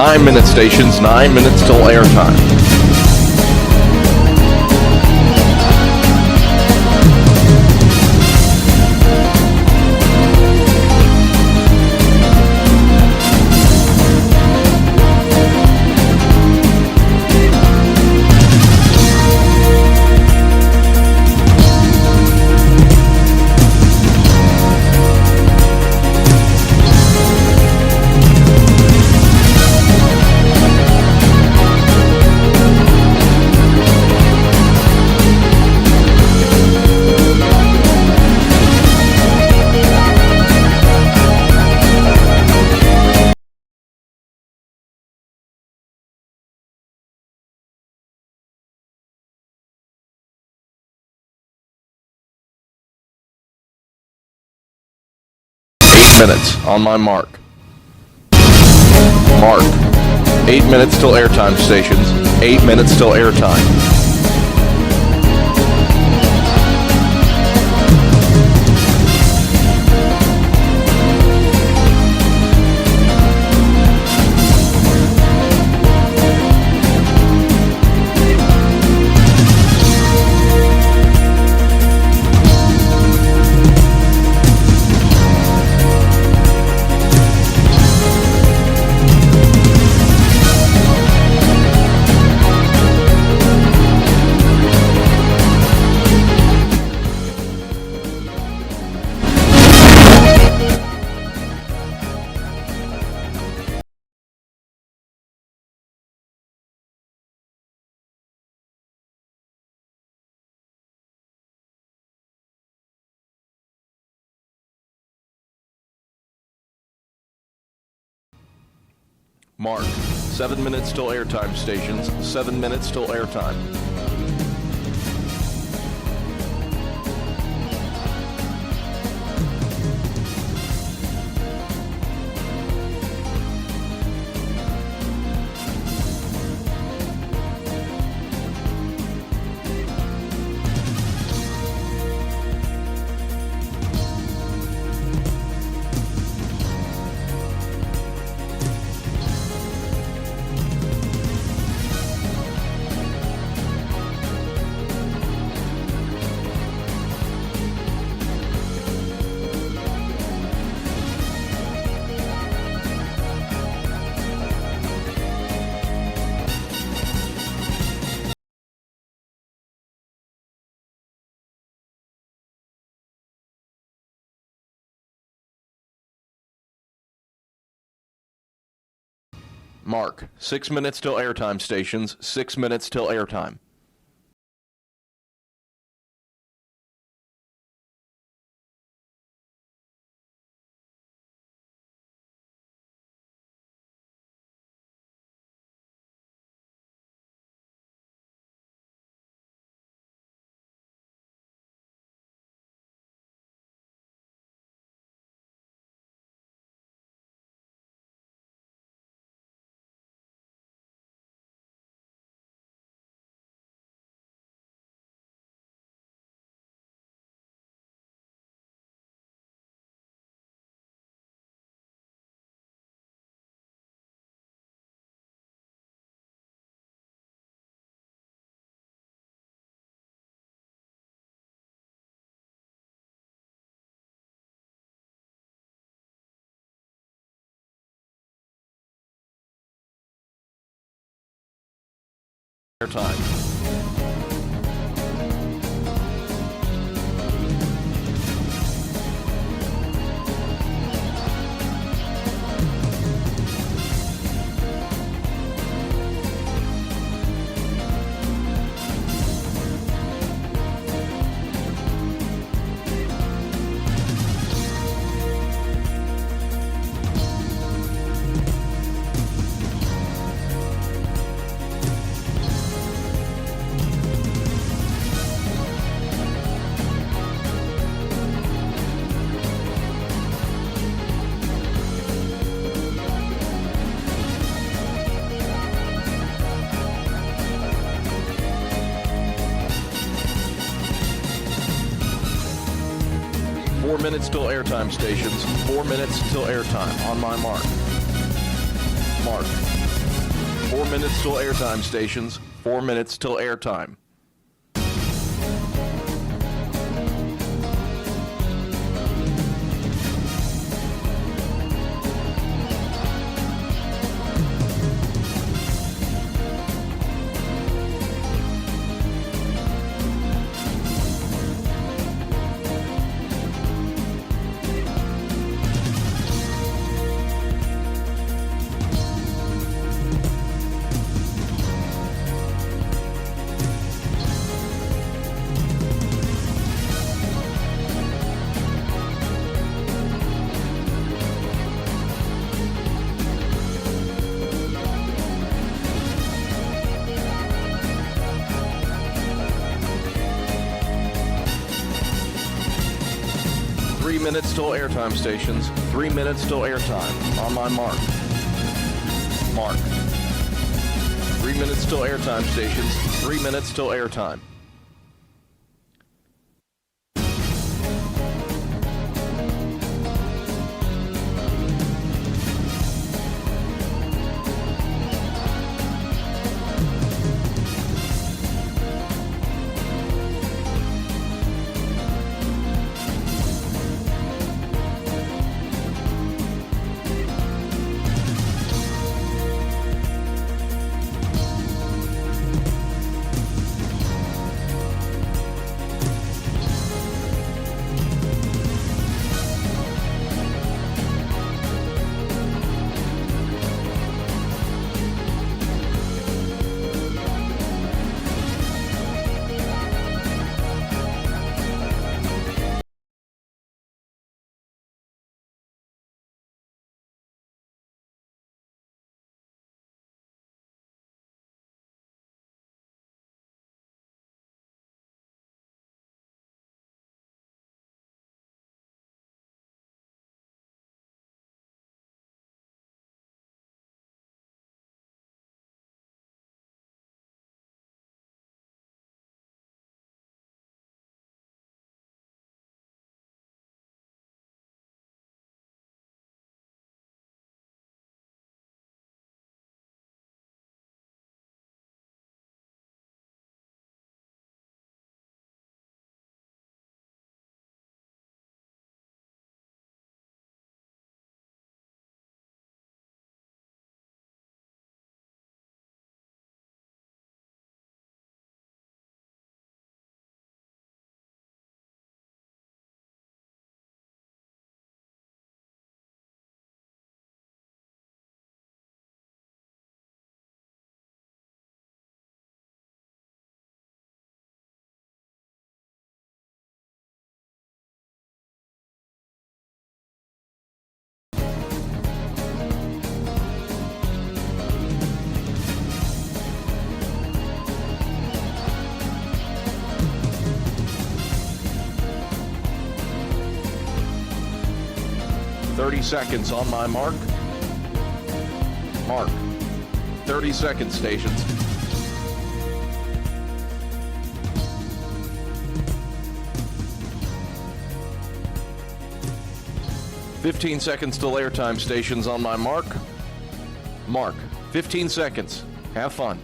9-minute stations, 9 minutes till airtime. Minutes on my mark. Mark. 8 minutes till airtime stations. 8 minutes till airtime. Mark. 7 minutes till airtime stations. 7 minutes till airtime. Mark. 6 minutes till airtime stations. 6 minutes till airtime. Airtime. Minutes till airtime stations. 4 minutes till airtime. On my mark. Mark. 4 minutes till airtime, stations. 4 minutes till airtime. Minutes till airtime, stations. 3 minutes till airtime. On my mark. Mark. 3 minutes till airtime, stations. 3 minutes till airtime. Seconds on my mark. Mark. 30 seconds, stations. "15 seconds till airtime, stations, on my mark. Mark. 15 seconds. Have fun.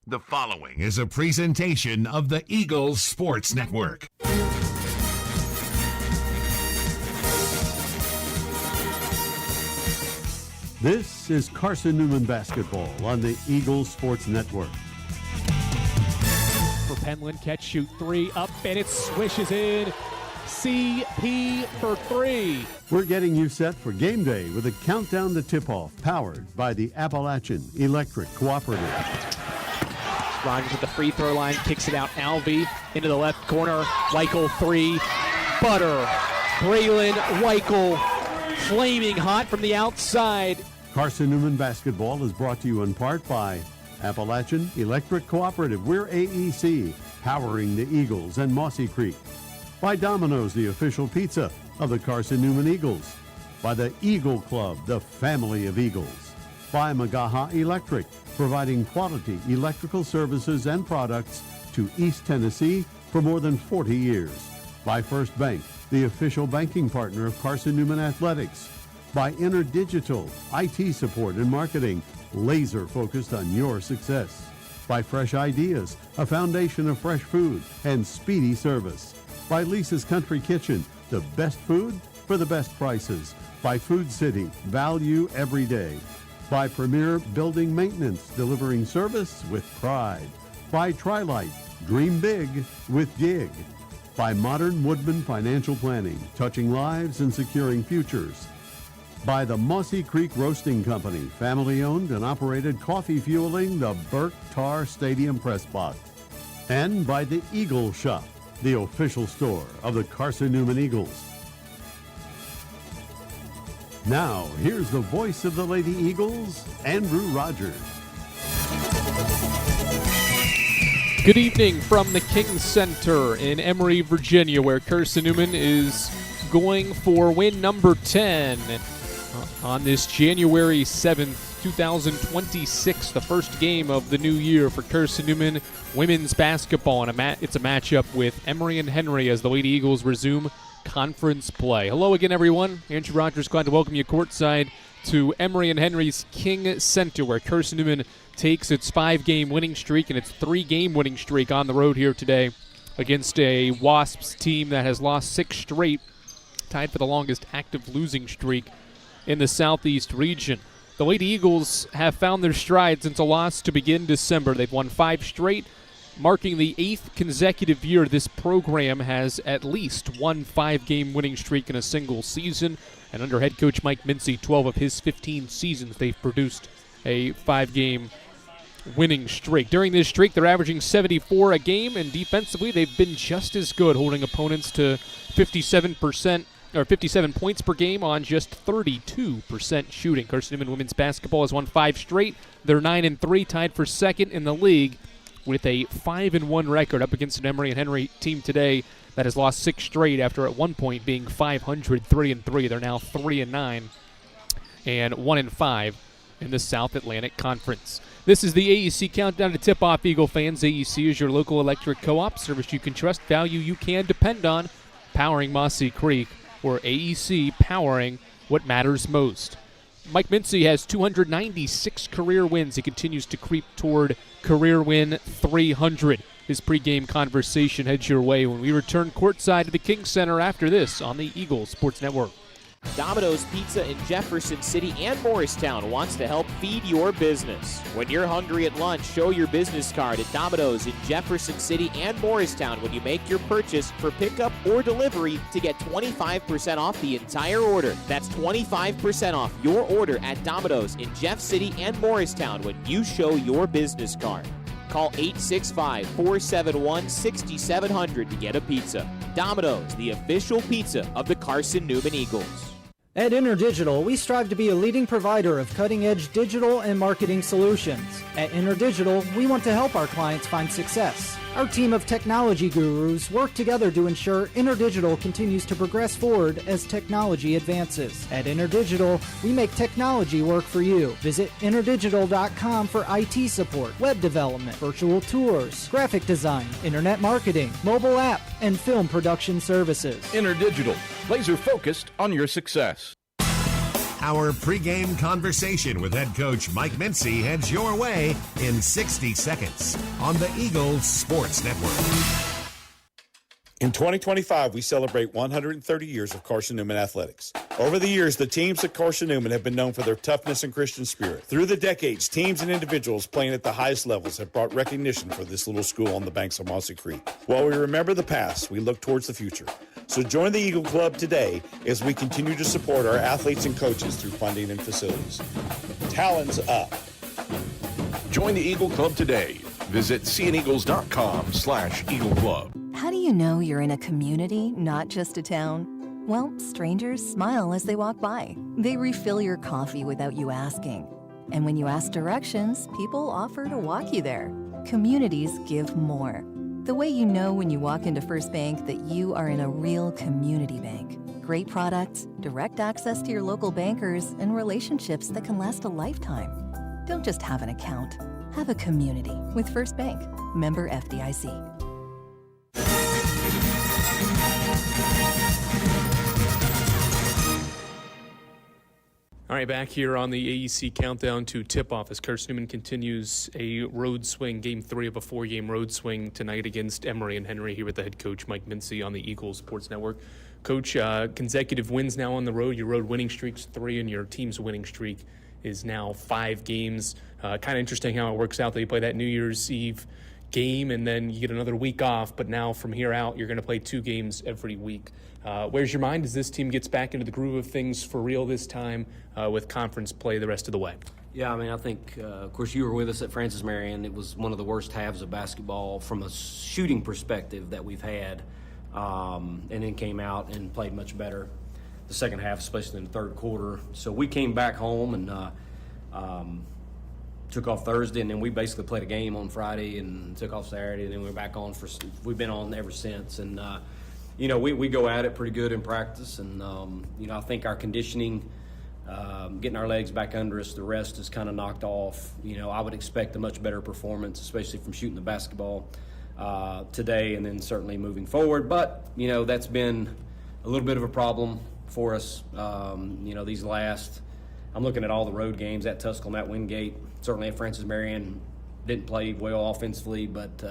The following is a presentation of the Eagles Sports Network. This is Carson-Newman basketball on the Eagles Sports Network. For Penland, catch, shoot, three, up, and it swishes in. CP for three. We're getting you set for game day with a countdown to tip-off, powered by the Appalachian Electric Cooperative. Rogers at the free throw line, kicks it out. Alvey into the left corner. Weichel three. Butter. Braylon Weichel flaming hot from the outside. Carson-Newman basketball is brought to you in part by Appalachian Electric Cooperative. We're AEC, powering the Eagles and Mossy Creek. By Domino's, the official pizza of the Carson-Newman Eagles. By the Eagle Club, the family of Eagles. By Magaha Electric, providing quality electrical services and products to East Tennessee for more than 40 years. By First Bank, the official banking partner of Carson-Newman Athletics. By InterDigital, IT support and marketing, laser focused on your success. By Fresh Ideas, a foundation of fresh food and speedy service. By Lisa's Country Kitchen, the best food for the best prices. By Food City, value every day. By Premier Building Maintenance, delivering service with pride. By Trilite, dream big with Gig. By Modern Woodman Financial Planning, touching lives and securing futures. By the Mossy Creek Roasting Company, family-owned and operated, coffee fueling the Burke Tar Stadium Press Box. And by the Eagle Shop, the official store of the Carson-Newman Eagles. Now, here's the voice of the Lady Eagles, Andrew Rogers. Good evening from the King Center in Emory, Virginia, where Carson-Newman is going for win number 10 on this January 7th, 2026, the first game of the new year for Carson-Newman women's basketball. And it's a matchup with Emory and Henry as the Lady Eagles resume conference play. Hello again, everyone. Andrew Rogers, glad to welcome you courtside to Emory and Henry's King Center, where Carson-Newman takes its 5-game winning streak and its 3-game winning streak on the road here today against a Wasps team that has lost 6 straight, tied for the longest active losing streak in the Southeast region. The Lady Eagles have found their stride since a loss to begin December. They've won 5 straight, marking the 8th consecutive year this program has at least one 5-game winning streak in a single season. And under head coach Mike Mincy, 12 of his 15 seasons, they've produced a 5-game winning streak. During this streak, they're averaging 74 a game, and defensively, they've been just as good, holding opponents to 57 points per game on just 32% shooting. Carson-Newman women's basketball has won 5 straight. They're 9-3, tied for second in the league, with a 5-1 record up against an Emory and Henry team today that has lost 6 straight after at one point being 500, 3-3. They're now 3-9 and 1-5 in the South Atlantic Conference. This is the AEC Countdown to Tip-Off, Eagle fans. AEC is your local electric co-op, service you can trust, value you can depend on, powering Mossy Creek, or AEC powering what matters most. Mike Mincy has 296 career wins. He continues to creep toward career win 300. His pregame conversation heads your way when we return courtside to the King Center after this on the Eagles Sports Network. Domino's Pizza in Jefferson City and Morristown wants to help feed your business. When you're hungry at lunch, show your business card at Domino's in Jefferson City and Morristown when you make your purchase for pickup or delivery to get 25% off the entire order. That's 25% off your order at Domino's in Jeff City and Morristown when you show your business card. Call 865-471-6700 to get a pizza. Domino's, the official pizza of the Carson-Newman Eagles. At InterDigital, we strive to be a leading provider of cutting-edge digital and marketing solutions. At InterDigital, we want to help our clients find success. Our team of technology gurus work together to ensure InterDigital continues to progress forward as technology advances. At InterDigital, we make technology work for you. Visit interdigital.com for IT support, web development, virtual tours, graphic design, internet marketing, mobile app, and film production services. InterDigital, laser focused on your success. Our pregame conversation with head coach Mike Mincy heads your way in 60 seconds on the Eagles Sports Network. In 2025, we celebrate 130 years of Carson-Newman athletics. Over the years, the teams at Carson-Newman have been known for their toughness and Christian spirit. Through the decades, teams and individuals playing at the highest levels have brought recognition for this little school on the banks of Mossy Creek. While we remember the past, we look towards the future. So join the Eagle Club today as we continue to support our athletes and coaches through funding and facilities. Talons up. Join the Eagle Club today. Visit seeaneagles.com/Eagle Club. How do you know you're in a community, not just a town? Well, strangers smile as they walk by. They refill your coffee without you asking. And when you ask directions, people offer to walk you there. Communities give more. The way you know when you walk into First Bank that you are in a real community bank. Great products, direct access to your local bankers, and relationships that can last a lifetime. Don't just have an account. Have a community with First Bank. Member FDIC. All right, back here on the AEC countdown to tip-off as Carson-Newman continues a road swing, game 3 of a 4-game road swing tonight against Emory and Henry here with the head coach Mike Mincy on the Eagles Sports Network. Coach, consecutive wins now on the road. Your road winning streak's 3 and your team's winning streak is now 5 games. Kind of interesting how it works out that you play that New Year's Eve game and then you get another week off, but now from here out you're going to play 2 games every week. Where's your mind as this team gets back into the groove of things for real this time with conference play the rest of the way? Yeah, I mean, I think, of course, you were with us at Francis Marion. It was one of the worst halves of basketball from a shooting perspective that we've had, and then came out and played much better the second half, especially in the third quarter. So we came back home and took off Thursday, and then we basically played a game on Friday and took off Saturday, and then we were back on we've been on ever since. And, we go at it pretty good in practice, and, I think our conditioning, getting our legs back under us, the rest is kind of knocked off. I would expect a much better performance, especially from shooting the basketball today and then certainly moving forward. But, that's been a little bit of a problem for us, these last – I'm looking at all the road games at Tusculum, at Wingate, certainly at Francis Marion. Didn't play well offensively, but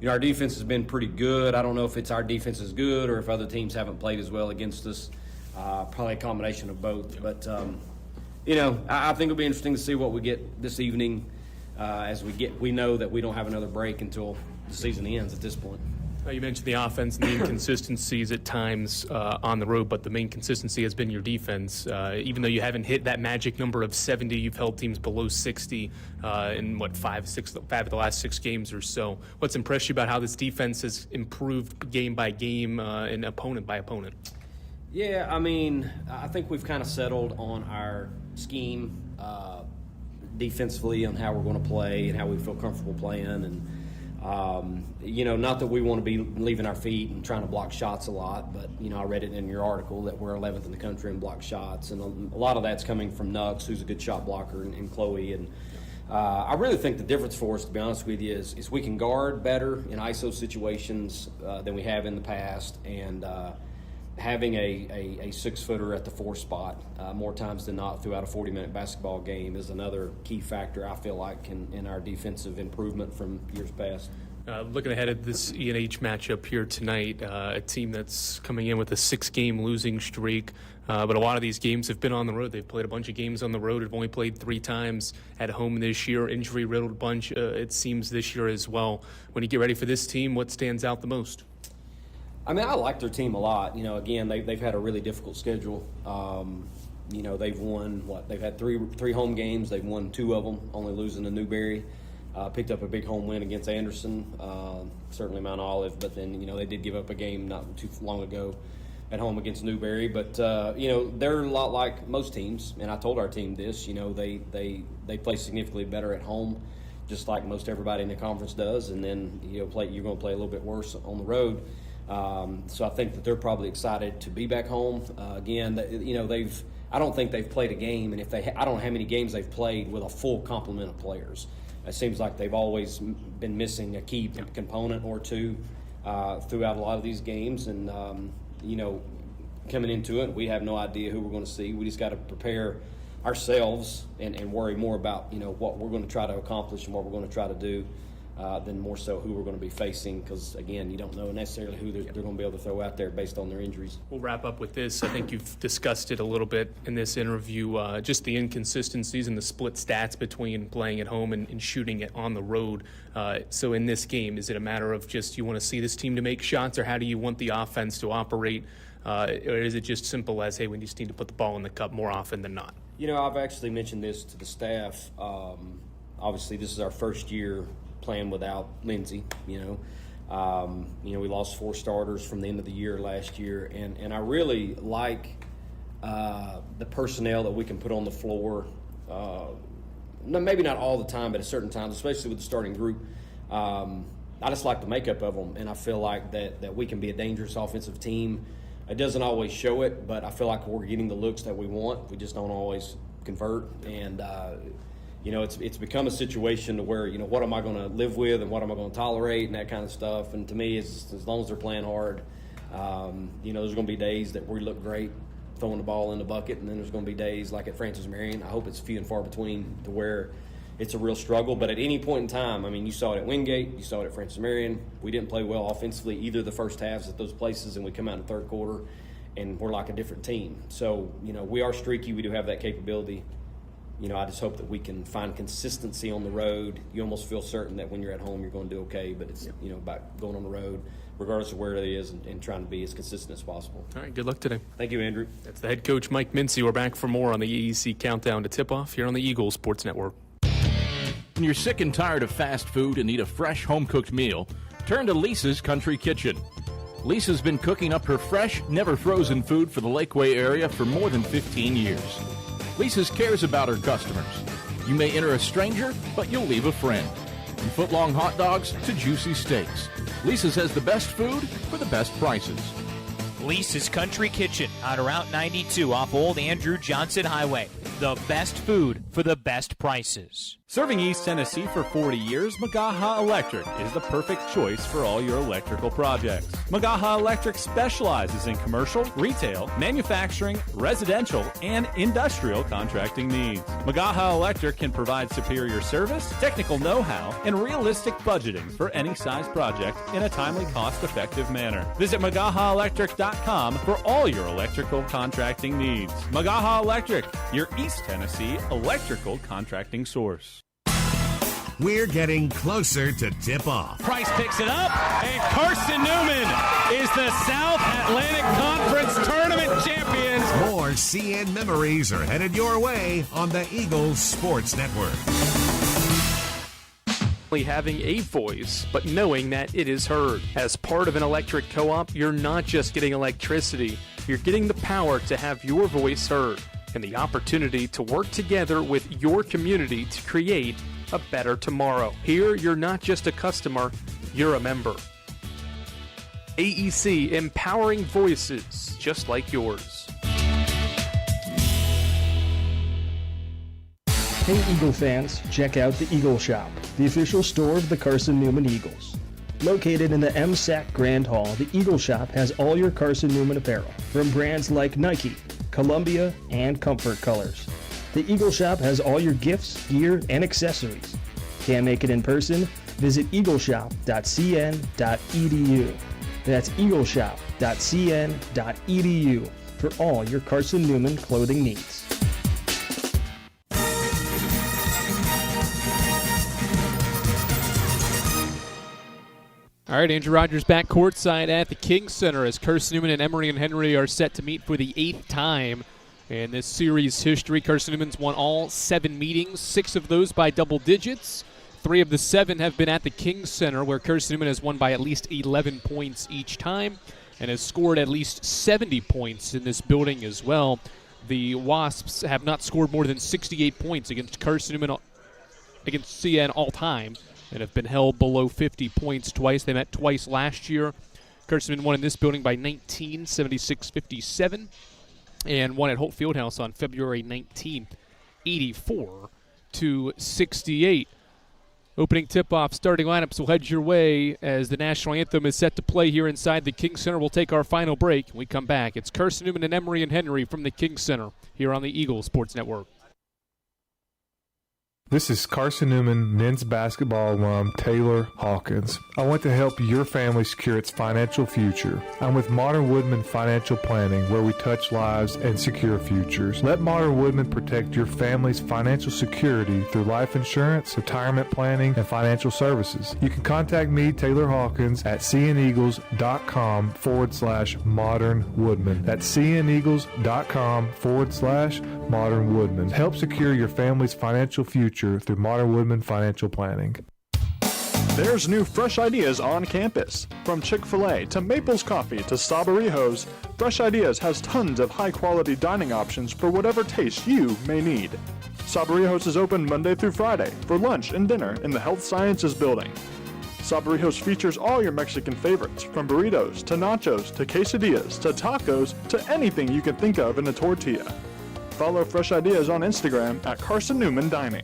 our defense has been pretty good. I don't know if it's our defense is good or if other teams haven't played as well against us. Probably a combination of both. But, I think it'll be interesting to see what we get this evening as we know that we don't have another break until the season ends at this point. You mentioned the offense and the inconsistencies at times on the road, but the main consistency has been your defense. Even though you haven't hit that magic number of 70, you've held teams below 60 in, 5 of the last 6 games or so. What's impressed you about how this defense has improved game by game and opponent by opponent? Yeah, I mean, I think we've kind of settled on our scheme defensively on how we're going to play and how we feel comfortable playing. And not that we want to be leaving our feet and trying to block shots a lot, but, I read it in your article that we're 11th in the country in block shots. And a lot of that's coming from Nux, who's a good shot blocker, and Chloe. And I really think the difference for us, to be honest with you, is we can guard better in ISO situations than we have in the past. And having a 6-footer at the 4 spot more times than not throughout a 40-minute basketball game is another key factor, I feel like, in our defensive improvement from years past. Looking ahead at this E&H matchup here tonight, a team that's coming in with a 6-game losing streak, but a lot of these games have been on the road. They've played a bunch of games on the road. They've only played 3 times at home this year. Injury-riddled bunch, it seems, this year as well. When you get ready for this team, what stands out the most? I mean, I like their team a lot. Again, they've had a really difficult schedule. They've won, they've had three home games. They've won 2 of them, only losing to Newberry. Picked up a big home win against Anderson, certainly Mount Olive, but then, they did give up a game not too long ago at home against Newberry. But, they're a lot like most teams, and I told our team this, they play significantly better at home, just like most everybody in the conference does, and then, you're going to play a little bit worse on the road. So I think that they're probably excited to be back home. Again, I don't think they've played a game, and I don't know how many games they've played with a full complement of players. It seems like they've always been missing a key component or two throughout a lot of these games. And, coming into it, we have no idea who we're going to see. We just got to prepare ourselves and worry more about, what we're going to try to accomplish and what we're going to try to do than more so who we're going to be facing, because, again, you don't know necessarily who they're going to be able to throw out there based on their injuries. We'll wrap up with this. I think you've discussed it a little bit in this interview, just the inconsistencies and the split stats between playing at home and shooting it on the road. So in this game, is it a matter of just you want to see this team to make shots, or how do you want the offense to operate? Or is it just simple as, hey, we just need to put the ball in the cup more often than not? I've actually mentioned this to the staff. Obviously, this is our first year playing without Lindsay. We lost 4 starters from the end of the year last year, and I really like the personnel that we can put on the floor. Maybe not all the time, but at certain times, especially with the starting group. I just like the makeup of them, and I feel like that we can be a dangerous offensive team. It doesn't always show it, but I feel like we're getting the looks that we want. We just don't always convert, and it's become a situation to where, what am I going to live with and what am I going to tolerate and that kind of stuff. And to me, as long as they're playing hard, there's going to be days that we look great throwing the ball in the bucket, and then there's going to be days like at Francis Marion. I hope it's few and far between to where it's a real struggle. But at any point in time, you saw it at Wingate, you saw it at Francis Marion. We didn't play well offensively either the first halves at those places, and we come out in the third quarter and we're like a different team. So, we are streaky. We do have that capability. I just hope that we can find consistency on the road. You almost feel certain that when you're at home, you're going to do okay, but it's, about going on the road, regardless of where it is, and trying to be as consistent as possible. All right, good luck today. Thank you, Andrew. That's the head coach, Mike Mincy. We're back for more on the AEC Countdown to Tip-Off here on the Eagles Sports Network. When you're sick and tired of fast food and need a fresh, home-cooked meal, turn to Lisa's Country Kitchen. Lisa's been cooking up her fresh, never-frozen food for the Lakeway area for more than 15 years. Lisa's cares about her customers. You may enter a stranger, but you'll leave a friend. From foot-long hot dogs to juicy steaks, Lisa's has the best food for the best prices. Lisa's Country Kitchen on Route 92 off Old Andrew Johnson Highway. The best food for the best prices. Serving East Tennessee for 40 years, Magaha Electric is the perfect choice for all your electrical projects. Magaha Electric specializes in commercial, retail, manufacturing, residential, and industrial contracting needs. Magaha Electric can provide superior service, technical know-how, and realistic budgeting for any size project in a timely, cost-effective manner. Visit MagahaElectric.com for all your electrical contracting needs. Magaha Electric, your East Tennessee electrical contracting source. We're getting closer to tip-off. Price picks it up, and Carson-Newman is the South Atlantic Conference Tournament champions. More CN memories are headed your way on the Eagles Sports Network. Having a voice, but knowing that it is heard. As part of an electric co-op, you're not just getting electricity, you're getting the power to have your voice heard and the opportunity to work together with your community to create a better tomorrow. Here, you're not just a customer, you're a member. AEC, empowering voices just like yours. Hey Eagle fans, check out the Eagle Shop, the official store of the Carson-Newman Eagles. Located in the MSAC Grand Hall, the Eagle Shop has all your Carson-Newman apparel, from brands like Nike, Columbia, and Comfort Colors. The Eagle Shop has all your gifts, gear, and accessories. Can't make it in person? Visit eagleshop.cn.edu. That's eagleshop.cn.edu for all your Carson-Newman clothing needs. All right, Andrew Rogers back courtside at the King Center as Carson-Newman and Emory and Henry are set to meet for the 8th time in this series history. Carson-Newman's won all 7 meetings, 6 of those by double digits. 3 of the 7 have been at the King Center, where Carson-Newman has won by at least 11 points each time and has scored at least 70 points in this building as well. The Wasps have not scored more than 68 points against Carson-Newman against CN all time, and have been held below 50 points twice. They met twice last year. Carson-Newman won in this building by 19, 76-57, and won at Holt Fieldhouse on February 19th, 84-68. Opening tip-off starting lineups will head your way as the national anthem is set to play here inside the King Center. We'll take our final break. When we come back, it's Carson-Newman and Emory and Henry from the King Center here on the Eagles Sports Network. This is Carson-Newman men's basketball alum Taylor Hawkins. I want to help your family secure its financial future. I'm with Modern Woodman Financial Planning, where we touch lives and secure futures. Let Modern Woodman protect your family's financial security through life insurance, retirement planning, and financial services. You can contact me, Taylor Hawkins, at cneagles.com/Modern Woodman. That's cneagles.com/Modern Woodman. Help secure your family's financial future through Modern Woodman Financial Planning. There's new fresh ideas on campus. From Chick-fil-A to Maples Coffee to Sabarijos, Fresh Ideas has tons of high-quality dining options for whatever taste you may need. Sabarijos is open Monday through Friday for lunch and dinner in the Health Sciences Building. Sabarijos features all your Mexican favorites, from burritos to nachos to quesadillas to tacos to anything you can think of in a tortilla. Follow Fresh Ideas on Instagram at Carson-Newman Dining.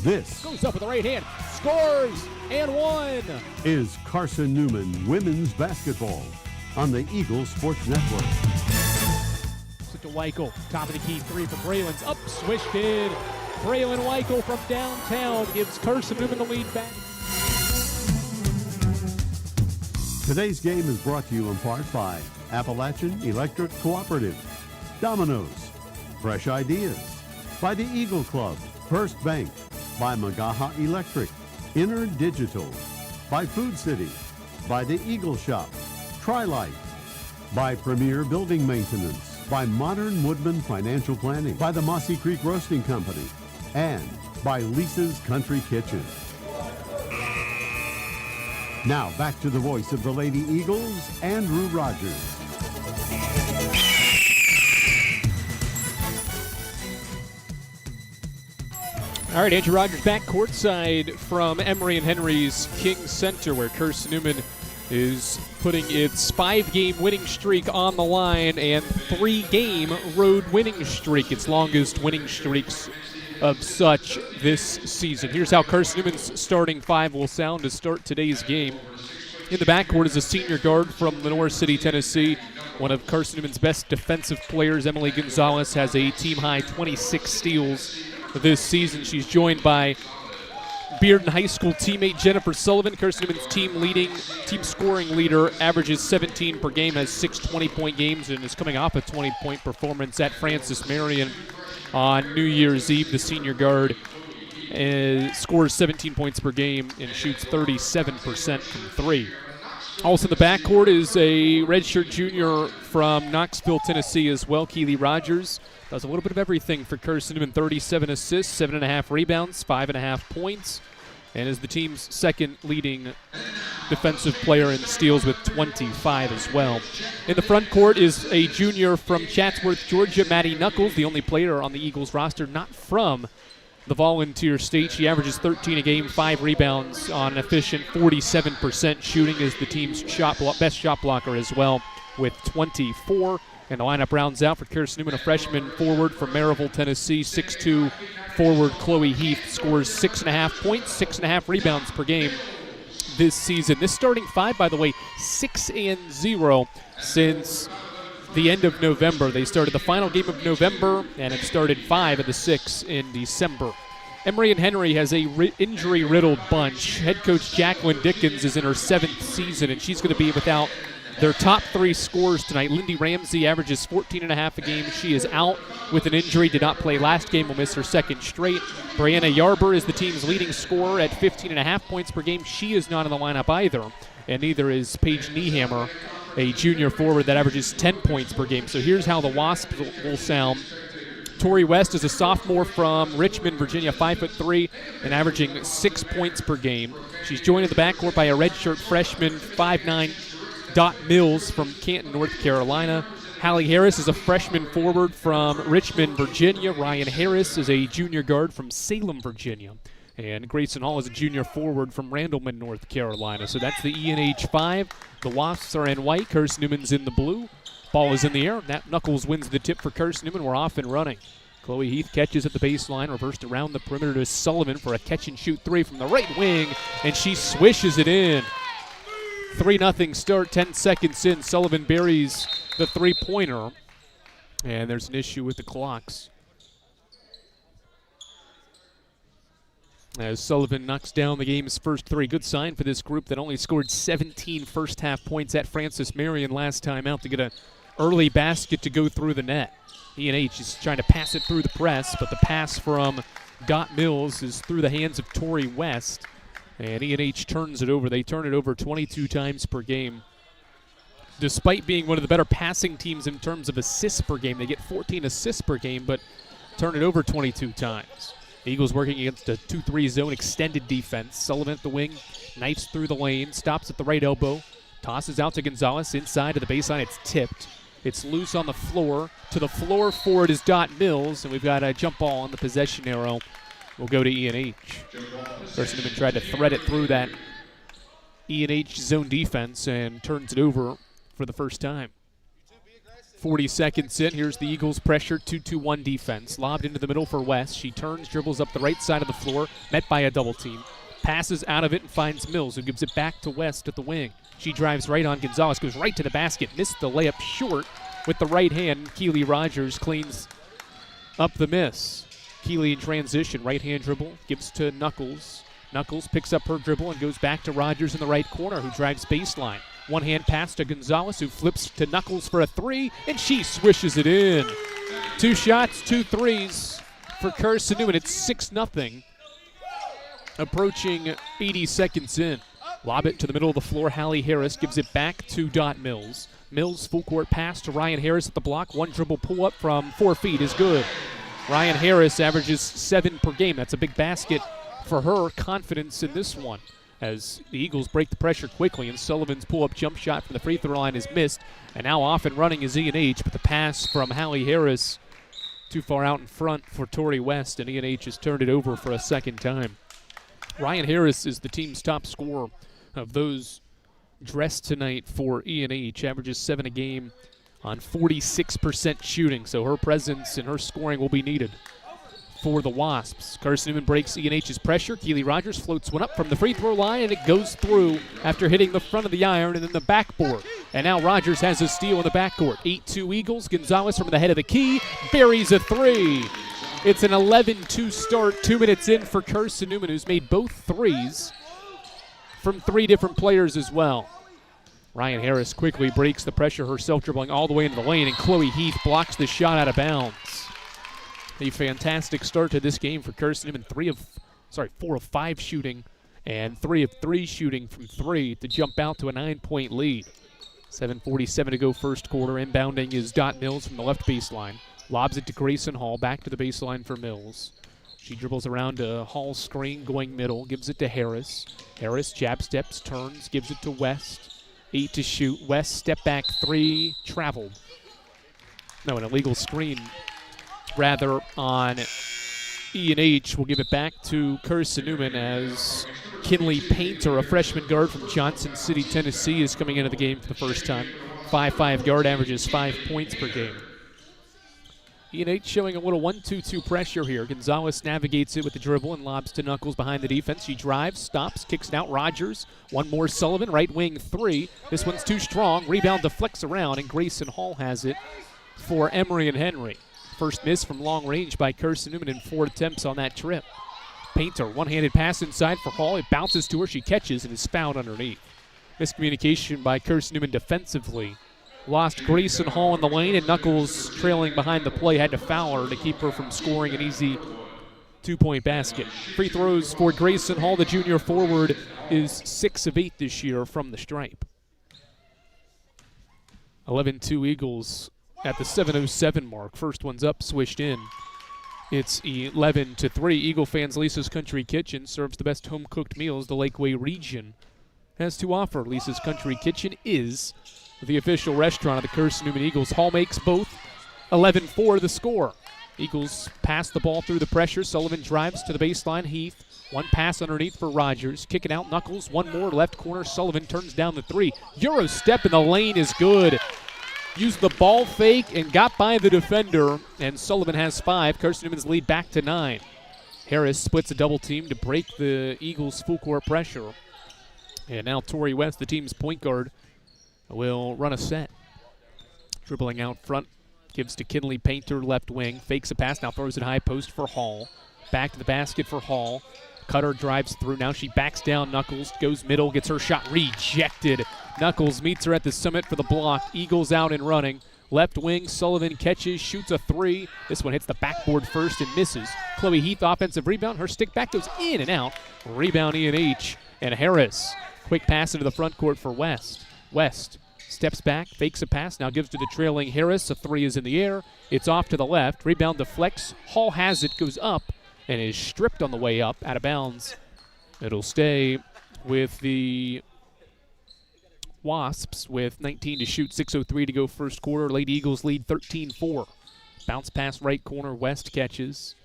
This Goes up with the right hand, scores, and one. is Carson-Newman Women's Basketball on the Eagle Sports Network. To Weichel, top of the key three for Braylon's up, swished in. Braylon Weichel from downtown gives Carson-Newman the lead back. Today's game is brought to you in part by Appalachian Electric Cooperative, Domino's, Fresh Ideas, by the Eagle Club, First Bank, by Magaha Electric, Inner Digital, by Food City, by the Eagle Shop, Tri-Light, by Premier Building Maintenance, by Modern Woodman Financial Planning, by the Mossy Creek Roasting Company, and by Lisa's Country Kitchen. Now back to the voice of the Lady Eagles, Andrew Rogers. All right, Andrew Rogers back courtside from Emory and Henry's King Center, where Carson-Newman is putting its 5-game winning streak on the line and 3-game road winning streak, its longest winning streaks of such this season. Here's how Carson-Newman's starting 5 will sound to start today's game. In the backcourt is a senior guard from Lenore City, Tennessee. One of Carson-Newman's best defensive players, Emily Gonzalez, has a team-high 26 steals this season. She's joined by Bearden High School teammate Jennifer Sullivan. Carson-Newman's team scoring leader, averages 17 per game, has 6 20-point games, and is coming off a 20-point performance at Francis Marion on New Year's Eve. The senior guard scores 17 points per game and shoots 37% from 3. Also in the backcourt is a redshirt junior from Knoxville, Tennessee as well, Keely Rogers. Does a little bit of everything for Carson-Newman, 37 assists, 7.5 rebounds, 5.5 points, and is the team's second leading defensive player in steals with 25 as well. In the front court is a junior from Chatsworth, Georgia, Maddie Knuckles, the only player on the Eagles roster not from the Volunteer State. She averages 13 a game, 5 rebounds on an efficient 47% shooting, is the team's best shot blocker as well with 24. And the lineup rounds out for Carson-Newman, a freshman forward from Maryville, Tennessee, 6'2" forward Chloe Heath scores 6.5 points, 6.5 rebounds per game this season. This starting 5, by the way, 6-0 since the end of November. They started the final game of November, and it started 5 of the 6 in December. Emory and Henry has a injury-riddled bunch. Head coach Jacqueline Dickens is in her 7th season, and she's going to be without their top 3 scorers tonight. Lindy Ramsey averages 14.5 a game. She is out with an injury, did not play last game, will miss her 2nd straight. Brianna Yarber is the team's leading scorer at 15.5 points per game. She is not in the lineup either, and neither is Paige Niehammer, a junior forward that averages 10 points per game. So here's how the Wasps will sound. Tori West is a sophomore from Richmond, Virginia, 5'3", and averaging 6 points per game. She's joined in the backcourt by a redshirt freshman, 5'9", Dot Mills from Canton, North Carolina. Hallie Harris is a freshman forward from Richmond, Virginia. Ryan Harris is a junior guard from Salem, Virginia. And Grayson Hall is a junior forward from Randleman, North Carolina. So that's the ENH 5. The Wasps are in white. Carson-Newman's in the blue. Ball is in the air. Nat Knuckles wins the tip for Carson-Newman. We're off and running. Chloe Heath catches at the baseline, reversed around the perimeter to Sullivan for a catch-and-shoot 3 from the right wing, and she swishes it in. 3-0 start, 10 seconds in. Sullivan buries the three-pointer, and there's an issue with the clocks. As Sullivan knocks down the game's first 3. Good sign for this group that only scored 17 first-half points at Francis Marion last time out to get an early basket to go through the net. ENH is trying to pass it through the press, but the pass from Dot Mills is through the hands of Tori West. And ENH turns it over. They turn it over 22 times per game. Despite being one of the better passing teams in terms of assists per game, they get 14 assists per game, but turn it over 22 times. The Eagles working against a 2-3 zone extended defense. Sullivan at the wing, knifes through the lane, stops at the right elbow, tosses out to Gonzalez inside to the baseline. It's tipped. It's loose on the floor. To the floor forward is Dot Mills, and we've got a jump ball on the possession arrow. We'll go to ENH. Carson-Newman tried to thread it through that ENH zone defense and turns it over for the first time. 40 seconds in. Here's the Eagles' pressure 2-2-1 defense. Lobbed into the middle for West. She turns, dribbles up the right side of the floor, met by a double team. Passes out of it and finds Mills, who gives it back to West at the wing. She drives right on Gonzalez, goes right to the basket, missed the layup short with the right hand. Keely Rogers cleans up the miss. Keely in transition, right hand dribble, gives to Knuckles. Knuckles picks up her dribble and goes back to Rogers in the right corner, who drives baseline. One hand pass to Gonzalez, who flips to Knuckles for a three, and she swishes it in. 2 shots, 2 threes for Carson-Newman. It's 6-0. Approaching 80 seconds in. Lob it to the middle of the floor. Hallie Harris gives it back to Dot Mills. Mills full court pass to Ryan Harris at the block. One dribble pull up from 4 feet is good. Ryan Harris averages 7 per game. That's a big basket for her. Confidence in this one as the Eagles break the pressure quickly, and Sullivan's pull-up jump shot from the free throw line is missed. And now off and running is E&H, but the pass from Hallie Harris too far out in front for Tori West, and E&H has turned it over for a second time. Ryan Harris is the team's top scorer of those dressed tonight for E&H. Averages 7 a game on 46% shooting, so her presence and her scoring will be needed for the Wasps. Carson-Newman breaks E&H's pressure. Keely Rogers floats one up from the free throw line, and it goes through after hitting the front of the iron and then the backboard. And now Rogers has a steal in the backcourt. 8-2 Eagles. Gonzalez from the head of the key buries a three. It's an 11-2 start, 2 minutes in for Carson-Newman, who's made both threes from 3 different players as well. Ryan Harris quickly breaks the pressure herself, dribbling all the way into the lane, and Chloe Heath blocks the shot out of bounds. A fantastic start to this game for Carson-Newman. 4 of 5 shooting and 3 of 3 shooting from 3 to jump out to a 9-point lead. 7:47 to go first quarter. Inbounding is Dot Mills from the left baseline. Lobs it to Grayson Hall, back to the baseline for Mills. She dribbles around to Hall's screen, going middle, gives it to Harris. Harris jab steps, turns, gives it to West. 8 to shoot. West step back 3, traveled. No, an illegal screen rather on E&H. Will give it back to Carson-Newman as Kinley Painter, a freshman guard from Johnson City, Tennessee, is coming into the game for the first time. 5'5" guard, averages 5 points per game. E&H showing a little 1-2-2 pressure here. Gonzalez navigates it with the dribble and lobs to Knuckles behind the defense. She drives, stops, kicks it out. Rogers, one more Sullivan, right wing 3. This one's too strong. Rebound deflects around, and Grayson Hall has it for Emory and Henry. First miss from long range by Carson-Newman in 4 attempts on that trip. Painter, one-handed pass inside for Hall. It bounces to her. She catches and is fouled underneath. Miscommunication by Carson-Newman defensively. Lost Grayson Hall in the lane, and Knuckles, trailing behind the play, had to foul her to keep her from scoring an easy 2-point basket. Free throws for Grayson Hall, the junior forward, is 6 of 8 this year from the stripe. 11-2 Eagles at the 7:07 mark. First one's up, swished in. It's 11-3. Eagle fans, Lisa's Country Kitchen serves the best home-cooked meals the Lakeway region has to offer. Lisa's Country Kitchen is the official restaurant of the Carson-Newman Eagles. Hall makes both. 11-4 the score. Eagles pass the ball through the pressure. Sullivan drives to the baseline. Heath, one pass underneath for Rogers. Kick it out. Knuckles, one more. Left corner. Sullivan turns down the 3. Euro step in the lane is good. Used the ball fake and got by the defender, and Sullivan has 5. Carson-Newman's lead back to 9. Harris splits a double team to break the Eagles' full court pressure. And now Tori West, the team's point guard, will run a set. Dribbling out front, gives to Kinley Painter, left wing. Fakes a pass, now throws it high post for Hall. Back to the basket for Hall. Cutter drives through, now she backs down. Knuckles goes middle, gets her shot rejected. Knuckles meets her at the summit for the block. Eagles out and running. Left wing, Sullivan catches, shoots a 3. This one hits the backboard first and misses. Chloe Heath, offensive rebound. Her stick back goes in and out. Rebound E&H. And Harris, quick pass into the front court for West. West steps back, fakes a pass, now gives to the trailing Harris. A 3 is in the air. It's off to the left. Rebound deflects. Hall has it, goes up, and is stripped on the way up, out of bounds. It'll stay with the Wasps with 19 to shoot, 6:03 to go first quarter. Lady Eagles lead 13-4. Bounce pass right corner, West catches.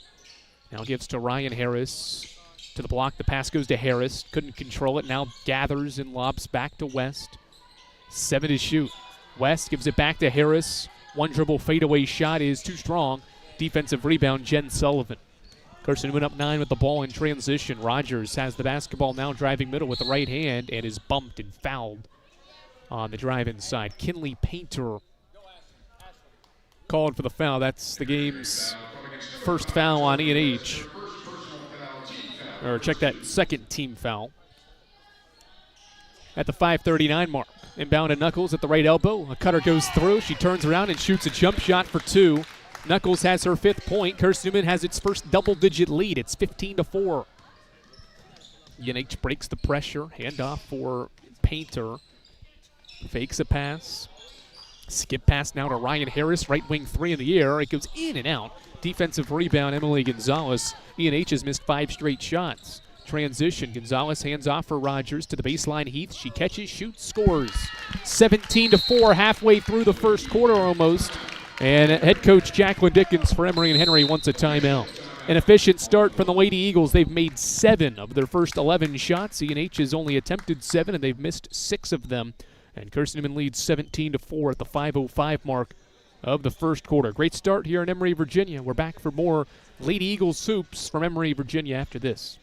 Now gives to Ryan Harris. To the block, the pass goes to Harris. Couldn't control it, now gathers and lobs back to West. 7 to shoot. West gives it back to Harris. One dribble fadeaway shot is too strong. Defensive rebound, Jen Sullivan. Carson-Newman up 9 with the ball in transition. Rogers has the basketball now, driving middle with the right hand, and is bumped and fouled on the drive inside. Kinley Painter called for the foul. That's the game's first foul on E&H. Or check that, second team foul. At the 5:39 mark. Inbound to Knuckles at the right elbow. A cutter goes through. She turns around and shoots a jump shot for 2. Knuckles has her 5th point. Carson-Newman has its first double-digit lead. It's 15-4. UNH breaks the pressure. Handoff for Painter. Fakes a pass. Skip pass now to Ryan Harris. Right wing 3 in the air. It goes in and out. Defensive rebound, Emily Gonzalez. UNH has missed 5 straight shots. Transition. Gonzalez hands off for Rogers to the baseline. Heath. She catches, shoots, scores. 17-4, halfway through the first quarter almost. And head coach Jacqueline Dickens for Emory and Henry wants a timeout. An efficient start from the Lady Eagles. They've made 7 of their first 11 shots. UNH has only attempted 7, and they've missed 6 of them. And Carson-Newman leads 17-4 at the 5:05 mark of the first quarter. Great start here in Emory, Virginia. We're back for more Lady Eagles hoops from Emory, Virginia after this.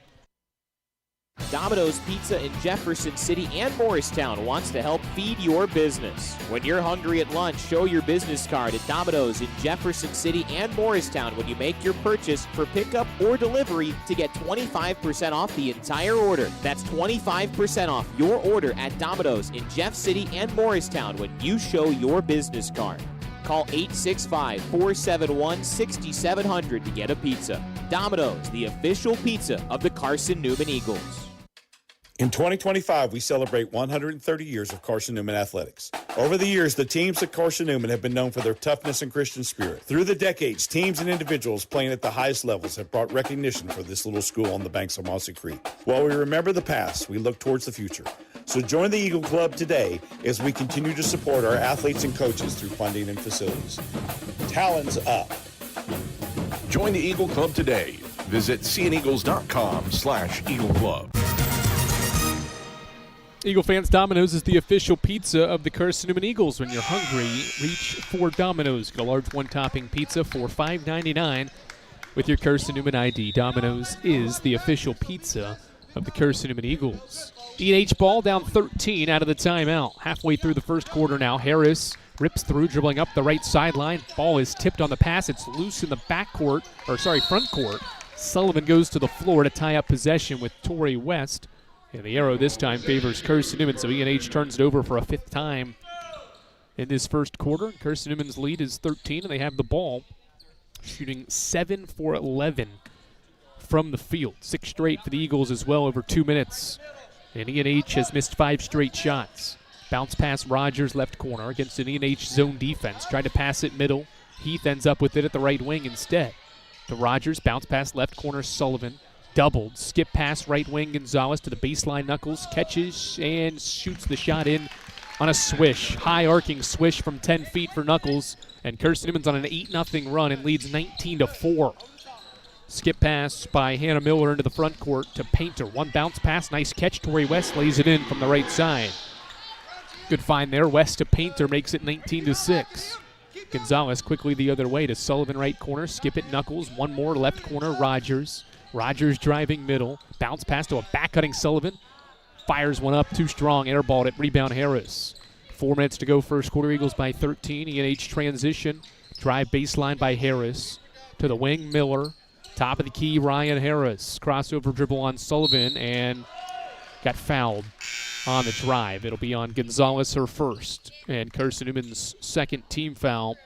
Domino's Pizza in Jefferson City and Morristown wants to help feed your business. When you're hungry at lunch, show your business card at Domino's in Jefferson City and Morristown when you make your purchase for pickup or delivery to get 25% off the entire order. That's 25% off your order at Domino's in Jeff City and Morristown when you show your business card. Call 865-471-6700 to get a pizza. Domino's, the official pizza of the Carson-Newman Eagles. In 2025, we celebrate 130 years of Carson-Newman athletics. Over the years, the teams at Carson-Newman have been known for their toughness and Christian spirit. Through the decades, teams and individuals playing at the highest levels have brought recognition for this little school on the banks of Mossy Creek. While we remember the past, we look towards the future. So join the Eagle Club today as we continue to support our athletes and coaches through funding and facilities. Talons up. Join the Eagle Club today. Visit cneagles.com/Eagle Club. Eagle fans, Domino's is the official pizza of the Carson-Newman Eagles. When you're hungry, reach for Domino's. Get a large one-topping pizza for $5.99 with your Carson-Newman ID. Domino's is the official pizza of the Carson-Newman Eagles. E&H ball down 13 out of the timeout. Halfway through the first quarter now. Harris rips through, dribbling up the right sideline. Ball is tipped on the pass. It's loose in the front court. Sullivan goes to the floor to tie up possession with Torrey West. And the arrow this time favors Carson-Newman, so E&H turns it over for a 5th time in this first quarter. Carson-Newman's lead is 13, and they have the ball, shooting 7 for 11 from the field. 6 straight for the Eagles as well over 2 minutes. And E&H has missed 5 straight shots. Bounce pass Rogers left corner against an E&H zone defense. Tried to pass it middle. Heath ends up with it at the right wing instead. To Rogers, bounce pass left corner Sullivan. Doubled. Skip pass right wing Gonzalez to the baseline. Knuckles catches and shoots the shot in on a swish. High arcing swish from 10 feet for Knuckles. And Carson-Newman's on an 8-0 run and leads 19-4. Skip pass by Hannah Miller into the front court to Painter. One bounce pass. Nice catch. Torrey West lays it in from the right side. Good find there. West to Painter makes it 19-6. Gonzalez quickly the other way to Sullivan right corner. Skip it Knuckles. One more left corner Rogers. Rogers driving middle. Bounce pass to a back-cutting Sullivan. Fires one up too strong. Airballed it. Rebound Harris. 4 minutes to go first quarter. Eagles by 13. E&H transition. Drive baseline by Harris. To the wing Miller. Top of the key Ryan Harris. Crossover dribble on Sullivan and got fouled on the drive. It'll be on Gonzalez, her first. And Carson-Newman's second team foul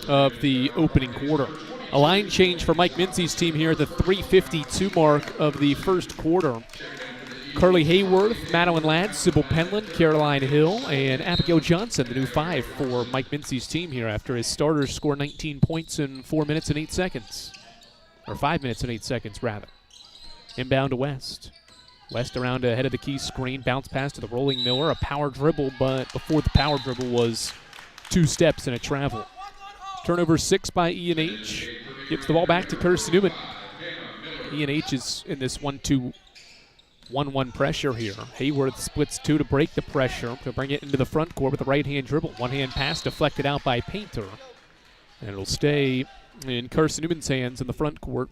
of the opening quarter. A line change for Mike Mincy's team here at the 3:52 mark of the first quarter. Carly Hayworth, Madeline Ladd, Sybil Penland, Caroline Hill, and Abigail Johnson, the new 5 for Mike Mincy's team here after his starters score 19 points in 4 minutes and 8 seconds. Or 5 minutes and 8 seconds, rather. Inbound to West. West around ahead of the key screen. Bounce pass to the rolling Miller. A power dribble, but before the power dribble was 2 steps and a travel. Turnover 6 by E&H. Gives the ball back to Carson-Newman. E&H is in this 1-2 1-1 pressure here. Hayworth splits two to break the pressure, to bring it into the front court with a right-hand dribble. One-hand pass deflected out by Painter. And it'll stay in Carson-Newman's hands in the front court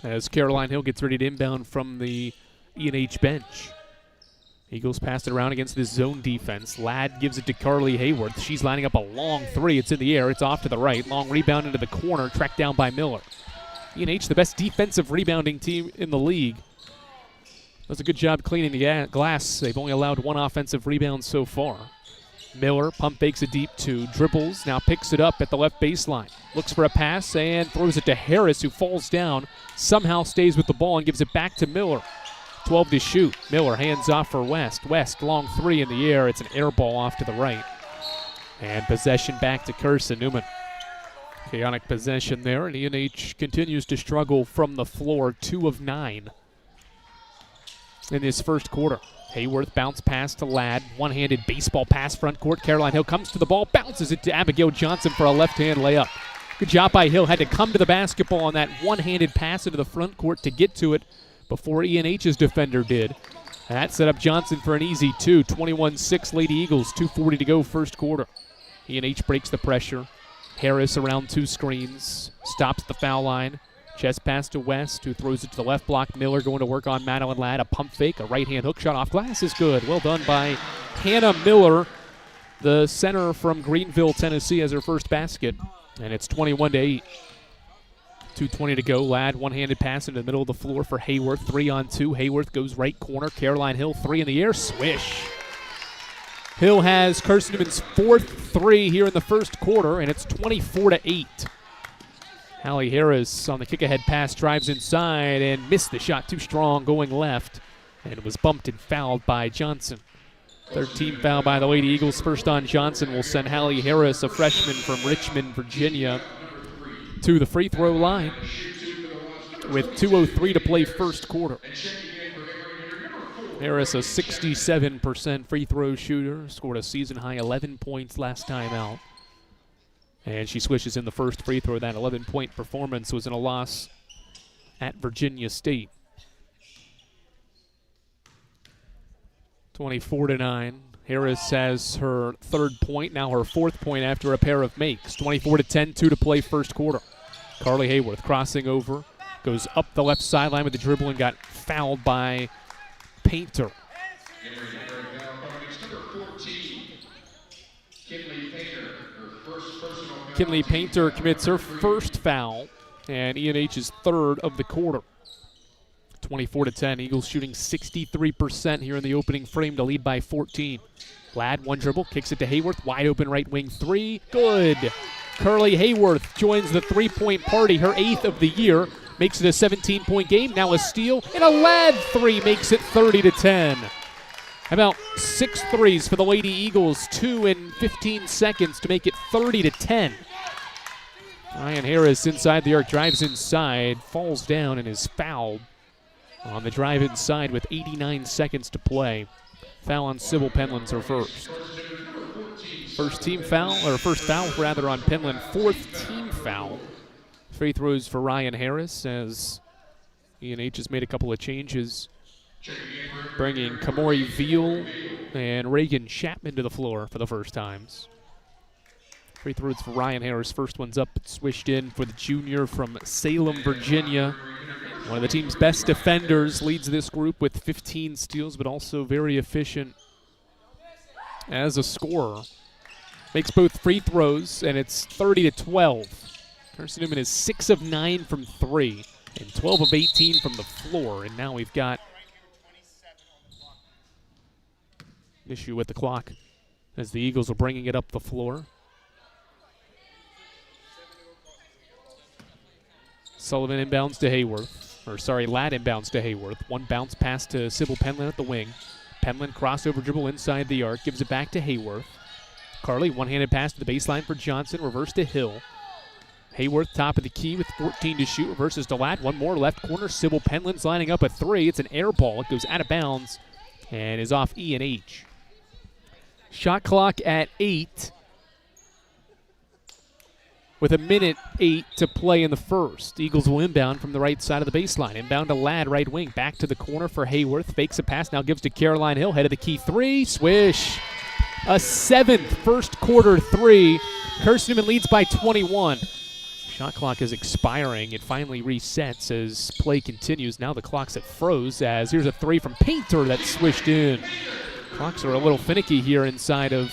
as Caroline Hill gets ready to inbound from the E&H bench. Eagles pass it around against this zone defense. Ladd gives it to Carly Hayworth. She's lining up a long three. It's in the air. It's off to the right. Long rebound into the corner, tracked down by Miller. E&H, the best defensive rebounding team in the league. Does a good job cleaning the glass. They've only allowed one offensive rebound so far. Miller pump fakes a deep two, dribbles, now picks it up at the left baseline. Looks for a pass and throws it to Harris, who falls down, somehow stays with the ball and gives it back to Miller. 12 to shoot. Miller hands off for West. West, long three in the air. It's an air ball off to the right. And possession back to Carson-Newman. Chaotic possession there, and E&H continues to struggle from the floor, 2 of 9 in this first quarter. Hayworth bounce pass to Ladd. One-handed baseball pass front court. Caroline Hill comes to the ball, bounces it to Abigail Johnson for a left-hand layup. Good job by Hill. Had to come to the basketball on that one-handed pass into the front court to get to it before E&H's defender did. That set up Johnson for an easy two. 21-6 Lady Eagles, 2:40 to go first quarter. E&H breaks the pressure. Harris around two screens, stops the foul line. Chest pass to West, who throws it to the left block. Miller going to work on Madeline Ladd. A pump fake, a right-hand hook shot off glass is good. Well done by Hannah Miller, the center from Greenville, Tennessee, has her first basket. And it's 21-8. 2:20 to go. Ladd, one-handed pass into the middle of the floor for Hayworth. 3-on-2. Hayworth goes right corner. Caroline Hill, three in the air. Swish. Hill has Carson-Newman's fourth three here in the first quarter, and it's 24-8. Hallie Harris on the kick-ahead pass drives inside and missed the shot too strong going left, and was bumped and fouled by Johnson. Third team foul by the Lady Eagles. First on Johnson will send Hallie Harris, a freshman from Richmond, Virginia, to the free throw line with 2:03 to play first quarter. Harris, a 67% free throw shooter, scored a season-high 11 points last time out. And she swishes in the first free throw. That 11-point performance was in a loss at Virginia State. 24-9. Harris has her third point, now her fourth point after a pair of makes. 24-10, 2 to play first quarter. Carly Hayworth crossing over, goes up the left sideline with the dribble and got fouled by Painter. Kinley Painter commits her first foul, and E&H's third of the quarter. 24-10, Eagles shooting 63% here in the opening frame to lead by 14. Ladd, one dribble, kicks it to Hayworth, wide open right wing three, good. Carly Hayworth joins the three-point party, her 8th of the year, makes it a 17-point game, now a steal, and a Ladd three makes it 30-10. About 6 threes for the Lady Eagles, 2 in 15 seconds to make it 30-10. Ryan Harris inside the arc, drives inside, falls down and is fouled on the drive inside with 89 seconds to play. Foul on Sybil Penland's her first. First foul on Penland, fourth team foul. Free throws for Ryan Harris as E&H has made a couple of changes, bringing Kamori Veal and Reagan Chapman to the floor for the first times. Free throws for Ryan Harris. First one's up, but swished in for the junior from Salem, Virginia. One of the team's best defenders, leads this group with 15 steals, but also very efficient as a scorer. Makes both free throws, and it's 30-12. Carson-Newman is 6 of 9 from 3 and 12 of 18 from the floor, and now we've got an issue with the clock as the Eagles are bringing it up the floor. Sullivan inbounds to Ladd inbounds to Hayworth. One bounce pass to Sybil Penland at the wing. Penland crossover dribble inside the arc, gives it back to Hayworth. Carly, one-handed pass to the baseline for Johnson, reverse to Hill. Hayworth top of the key with 14 to shoot, reverses to Ladd. One more left corner, Sybil Penland's lining up a three. It's an air ball. It goes out of bounds and is off E&H. Shot clock at 8. with 1:08 to play in the first. Eagles will inbound from the right side of the baseline. Inbound to Ladd, right wing. Back to the corner for Hayworth. Fakes a pass, now gives to Caroline Hill. Head of the key three. Swish. A 7th first quarter three. Carson-Newman leads by 21. Shot clock is expiring. It finally resets as play continues. Now the clock's at froze as here's a three from Painter that swished in. Clocks are a little finicky here inside of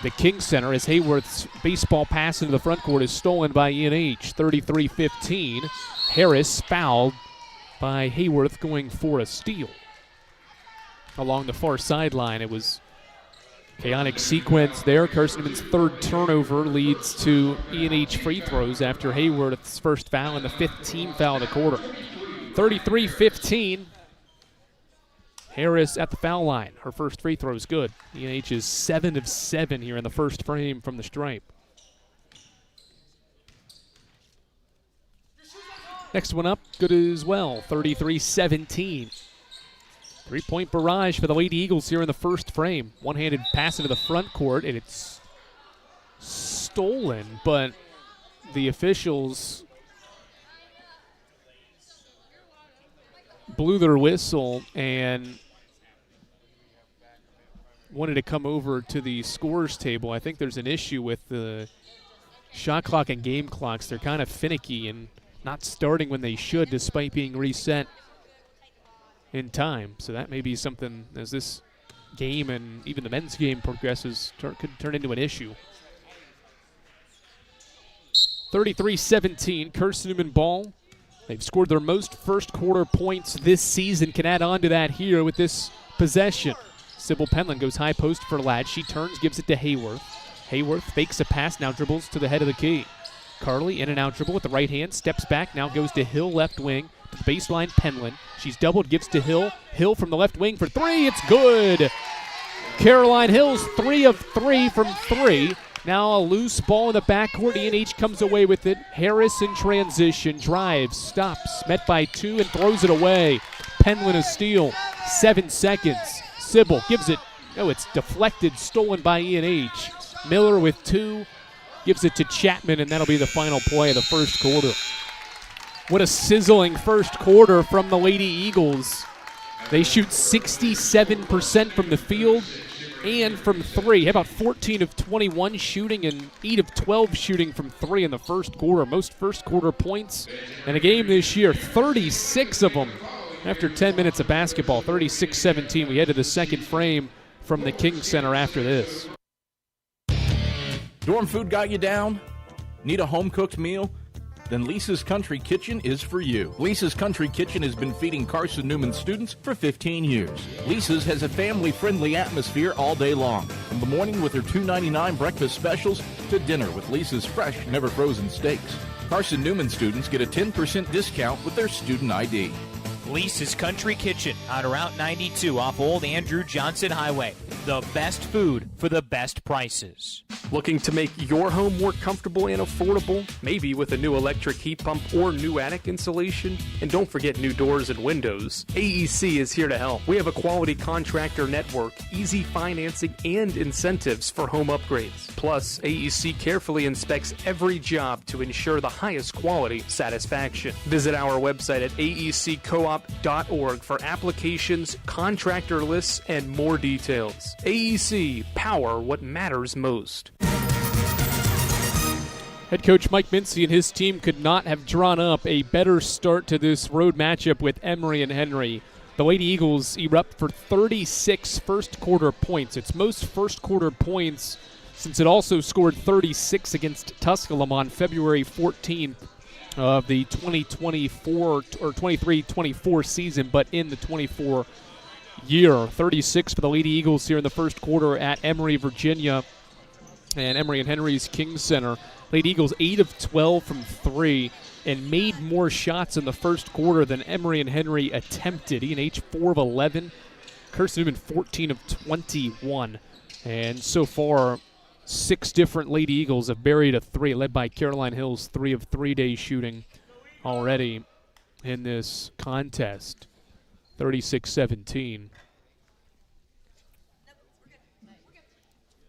the King Center as Hayworth's baseball pass into the front court is stolen by E&H. 33-15. Harris fouled by Hayworth going for a steal. Along the far sideline, it was chaotic sequence there. Carson-Newman's third turnover leads to E&H free throws after Hayworth's first foul and the 5th team foul of the quarter. 33-15. Harris at the foul line. Her first free throw is good. E&H is 7 of 7 here in the first frame from the stripe. Next one up, good as well. 33-17. Three-point barrage for the Lady Eagles here in the first frame. One-handed pass into the front court, and it's stolen, but the officials blew their whistle and wanted to come over to the scores table. I think there's an issue with the shot clock and game clocks. They're kind of finicky and not starting when they should despite being reset in time. So that may be something as this game and even the men's game progresses could turn into an issue. 33-17, Carson-Newman ball. They've scored their most first quarter points this season. Can add on to that here with this possession. Sybil Penland goes high post for Ladd. She turns, gives it to Hayworth. Hayworth fakes a pass, now dribbles to the head of the key. Carly in and out dribble with the right hand, steps back, now goes to Hill left wing. To the baseline, Penland. She's doubled, gives to Hill. Hill from the left wing for three. It's good. Caroline Hill's 3 of 3 from 3. Now a loose ball in the backcourt. E&H comes away with it. Harris in transition. Drives, stops, met by 2 and throws it away. Penland a steal. 7 seconds. Sybil gives it. Oh, it's deflected, stolen by E&H. Miller with 2. Gives it to Chapman, and that'll be the final play of the first quarter. What a sizzling first quarter from the Lady Eagles. They shoot 67% from the field and from 3. How about 14 of 21 shooting and 8 of 12 shooting from 3 in the first quarter? Most first quarter points in a game this year, 36 of them after 10 minutes of basketball. 36-17. We head to the second frame from the King Center after this. Dorm food got you down? Need a home-cooked meal? Then Lisa's Country Kitchen is for you. Lisa's Country Kitchen has been feeding Carson-Newman students for 15 years. Lisa's has a family-friendly atmosphere all day long. From the morning with her $2.99 breakfast specials to dinner with Lisa's fresh, never-frozen steaks. Carson-Newman students get a 10% discount with their student ID. Lisa's Country Kitchen on Route 92 off Old Andrew Johnson Highway. The best food for the best prices. Looking to make your home more comfortable and affordable? Maybe with a new electric heat pump or new attic insulation? And don't forget new doors and windows. AEC is here to help. We have a quality contractor network, easy financing, and incentives for home upgrades. Plus, AEC carefully inspects every job to ensure the highest quality satisfaction. Visit our website at aeccoop.org for applications, contractor lists, and more details. AEC, power what matters most. Head coach Mike Mincy and his team could not have drawn up a better start to this road matchup with Emory and Henry. The Lady Eagles erupt for 36 first quarter points. Its most first quarter points since it also scored 36 against Tusculum on February 14th of the 2024 or 23-24 season, but in the 24 year. 36 for the Lady Eagles here in the first quarter at Emory, Virginia, and Emory and Henry's King Center. Lady Eagles 8 of 12 from 3 and made more shots in the first quarter than Emory and Henry attempted. E&H 4 of 11. Carson-Newman 14 of 21. And so far, 6 different Lady Eagles have buried a 3, led by Caroline Hill's 3 of 3 day shooting already in this contest. 36-17.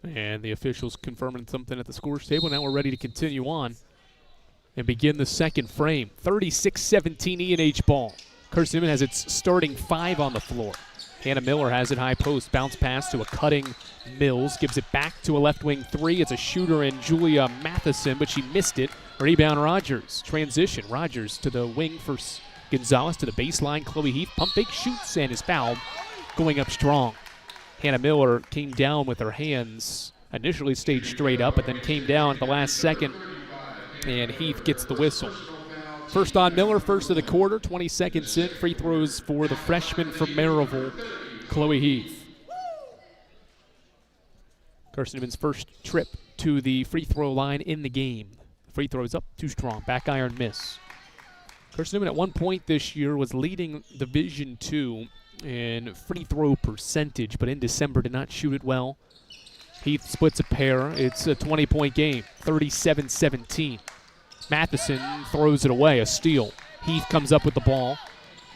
And the officials confirming something at the scores table. Now we're ready to continue on and begin the second frame. 36-17 E&H ball. Carson-Newman has its starting 5 on the floor. Hannah Miller has it high post. Bounce pass to a cutting Mills. Gives it back to a left wing 3. It's a shooter in Julia Matheson, but she missed it. Rebound Rogers. Transition. Rogers to the wing for Gonzalez to the baseline. Chloe Heath pump fake shoots and is fouled. Going up strong. Hannah Miller came down with her hands. Initially stayed straight up, but then came down at the last second. And Heath gets the whistle. First on Miller, first of the quarter, 20 seconds in. Free throws for the freshman from Maryville, Chloe Heath. Carson-Newman's first trip to the free throw line in the game. Free throws up, too strong. Back iron miss. Carson-Newman at one point this year was leading Division II in free throw percentage, but in December did not shoot it well. Heath splits a pair. It's a 20-point game, 37-17. Matheson throws it away, a steal. Heath comes up with the ball.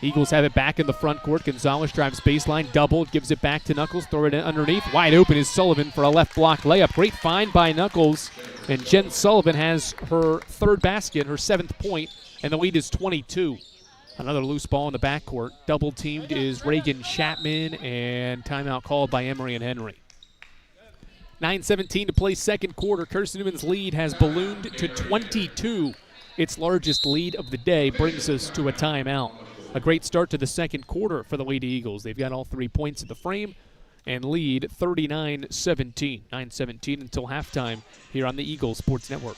Eagles have it back in the front court. Gonzalez drives baseline, double, gives it back to Knuckles, throw it in underneath. Wide open is Sullivan for a left block layup. Great find by Knuckles, and Jen Sullivan has her third basket, her 7th point, and the lead is 22. Another loose ball in the backcourt. Double teamed is Reagan Chapman, and timeout called by Emory and Henry. 9:17 to play second quarter. Carson-Newman's lead has ballooned to 22. Its largest lead of the day brings us to a timeout. A great start to the second quarter for the Lady Eagles. They've got all 3 points at the frame and lead 39-17. 9:17 until halftime here on the Eagles Sports Network.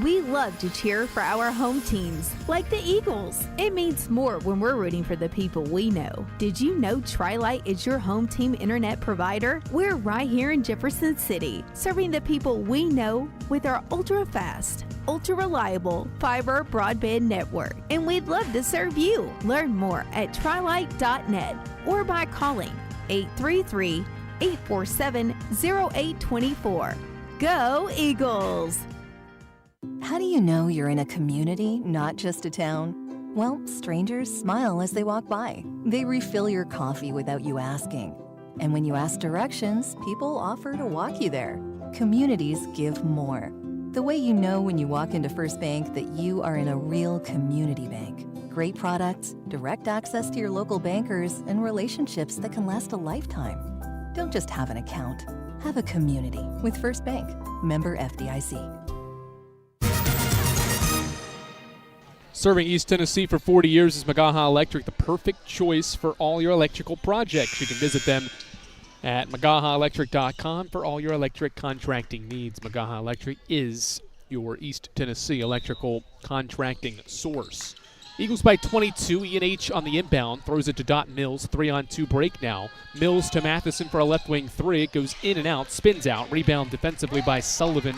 We love to cheer for our home teams, like the Eagles. It means more when we're rooting for the people we know. Did you know Tri-Lite is your home team internet provider? We're right here in Jefferson City, serving the people we know with our ultra-fast, ultra-reliable fiber broadband network. And we'd love to serve you. Learn more at trilite.net or by calling 833-847-0824. Go Eagles! How do you know you're in a community, not just a town? Well, strangers smile as they walk by. They refill your coffee without you asking. And when you ask directions, people offer to walk you there. Communities give more. The way you know when you walk into First Bank that you are in a real community bank. Great products, direct access to your local bankers, and relationships that can last a lifetime. Don't just have an account. Have a community with First Bank. Member FDIC. Serving East Tennessee for 40 years is Magaha Electric, the perfect choice for all your electrical projects. You can visit them at magahaelectric.com for all your electric contracting needs. Magaha Electric is your East Tennessee electrical contracting source. Eagles by 22. E&H on the inbound. Throws it to Dot Mills. 3-on-2 break now. Mills to Matheson for a left wing 3. It goes in and out. Spins out. Rebound defensively by Sullivan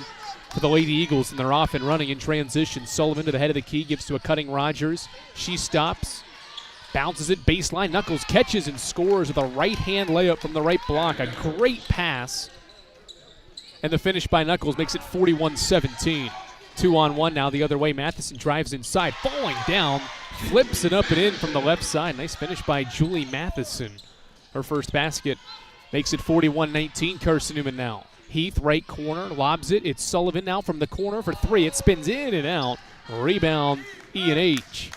for the Lady Eagles, and they're off and running in transition. Sullivan to the head of the key, gives to a cutting Rogers. She stops, bounces it baseline. Knuckles catches and scores with a right-hand layup from the right block. A great pass. And the finish by Knuckles makes it 41-17. 2-on-1 now the other way. Matheson drives inside, falling down, flips it up and in from the left side. Nice finish by Julie Matheson. Her first basket makes it 41-19. Carson-Newman now. Heath, right corner, lobs it. It's Sullivan now from the corner for 3. It spins in and out. Rebound, E&H.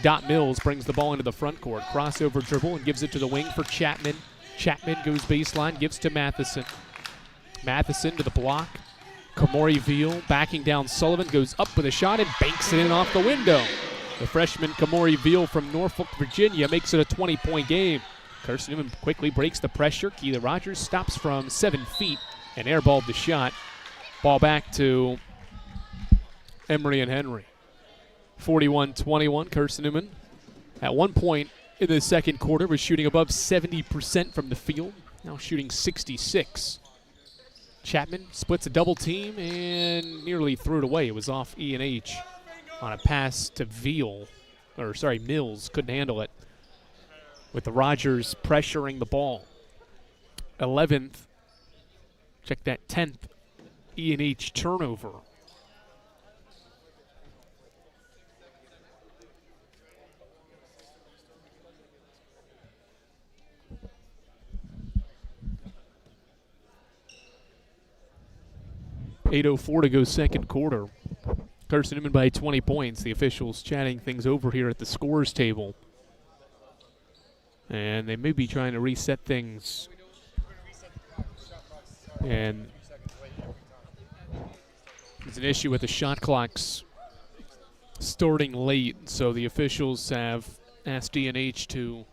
Dot Mills brings the ball into the front court. Crossover dribble and gives it to the wing for Chapman. Chapman goes baseline, gives to Matheson. Matheson to the block. Kamori Veal backing down Sullivan, goes up with a shot and banks it in off the window. The freshman Kamori Veal from Norfolk, Virginia makes it a 20-point game. Carson-Newman quickly breaks the pressure. Keila Rogers stops from 7 feet and airballed the shot. Ball back to Emory and Henry. 41-21, Carson-Newman. At one point in the second quarter was shooting above 70% from the field. Now shooting 66. Chapman splits a double team and nearly threw it away. It was off E&H on a pass to Mills. Couldn't handle it. With the Rogers pressuring the ball. 11th. Check that 10th E&H turnover. 8:04 to go second quarter. Carson-Newman by 20 points. The officials chatting things over here at the scores table. And they may be trying to reset things. And there's an issue with the shot clocks starting late, so the officials have asked D&H to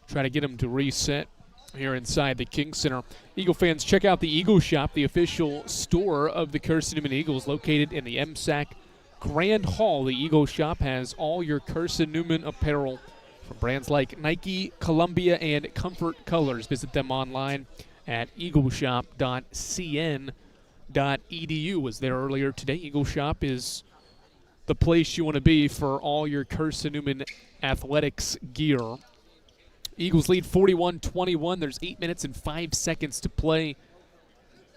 try to get them to reset here inside the King Center. Eagle fans, check out the Eagle Shop, the official store of the Carson-Newman Eagles, located in the MSAC Grand Hall. The Eagle Shop has all your Carson-Newman apparel from brands like Nike, Columbia, and Comfort Colors. Visit them online at eagleshop.cn.edu. Was there earlier today. Eagle Shop is the place you want to be for all your Carson-Newman athletics gear. Eagles lead 41-21. There's 8 minutes and 5 seconds to play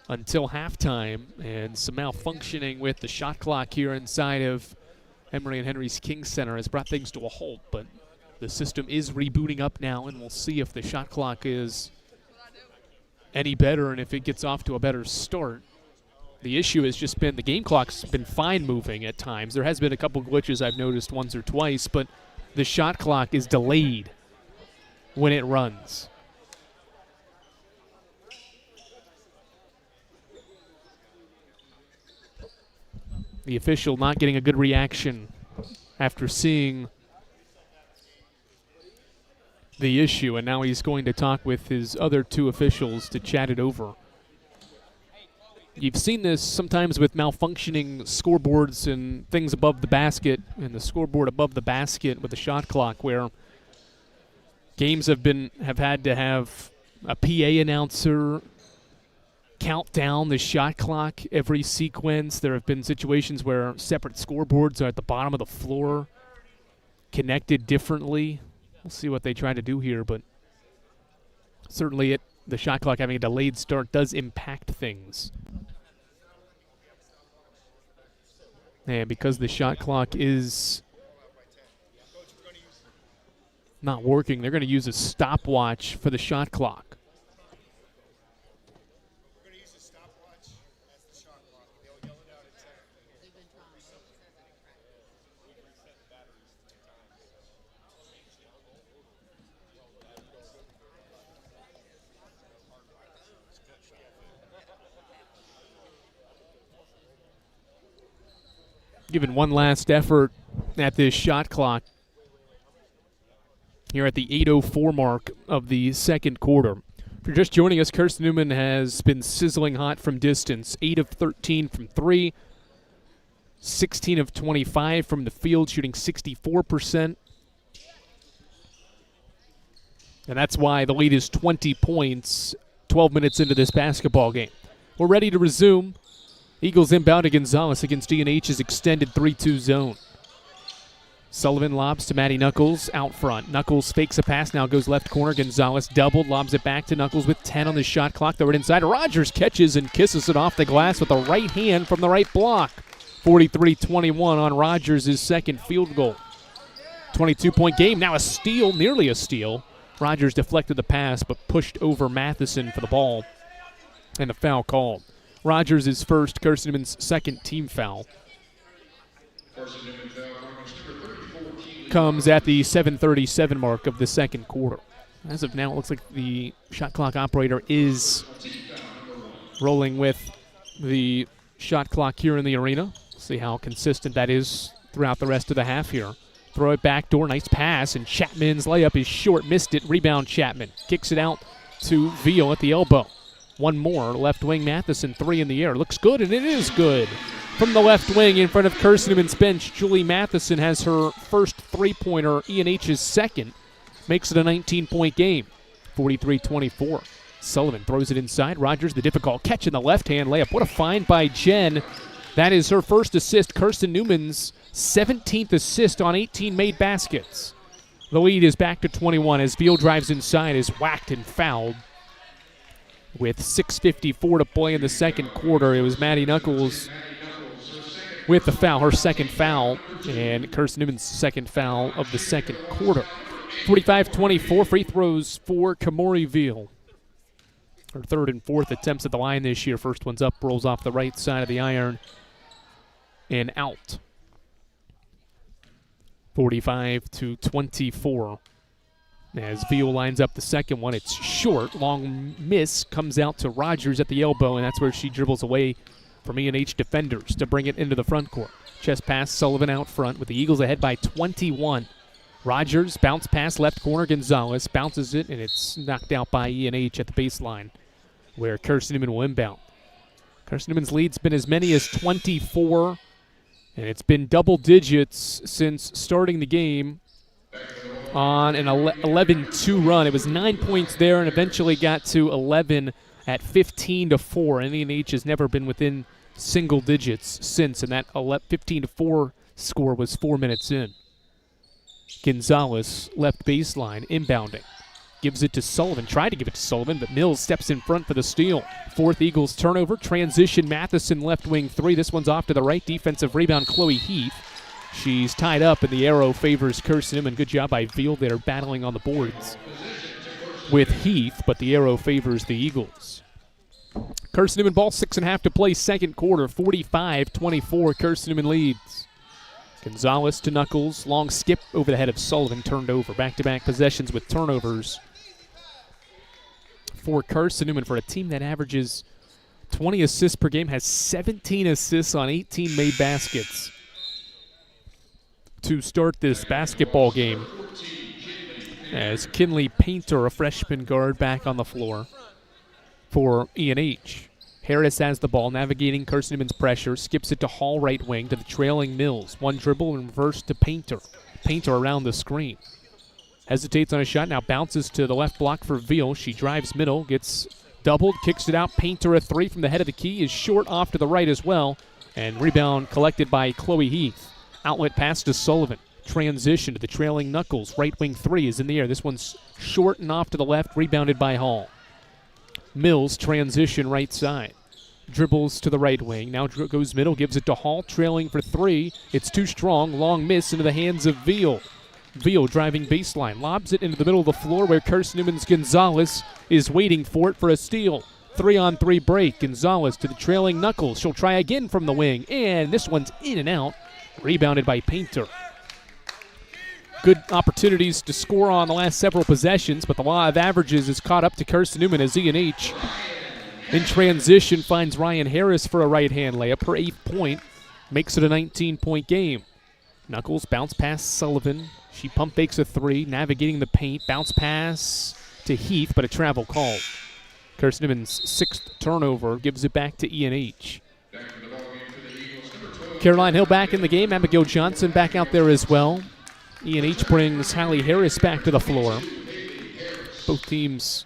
until halftime, and some malfunctioning with the shot clock here inside of Emory and Henry's King Center has brought things to a halt, but the system is rebooting up now, and we'll see if the shot clock is any better and if it gets off to a better start. The issue has just been the game clock's been fine moving at times. There has been a couple glitches I've noticed once or twice, but the shot clock is delayed when it runs. The official not getting a good reaction after seeing the issue, and now he's going to talk with his other two officials to chat it over. You've seen this sometimes with malfunctioning scoreboards and things above the basket, and the scoreboard above the basket with the shot clock, where games have had to have a PA announcer count down the shot clock every sequence. There have been situations where separate scoreboards are at the bottom of the floor, connected differently. We'll see what they try to do here, but certainly the shot clock having a delayed start does impact things. And because the shot clock is not working, they're going to use a stopwatch for the shot clock. Giving one last effort at this shot clock here at the 8:04 mark of the second quarter. If you're just joining us, Carson-Newman has been sizzling hot from distance. 8 of 13 from 3, 16 of 25 from the field, shooting 64%. And that's why the lead is 20 points 12 minutes into this basketball game. We're ready to resume. Eagles inbound to Gonzalez against D&H's extended 3-2 zone. Sullivan lobs to Matty Knuckles out front. Knuckles fakes a pass, now goes left corner. Gonzalez doubled, lobs it back to Knuckles with 10 on the shot clock. Throw it inside. Rogers catches and kisses it off the glass with the right hand from the right block. 43-21 on Rogers' second field goal. 22-point game, now a steal, nearly a steal. Rogers deflected the pass but pushed over Matheson for the ball, and a foul called. Rogers is first, Carson-Newman's second team foul. Comes at the 7:37 mark of the second quarter. As of now, it looks like the shot clock operator is rolling with the shot clock here in the arena. See how consistent that is throughout the rest of the half here. Throw it back door, nice pass, and Chapman's layup is short, missed it. Rebound Chapman, kicks it out to Veal at the elbow. One more, left wing Matheson, 3 in the air. Looks good, and it is good. From the left wing in front of Carson-Newman's bench, Julie Matheson has her first three-pointer, E&H's second. Makes it a 19-point game, 43-24. Sullivan throws it inside. Rogers, the difficult catch in the left-hand layup. What a find by Jen. That is her first assist, Carson-Newman's 17th assist on 18 made baskets. The lead is back to 21 as Veal drives inside, is whacked and fouled. With 6:54 to play in the second quarter, it was Maddie Knuckles with the foul, her second foul, and Carson-Newman's second foul of the second quarter. 45-24, free throws for Kamori Veal. Her third and fourth attempts at the line this year. First one's up, rolls off the right side of the iron and out. 45-24. As Veal lines up the second one, it's short. Long miss comes out to Rogers at the elbow, and that's where she dribbles away from E&H defenders to bring it into the front court. Chest pass, Sullivan out front with the Eagles ahead by 21. Rogers, bounce pass, left corner, Gonzalez bounces it, and it's knocked out by E&H at the baseline where Carson-Newman will inbound. Carson-Newman's lead's been as many as 24, and it's been double digits since starting the game on an 11-2 run. It was 9 points there and eventually got to 11 at 15-4. And E&H has never been within single digits since, and that 15-4 score was 4 minutes in. Gonzalez, left baseline, inbounding. Gives it to Sullivan. Tried to give it to Sullivan, but Mills steps in front for the steal. Fourth Eagles turnover. Transition, Matheson, left wing three. This one's off to the right. Defensive rebound, Chloe Heath. She's tied up, and the arrow favors Carson-Newman. Good job by Veal there, battling on the boards with Heath, but the arrow favors the Eagles. Carson-Newman ball, 6.5 to play, second quarter, 45-24. Carson-Newman leads. Gonzalez to Knuckles, long skip over the head of Sullivan, turned over. Back-to-back possessions with turnovers for Carson-Newman, for a team that averages 20 assists per game, has 17 assists on 18 made baskets. To start this basketball game, as Kinley Painter, a freshman guard, back on the floor for E&H. Harris has the ball, navigating Carson-Newman's pressure, skips it to Hall, right wing, to the trailing Mills. One dribble and reverse to Painter. Painter around the screen. Hesitates on a shot, now bounces to the left block for Veal. She drives middle, gets doubled, kicks it out. Painter, a three from the head of the key, is short off to the right as well. And rebound collected by Chloe Heath. Outlet pass to Sullivan. Transition to the trailing Knuckles. Right wing three is in the air. This one's short and off to the left, rebounded by Hall. Mills, transition right side. Dribbles to the right wing. Now goes middle, gives it to Hall. Trailing for three. It's too strong. Long miss into the hands of Veal. Veal driving baseline. Lobs it into the middle of the floor where Carson-Newman's Gonzalez is waiting for it for a steal. 3-on-3 break. Gonzalez to the trailing Knuckles. She'll try again from the wing. And this one's in and out. Rebounded by Painter. Good opportunities to score on the last several possessions, but the law of averages is caught up to Carson-Newman as E&H in transition finds Ryan Harris for a right-hand layup. Her 8th point makes it a 19-point game. Knuckles, bounce pass Sullivan. She pump fakes a three, navigating the paint. Bounce pass to Heath, but a travel call. Carson-Newman's 6th turnover gives it back to E&H. Caroline Hill back in the game. Abigail Johnson back out there as well. E&H brings Hallie Harris back to the floor. Both teams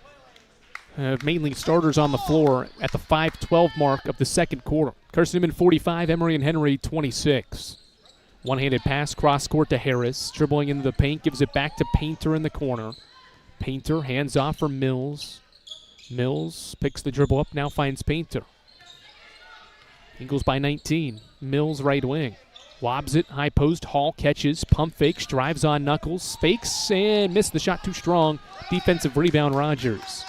have mainly starters on the floor at the 5:12 mark of the second quarter. Carson-Newman 45, Emory Henry 26. One-handed pass, cross-court to Harris. Dribbling into the paint, gives it back to Painter in the corner. Painter hands off for Mills. Mills picks the dribble up, now finds Painter. Eagles by 19. Mills right wing. Lobs it, high post. Hall catches, pump fakes, drives on Knuckles, fakes, and missed the shot too strong. Defensive rebound, Rogers.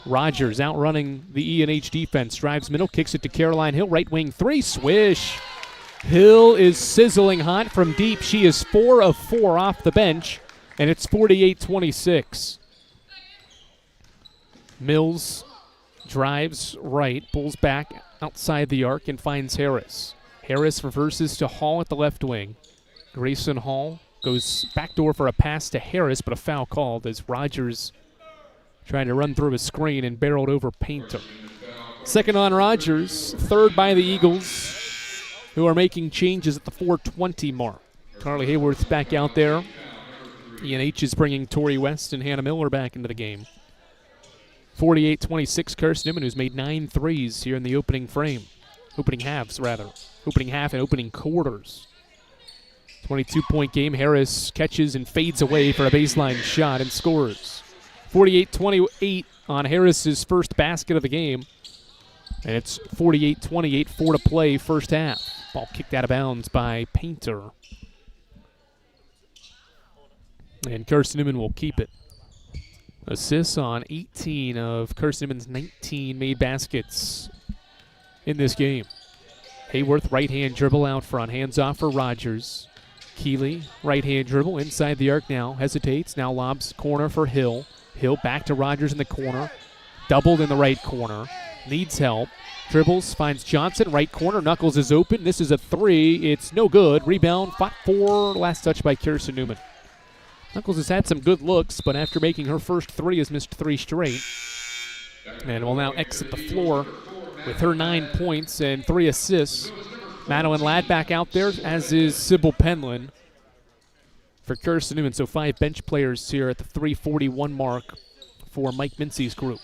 Rogers outrunning the E&H defense. Drives middle, kicks it to Caroline Hill. Right wing three, swish. Hill is sizzling hot from deep. She is 4 of 4 off the bench, and it's 48-26. Mills drives right, pulls back outside the arc and finds Harris. Harris reverses to Hall at the left wing. Grayson Hall goes backdoor for a pass to Harris, but a foul called as Rogers trying to run through a screen and barreled over Painter. Second on Rogers, third by the Eagles, who are making changes at the 4:20 mark. Carly Hayworth's back out there. E&H is bringing Tori West and Hannah Miller back into the game. 48-26, Carson-Newman, who's made 9 threes here in the opening halves. Opening half and opening quarters. 22-point game. Harris catches and fades away for a baseline shot and scores. 48-28 on Harris's first basket of the game. And it's 48-28, 4 to play first half. Ball kicked out of bounds by Painter. And Carson-Newman will keep it. Assists on 18 of Carson-Newman's 19 made baskets in this game. Hayworth, right-hand dribble out front. Hands off for Rogers. Keeley, right-hand dribble inside the arc now. Hesitates. Now lobs corner for Hill. Hill back to Rogers in the corner. Doubled in the right corner. Needs help. Dribbles, finds Johnson. Right corner. Knuckles is open. This is a three. It's no good. Rebound, fought for. Last touch by Carson-Newman. Knuckles has had some good looks, but after making her first three has missed 3 straight. And will now exit the floor with her 9 points and 3 assists. Madeline Ladd back out there, as is Sybil Penland for Carson-Newman. So 5 bench players here at the 3:41 mark for Mike Mincy's group.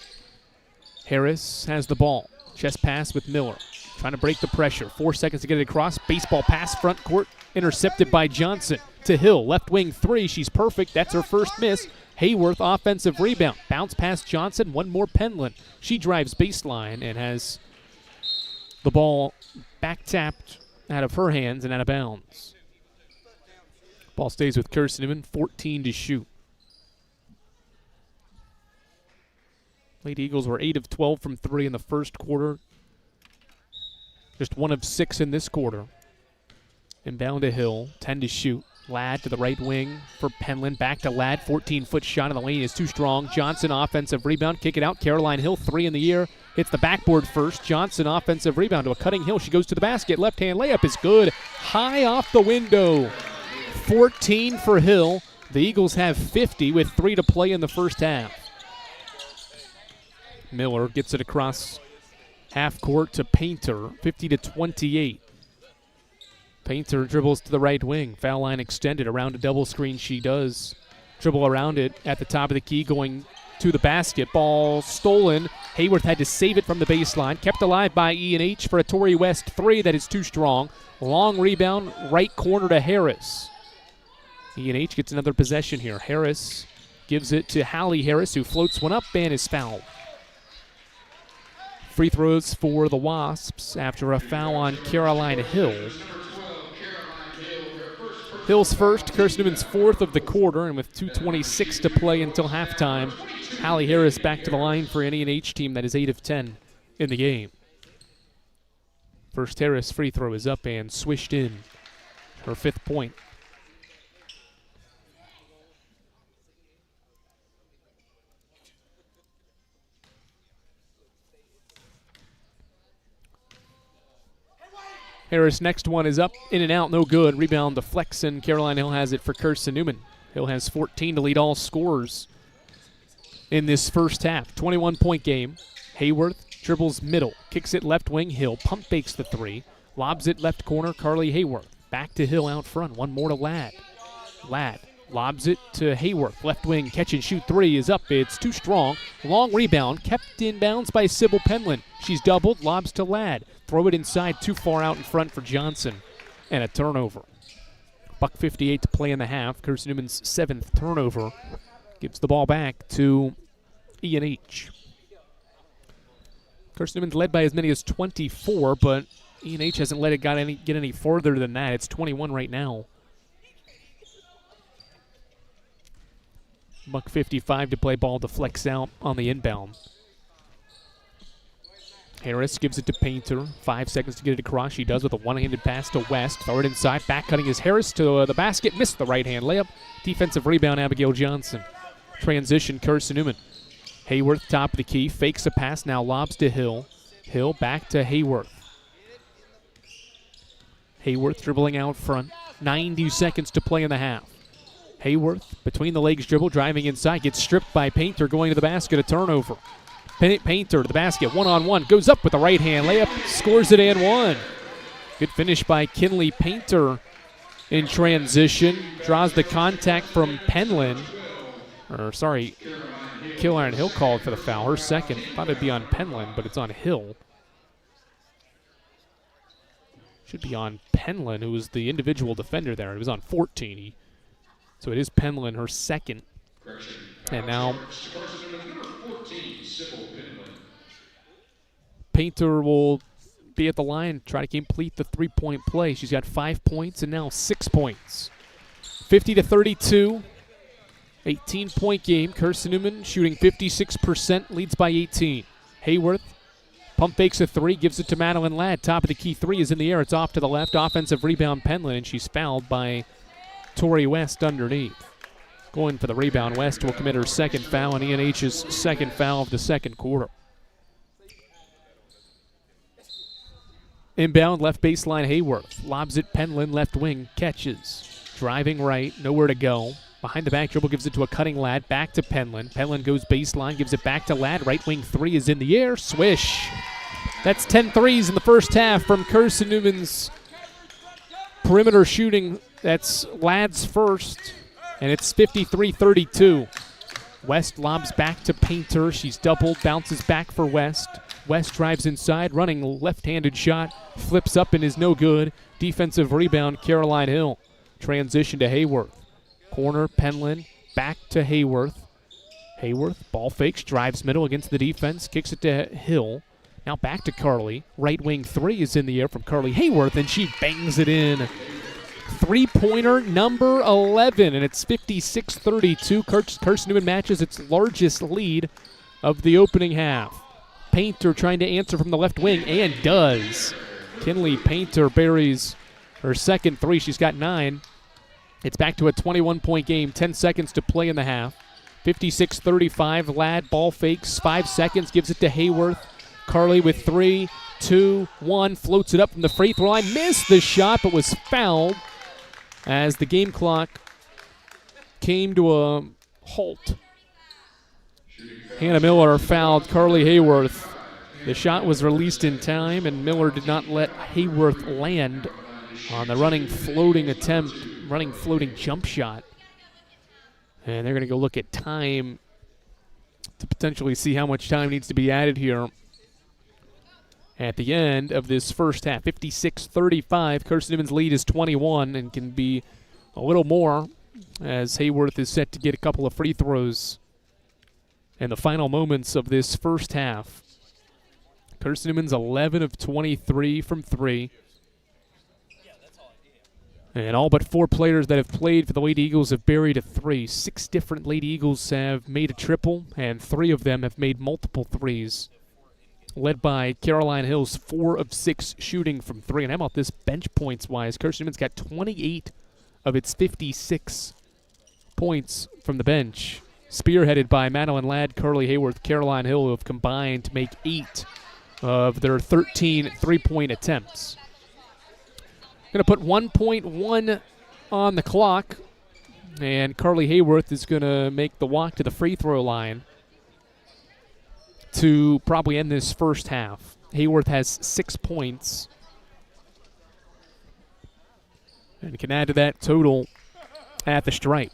Harris has the ball. Chest pass with Miller. Trying to break the pressure. 4 seconds to get it across. Baseball pass front court. Intercepted by Johnson. To Hill. Left wing 3. She's perfect. That's her first miss. Hayworth offensive rebound. Bounce past Johnson. One more Penland. She drives baseline and has the ball back tapped out of her hands and out of bounds. Ball stays with Carson-Newman. 14 to shoot. Lady Eagles were 8 of 12 from 3 in the first quarter. Just 1 of 6 in this quarter. Inbound to Hill. 10 to shoot. Ladd to the right wing for Penland. Back to Ladd. 14-foot shot in the lane is too strong. Johnson offensive rebound. Kick it out. Caroline Hill, 3 in the air. Hits the backboard first. Johnson offensive rebound to a cutting Hill. She goes to the basket. Left-hand layup is good. High off the window. 14 for Hill. The Eagles have 50 with 3 to play in the first half. Miller gets it across half court to Painter. 50 to 28. Painter dribbles to the right wing. Foul line extended. Around a double screen she does. Dribble around it at the top of the key going to the basket. Ball stolen. Hayworth had to save it from the baseline. Kept alive by E&H for a Torrey West 3 that is too strong. Long rebound, right corner to Harris. E&H gets another possession here. Harris gives it to Hallie Harris, who floats one up and is fouled. Free throws for the Wasps after a foul on Caroline Hill. Hill's first, Carson-Newman's 4th of the quarter, and with 2:26 to play until halftime, Hallie Harris back to the line for an E&H team that is 8 of 10 in the game. First Harris free throw is up and swished in. Her 5th point. Harris' next one is up, in and out, no good. Rebound to Flexen. Caroline Hill has it for Carson-Newman. Hill has 14 to lead all scorers in this first half. 21-point game. Hayworth dribbles middle, kicks it left wing. Hill pump fakes the 3, lobs it left corner. Carly Hayworth back to Hill out front. One more to Ladd. Ladd lobs it to Hayworth. Left wing catch and shoot 3 is up. It's too strong. Long rebound kept in bounds by Sybil Penland. She's doubled, lobs to Ladd. Throw it inside, too far out in front for Johnson. And a turnover. $1:58 to play in the half. Carson-Newman's 7th turnover gives the ball back to E&H. Carson-Newman's led by as many as 24, but E&H hasn't let it get any further than that. It's 21 right now. $1:55 to play. Ball to flex out on the inbound. Harris gives it to Painter. 5 seconds to get it across. She does with a one-handed pass to West. Throw it inside. Back cutting is Harris to the basket. Missed the right-hand layup. Defensive rebound, Abigail Johnson. Transition, Carson-Newman. Hayworth, top of the key. Fakes a pass. Now lobs to Hill. Hill back to Hayworth. Hayworth dribbling out front. 90 seconds to play in the half. Hayworth, between the legs dribble, driving inside. Gets stripped by Painter, going to the basket. A turnover. Painter to the basket, one-on-one, goes up with a right-hand layup, scores it and one. Good finish by Kinley Painter in transition. Draws the contact from Penland. Caroline Hill called for the foul. Her second. Thought it'd be on Penland, but it's on Hill. Should be on Penland, who was the individual defender there. It was on 14. So it is Penland, her second. And now Painter will be at the line, try to complete the 3-point play. She's got 5 points and now 6 points. 50 to 32. 18-point game. Carson-Newman shooting 56%, leads by 18. Hayworth pump fakes a three, gives it to Madeline Ladd. Top of the key three is in the air. It's off to the left. Offensive rebound, Penland, and she's fouled by Tori West underneath. Going for the rebound, West will commit her second foul, and ENH's second foul of the second quarter. Inbound, left baseline, Hayworth. Lobs it, Penland, left wing, catches. Driving right, nowhere to go. Behind the back dribble, gives it to a cutting Ladd. Back to Penland. Penland goes baseline, gives it back to Ladd. Right wing three is in the air. Swish. That's 10 threes in the first half from Carson-Newman's perimeter shooting. That's Ladd's first, and it's 53-32. West lobs back to Painter. She's doubled, bounces back for West. West drives inside, running left-handed shot. Flips up and is no good. Defensive rebound, Caroline Hill. Transition to Hayworth. Corner, Penland, back to Hayworth. Hayworth, ball fakes, drives middle against the defense, kicks it to Hill. Now back to Carly. Right wing three is in the air from Carly Hayworth, and she bangs it in. Three-pointer number 11, and it's 56-32. Carson-Newman matches its largest lead of the opening half. Painter trying to answer from the left wing, and does. Kinley Painter buries her second three. She's got 9. It's back to a 21-point game, 10 seconds to play in the half. 56-35, Ladd ball fakes, 5 seconds, gives it to Hayworth. Carly with 3, 2, 1, floats it up from the free throw line. Missed the shot, but was fouled as the game clock came to a halt. Hannah Miller fouled Carly Hayworth. The shot was released in time, and Miller did not let Hayworth land on the running floating jump shot. And they're going to go look at time to potentially see how much time needs to be added here at the end of this first half. 56-35. Carson-Newman's lead is 21 and can be a little more as Hayworth is set to get a couple of free throws in the final moments of this first half. Carson-Newman's 11 of 23 from 3. And all but 4 players that have played for the Lady Eagles have buried a 3. 6 different Lady Eagles have made a triple, and 3 of them have made multiple threes. Led by Caroline Hill's 4 of 6 shooting from 3. And how about this bench points-wise? Carson-Newman's got 28 of its 56 points from the bench. Spearheaded by Madeline Ladd, Carly Hayworth, Caroline Hill, who have combined to make 8 of their 13 three-point attempts. Going to put 1.1 on the clock, and Carly Hayworth is going to make the walk to the free throw line to probably end this first half. Hayworth has 6 points and can add to that total at the stripe.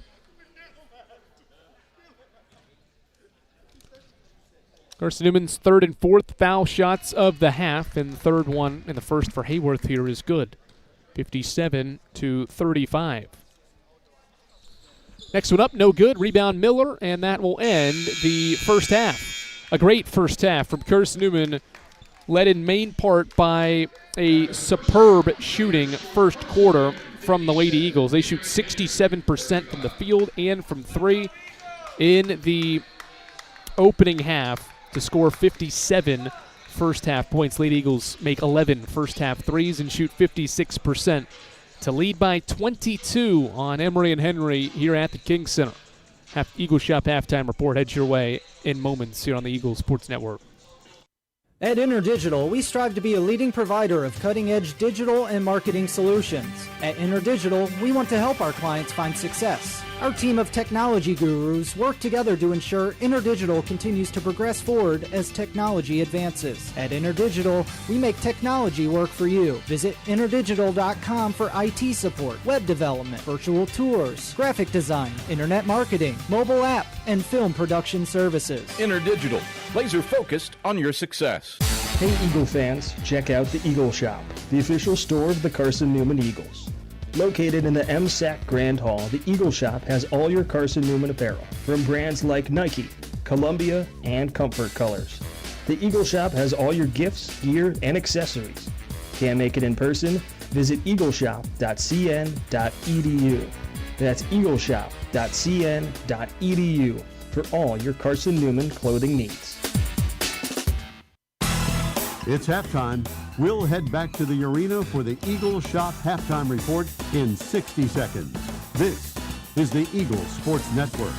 Carson-Newman's third and fourth foul shots of the half, and the third one in the first for Hayworth here is good. 57-35. Next one up, no good. Rebound Miller, and that will end the first half. A great first half from Carson-Newman, led in main part by a superb shooting first quarter from the Lady Eagles. They shoot 67% from the field and from 3 in the opening half to score 57 first half points. Lady Eagles make 11 first half threes and shoot 56% to lead by 22 on Emory and Henry here at the King Center. Eagle Shop halftime report heads your way in moments here on the Eagles Sports Network. At InterDigital, we strive to be a leading provider of cutting-edge digital and marketing solutions. At InterDigital, we want to help our clients find success. Our team of technology gurus work together to ensure InterDigital continues to progress forward as technology advances. At InterDigital, we make technology work for you. Visit interdigital.com for IT support, web development, virtual tours, graphic design, internet marketing, mobile app, and film production services. InterDigital, laser focused on your success. Hey Eagle fans, check out the Eagle Shop, the official store of the Carson-Newman Eagles. Located in the MSAC Grand Hall, the Eagle Shop has all your Carson-Newman apparel, from brands like Nike, Columbia, and Comfort Colors. The Eagle Shop has all your gifts, gear, and accessories. Can't make it in person? Visit eagleshop.cn.edu. That's eagleshop.cn.edu for all your Carson-Newman clothing needs. It's halftime. We'll head back to the arena for the Eagle Shop halftime report in 60 seconds. This is the Eagle Sports Network.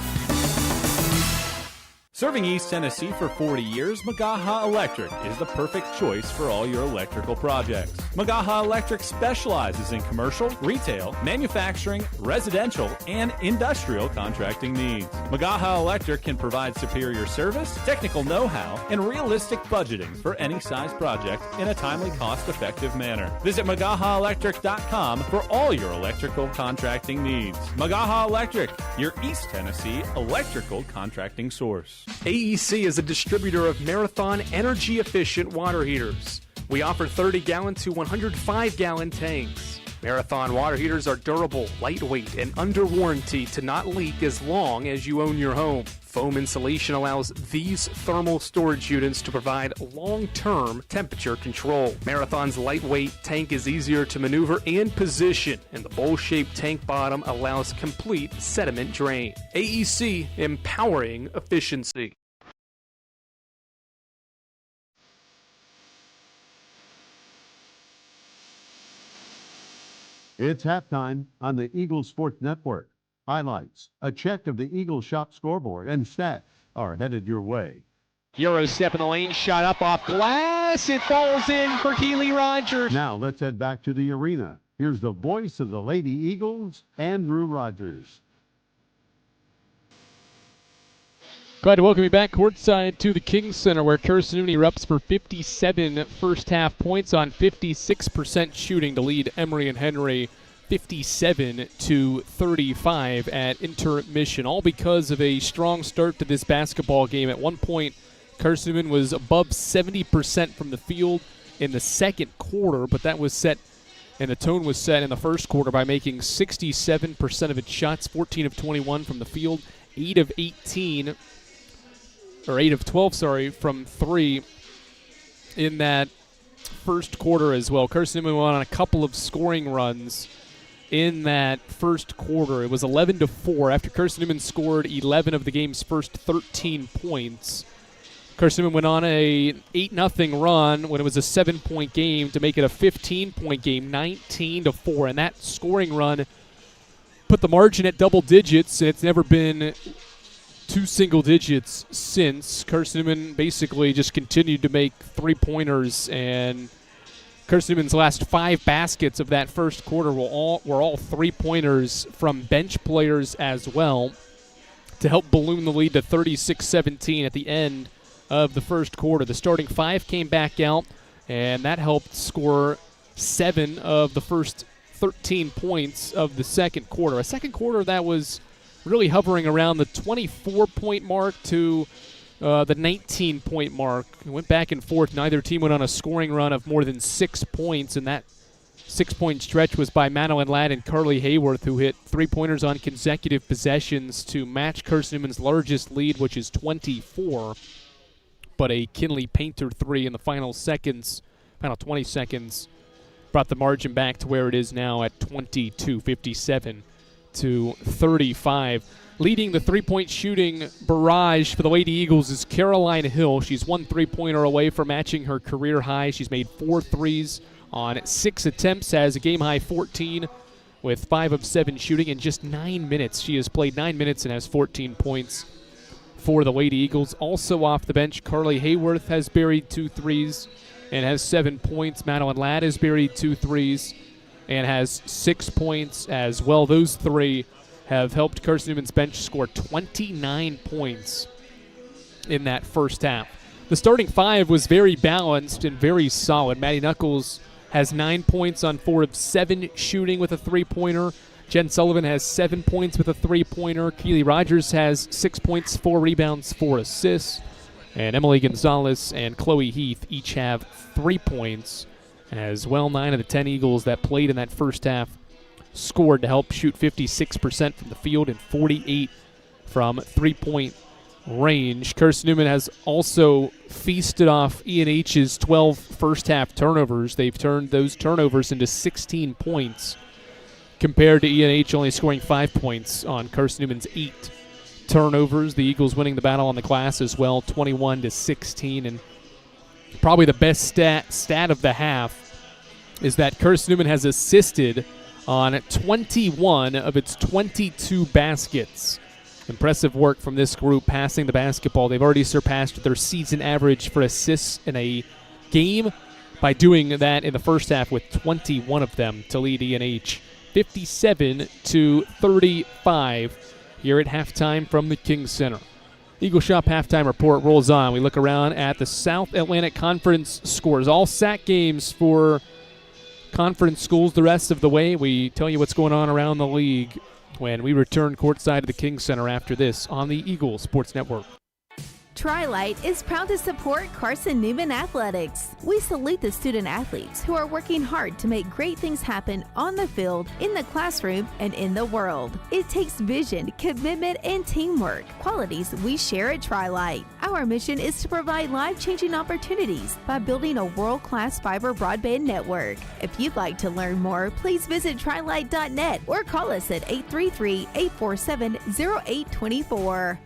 Serving East Tennessee for 40 years, Magaha Electric is the perfect choice for all your electrical projects. Magaha Electric specializes in commercial, retail, manufacturing, residential, and industrial contracting needs. Magaha Electric can provide superior service, technical know-how, and realistic budgeting for any size project in a timely, cost-effective manner. Visit MagahaElectric.com for all your electrical contracting needs. Magaha Electric, your East Tennessee electrical contracting source. AEC is a distributor of Marathon energy-efficient water heaters. We offer 30-gallon to 105-gallon tanks. Marathon water heaters are durable, lightweight, and under warranty to not leak as long as you own your home. Foam insulation allows these thermal storage units to provide long-term temperature control. Marathon's lightweight tank is easier to maneuver and position, and the bowl-shaped tank bottom allows complete sediment drain. AEC, empowering efficiency. It's halftime on the Eagle Sports Network. Highlights, a check of the Eagle Shop scoreboard, and stats are headed your way. Euro step in the lane, shot up off glass. It falls in for Keely Rogers. Now let's head back to the arena. Here's the voice of the Lady Eagles, Andrew Rogers. Glad to welcome you back courtside to the King Center, where Carson-Newman erupts for 57 first-half points on 56% shooting to lead Emory and Henry 57-35 at intermission, all because of a strong start to this basketball game. At one point, Carson-Newman was above 70% from the field in the second quarter, but that was set, and the tone was set in the first quarter by making 67% of its shots, 14 of 21 from the field, 8 of 12, from three in that first quarter as well. Carson-Newman went on a couple of scoring runs in that first quarter. It was 11-4 after Carson-Newman scored 11 of the game's first 13 points. Carson-Newman went on a 8-0 run when it was a 7-point game to make it a 15-point game, 19-4. And that scoring run put the margin at double digits, and it's never been two single digits since. Carson-Newman basically just continued to make three-pointers, and Carson-Newman's last 5 baskets of that first quarter were all three-pointers from bench players as well to help balloon the lead to 36-17 at the end of the first quarter. The starting 5 came back out, and that helped score 7 of the first 13 points of the second quarter. A second quarter that was really hovering around the 24-point mark to the 19-point mark. It went back and forth. Neither team went on a scoring run of more than 6 points, and that 6-point stretch was by Madeline Ladd and Carly Hayworth, who hit three-pointers on consecutive possessions to match Carson-Newman's largest lead, which is 24. But a Kinley Painter 3 in the final 20 seconds, brought the margin back to where it is now at 22, 57-35. Leading the three-point shooting barrage for the Lady Eagles is Caroline Hill. She's 1 3-pointer away from matching her career high. She's made 4 threes on 6 attempts, has a game-high 14 with 5 of 7 shooting in just 9 minutes. She has played 9 minutes and has 14 points for the Lady Eagles. Also off the bench, Carly Hayworth has buried 2 threes and has 7 points. Madeline Ladd has buried 2 threes and has 6 points as well. Those 3 have helped Carson-Newman's bench score 29 points in that first half. The starting 5 was very balanced and very solid. Maddie Knuckles has 9 points on 4 of 7 shooting with a 3-pointer. Jen Sullivan has 7 points with a 3-pointer. Keely Rogers has 6 points, 4 rebounds, 4 assists. And Emily Gonzalez and Chloe Heath each have 3 points. As well, 9 of the 10 Eagles that played in that first half scored to help shoot 56% from the field and 48 from 3-point range. Carson-Newman has also feasted off E&H's 12 first-half turnovers. They've turned those turnovers into 16 points compared to ENH only scoring 5 points on Carson-Newman's 8 turnovers. The Eagles winning the battle on the glass as well, 21-16. And probably the best stat of the half is that Carson-Newman has assisted on 21 of its 22 baskets. Impressive work from this group passing the basketball. They've already surpassed their season average for assists in a game by doing that in the first half with 21 of them to lead ENH 57-35 here at halftime from the King Center. Eagle Shop halftime report rolls on. We look around at the South Atlantic Conference scores. All SAC games for conference schools the rest of the way. We tell you what's going on around the league when we return courtside to the King Center after this on the Eagle Sports Network. Tri-Light is proud to support Carson-Newman Athletics. We salute the student athletes who are working hard to make great things happen on the field, in the classroom, and in the world. It takes vision, commitment, and teamwork, qualities we share at Tri-Light. Our mission is to provide life-changing opportunities by building a world-class fiber broadband network. If you'd like to learn more, please visit trilight.net or call us at 833-847-0824.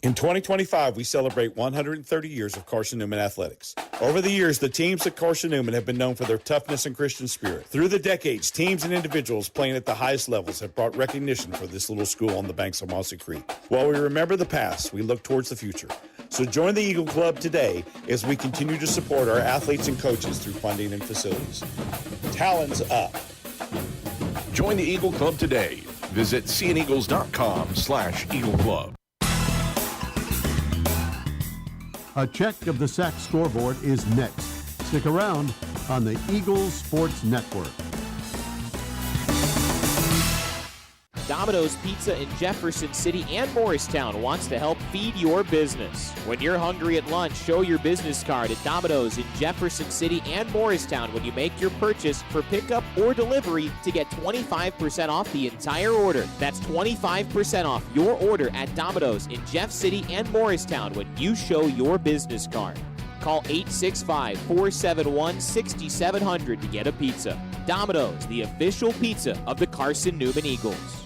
In 2025, we celebrate 130 years of Carson-Newman athletics. Over the years, the teams at Carson-Newman have been known for their toughness and Christian spirit. Through the decades, teams and individuals playing at the highest levels have brought recognition for this little school on the banks of Mossy Creek. While we remember the past, we look towards the future. So join the Eagle Club today as we continue to support our athletes and coaches through funding and facilities. Talons up. Join the Eagle Club today. Visit cneagles.com/Eagle Club. A check of the SAC scoreboard is next. Stick around on the Eagles Sports Network. Domino's Pizza in Jefferson City and Morristown wants to help feed your business. When you're hungry at lunch, show your business card at Domino's in Jefferson City and Morristown when you make your purchase for pickup or delivery to get 25% off the entire order. That's 25% off your order at Domino's in Jeff City and Morristown when you show your business card. Call 865-471-6700 to get a pizza. Domino's, the official pizza of the Carson-Newman Eagles.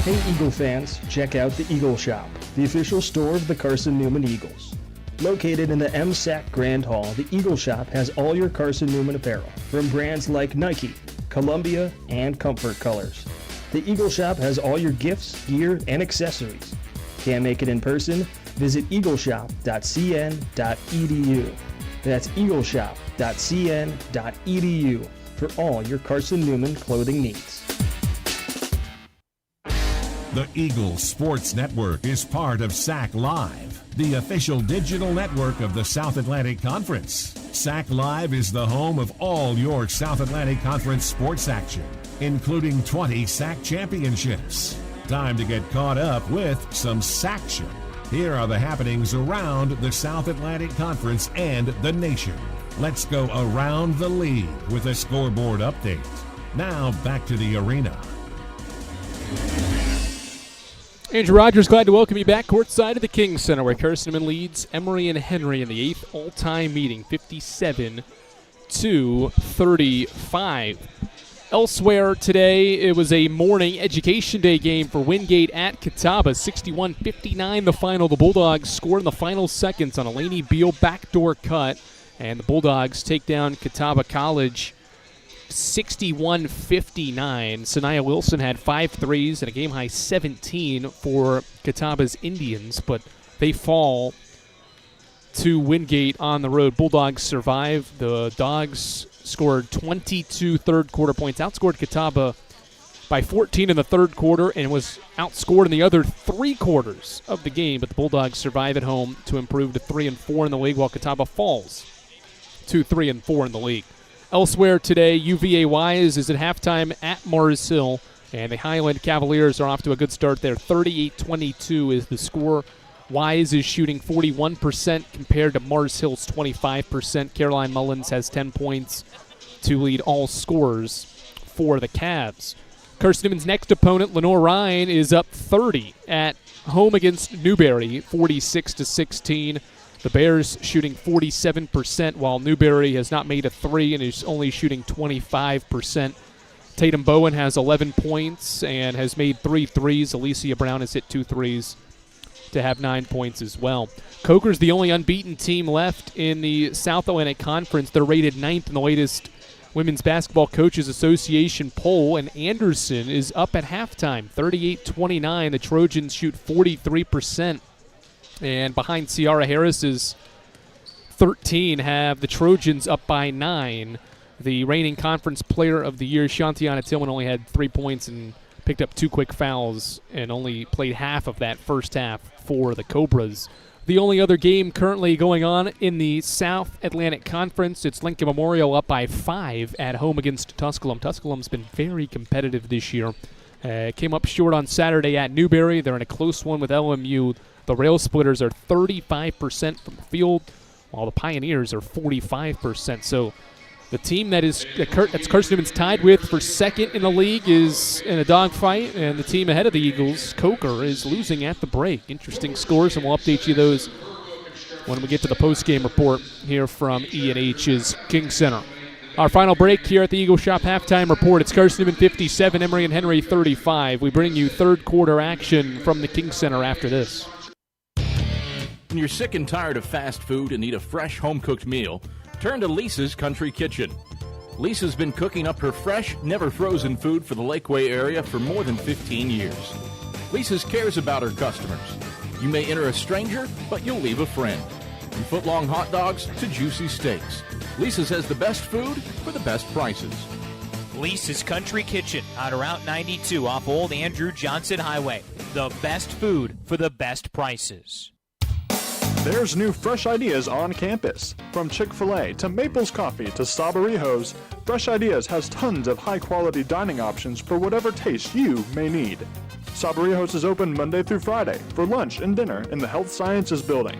Hey Eagle fans, check out the Eagle Shop, the official store of the Carson-Newman Eagles. Located in the MSAC Grand Hall, the Eagle Shop has all your Carson-Newman apparel, from brands like Nike, Columbia, and Comfort Colors. The Eagle Shop has all your gifts, gear, and accessories. Can't make it in person? Visit eagleshop.cn.edu. That's eagleshop.cn.edu for all your Carson-Newman clothing needs. The Eagle Sports Network is part of SAC Live, the official digital network of the South Atlantic Conference. SAC Live is the home of all your South Atlantic Conference sports action, including 20 SAC championships. Time to get caught up with some SACtion. Here are the happenings around the South Atlantic Conference and the nation. Let's go around the league with a scoreboard update. Now back to the arena. Andrew Rogers, glad to welcome you back courtside of the King Center, where Carson-Newman leads Emory and Henry in the 8th all-time meeting, 57-35. Elsewhere today, it was a morning Education Day game for Wingate at Catawba, 61-59 the final. The Bulldogs scored in the final seconds on a Laney Beal backdoor cut, and the Bulldogs take down Catawba College 61-59. Sanaya Wilson had 5 threes and a game-high 17 for Catawba's Indians, but they fall to Wingate on the road. Bulldogs survive. The Dogs scored 22 third-quarter points, outscored Catawba by 14 in the third quarter, and was outscored in the other 3 quarters of the game, but the Bulldogs survive at home to improve to 3-4 in the league, while Catawba falls to 3-4 in the league. Elsewhere today, UVA Wise is at halftime at Mars Hill, and the Highland Cavaliers are off to a good start there. 38-22 is the score. Wise is shooting 41% compared to Mars Hill's 25%. Caroline Mullins has 10 points to lead all scorers for the Cavs. Carson-Newman's next opponent, Lenore Ryan, is up 30 at home against Newberry, 46-16. The Bears shooting 47%, while Newberry has not made a 3 and is only shooting 25%. Tatum Bowen has 11 points and has made 3 threes. Alicia Brown has hit 2 threes to have 9 points as well. Coker's the only unbeaten team left in the South Atlantic Conference. They're rated 9th in the latest Women's Basketball Coaches Association poll, and Anderson is up at halftime, 38-29. The Trojans shoot 43%. And behind Ciara Harris's 13 have the Trojans up by 9. The reigning conference player of the year, Shantiana Tillman, only had 3 points and picked up 2 quick fouls and only played half of that first half for the Cobras. The only other game currently going on in the South Atlantic Conference, it's Lincoln Memorial up by 5 at home against Tusculum. Tusculum's been very competitive this year. Came up short on Saturday at Newberry. They're in a close one with LMU. The Rail Splitters are 35% from the field, while the Pioneers are 45%. So the team that's Carson-Newman's tied with for second in the league is in a dogfight, and the team ahead of the Eagles, Coker, is losing at the break. Interesting scores, and we'll update you those when we get to the post-game report here from E&H's King Center. Our final break here at the Eagle Shop halftime report. It's Carson-Newman 57, Emory and Henry 35. We bring you third quarter action from the King Center after this. When you're sick and tired of fast food and need a fresh home-cooked meal, turn to Lisa's Country Kitchen. Lisa's been cooking up her fresh, never-frozen food for the Lakeway area for more than 15 years. Lisa's cares about her customers. You may enter a stranger, but you'll leave a friend. From foot-long hot dogs to juicy steaks, Lisa's has the best food for the best prices. Lisa's Country Kitchen on Route 92 off Old Andrew Johnson Highway. The best food for the best prices. There's new fresh ideas on campus. From Chick-fil-A to Maples Coffee to Sabarijos, Fresh Ideas has tons of high-quality dining options for whatever taste you may need. Sabarijos is open Monday through Friday for lunch and dinner in the Health Sciences Building.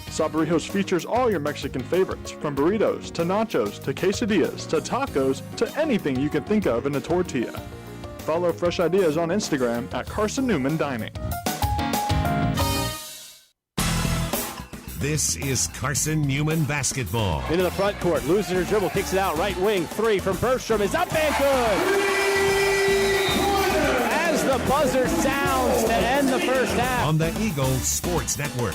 Sabarijos features all your Mexican favorites, from burritos to nachos to quesadillas to tacos to anything you can think of in a tortilla. Follow Fresh Ideas on Instagram at Carson-Newman Dining. This is Carson-Newman basketball. Into the front court, losing her dribble, kicks it out, right wing, 3 from Bergstrom is up and good! As the buzzer sounds to end the first half. On the Eagles Sports Network.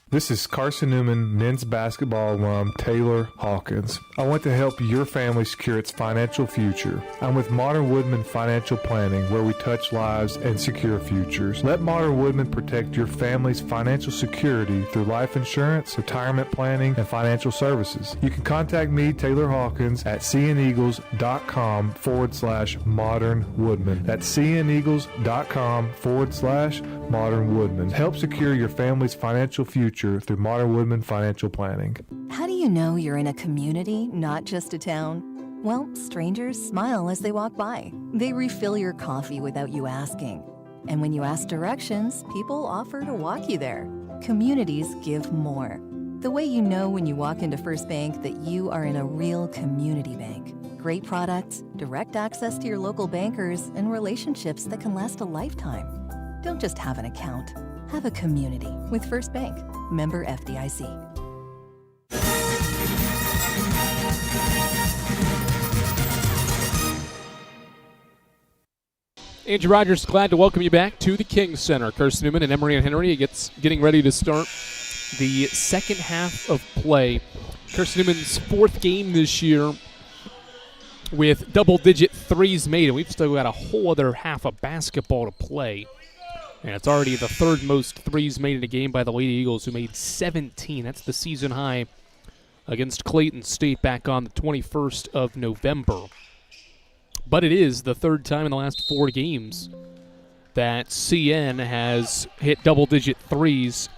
This is Carson-Newman men's basketball alum Taylor Hawkins. I want to help your family secure its financial future. I'm with Modern Woodman Financial Planning, where we touch lives and secure futures. Let Modern Woodman protect your family's financial security through life insurance, retirement planning, and financial services. You can contact me, Taylor Hawkins, at cneagles.com/Modern Woodman. That's cneagles.com/Modern Woodman. Help secure your family's financial future through Modern Woodman Financial Planning. How do you know you're in a community, not just a town? Well, strangers smile as they walk by. They refill your coffee without you asking. And when you ask directions, people offer to walk you there. Communities give more. The way you know when you walk into First Bank that you are in a real community bank. Great products, direct access to your local bankers, and relationships that can last a lifetime. Don't just have an account. Have a community with First Bank. Member FDIC. Andrew Rogers, glad to welcome you back to the King Center. Carson-Newman and Emory Henry getting ready to start the second half of play. Carson-Newman's 4th game this year with double-digit threes made, and we've still got a whole other half of basketball to play. And it's already the 3rd most threes made in a game by the Lady Eagles, who made 17. That's the season high against Clayton State back on the 21st of November. But it is the 3rd time in the last 4 games that CN has hit double-digit threes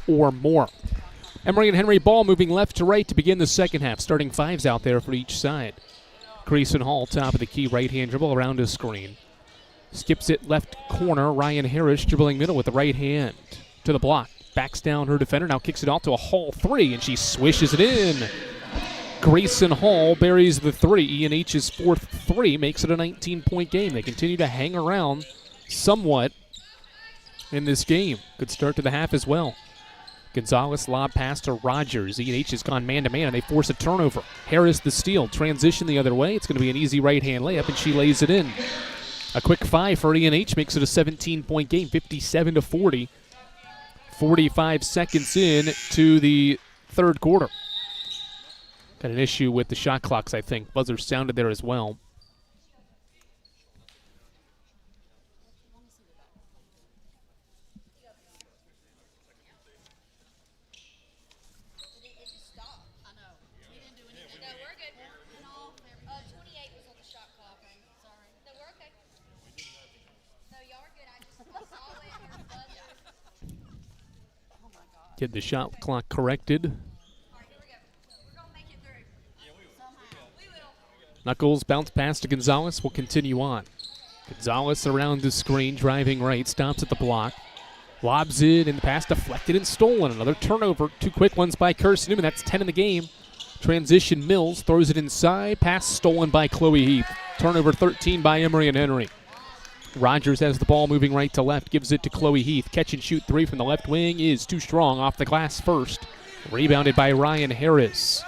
or more. Emory and Henry ball moving left to right to begin the second half, starting 5s out there for each side. Grayson Hall, top of the key, right-hand dribble around his screen. Skips it left corner. Ryan Harris dribbling middle with the right hand to the block. Backs down her defender. Now kicks it out to a Hall 3, and she swishes it in. Grayson Hall buries the 3. E&H's 4th 3 makes it a 19-point game. They continue to hang around somewhat in this game. Good start to the half as well. Gonzalez lob pass to Rogers. E&H has gone man-to-man, and they force a turnover. Harris the steal. Transition the other way. It's going to be an easy right-hand layup, and she lays it in. A quick 5 for E&H makes it a 17-point game, 57-40. 45 seconds in to the third quarter. Got an issue with the shot clocks, I think. Buzzer sounded there as well. Get the shot clock corrected. Knuckles bounce pass to Gonzalez. Will continue on. Gonzalez around the screen, driving right, stops at the block. Lobs it, and the pass deflected and stolen. Another turnover. 2 quick ones by Carson-Newman. That's 10 in the game. Transition, Mills throws it inside. Pass stolen by Chloe Heath. Turnover 13 by Emory and Henry. Rogers has the ball moving right to left, gives it to Chloe Heath. Catch and shoot 3 from the left wing is too strong, off the glass first. Rebounded by Ryan Harris.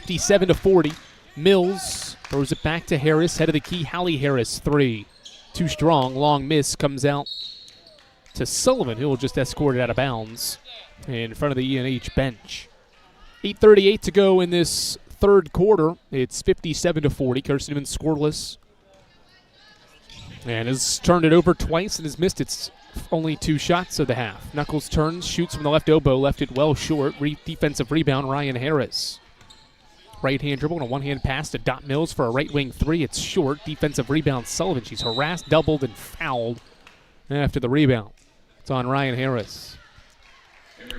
57-40. Mills throws it back to Harris, head of the key. Hallie Harris, 3. Too strong, long miss, comes out to Sullivan, who will just escort it out of bounds in front of the E&H bench. 8:38 to go in this third quarter. It's 57-40. Carson-Newman scoreless. And has turned it over twice and has missed its only 2 shots of the half. Knuckles turns, shoots from the left elbow, left it well short. Defensive rebound, Ryan Harris. Right-hand dribble and a one-hand pass to Dot Mills for a right wing 3. It's short. Defensive rebound, Sullivan. She's harassed, doubled, and fouled after the rebound. It's on Ryan Harris.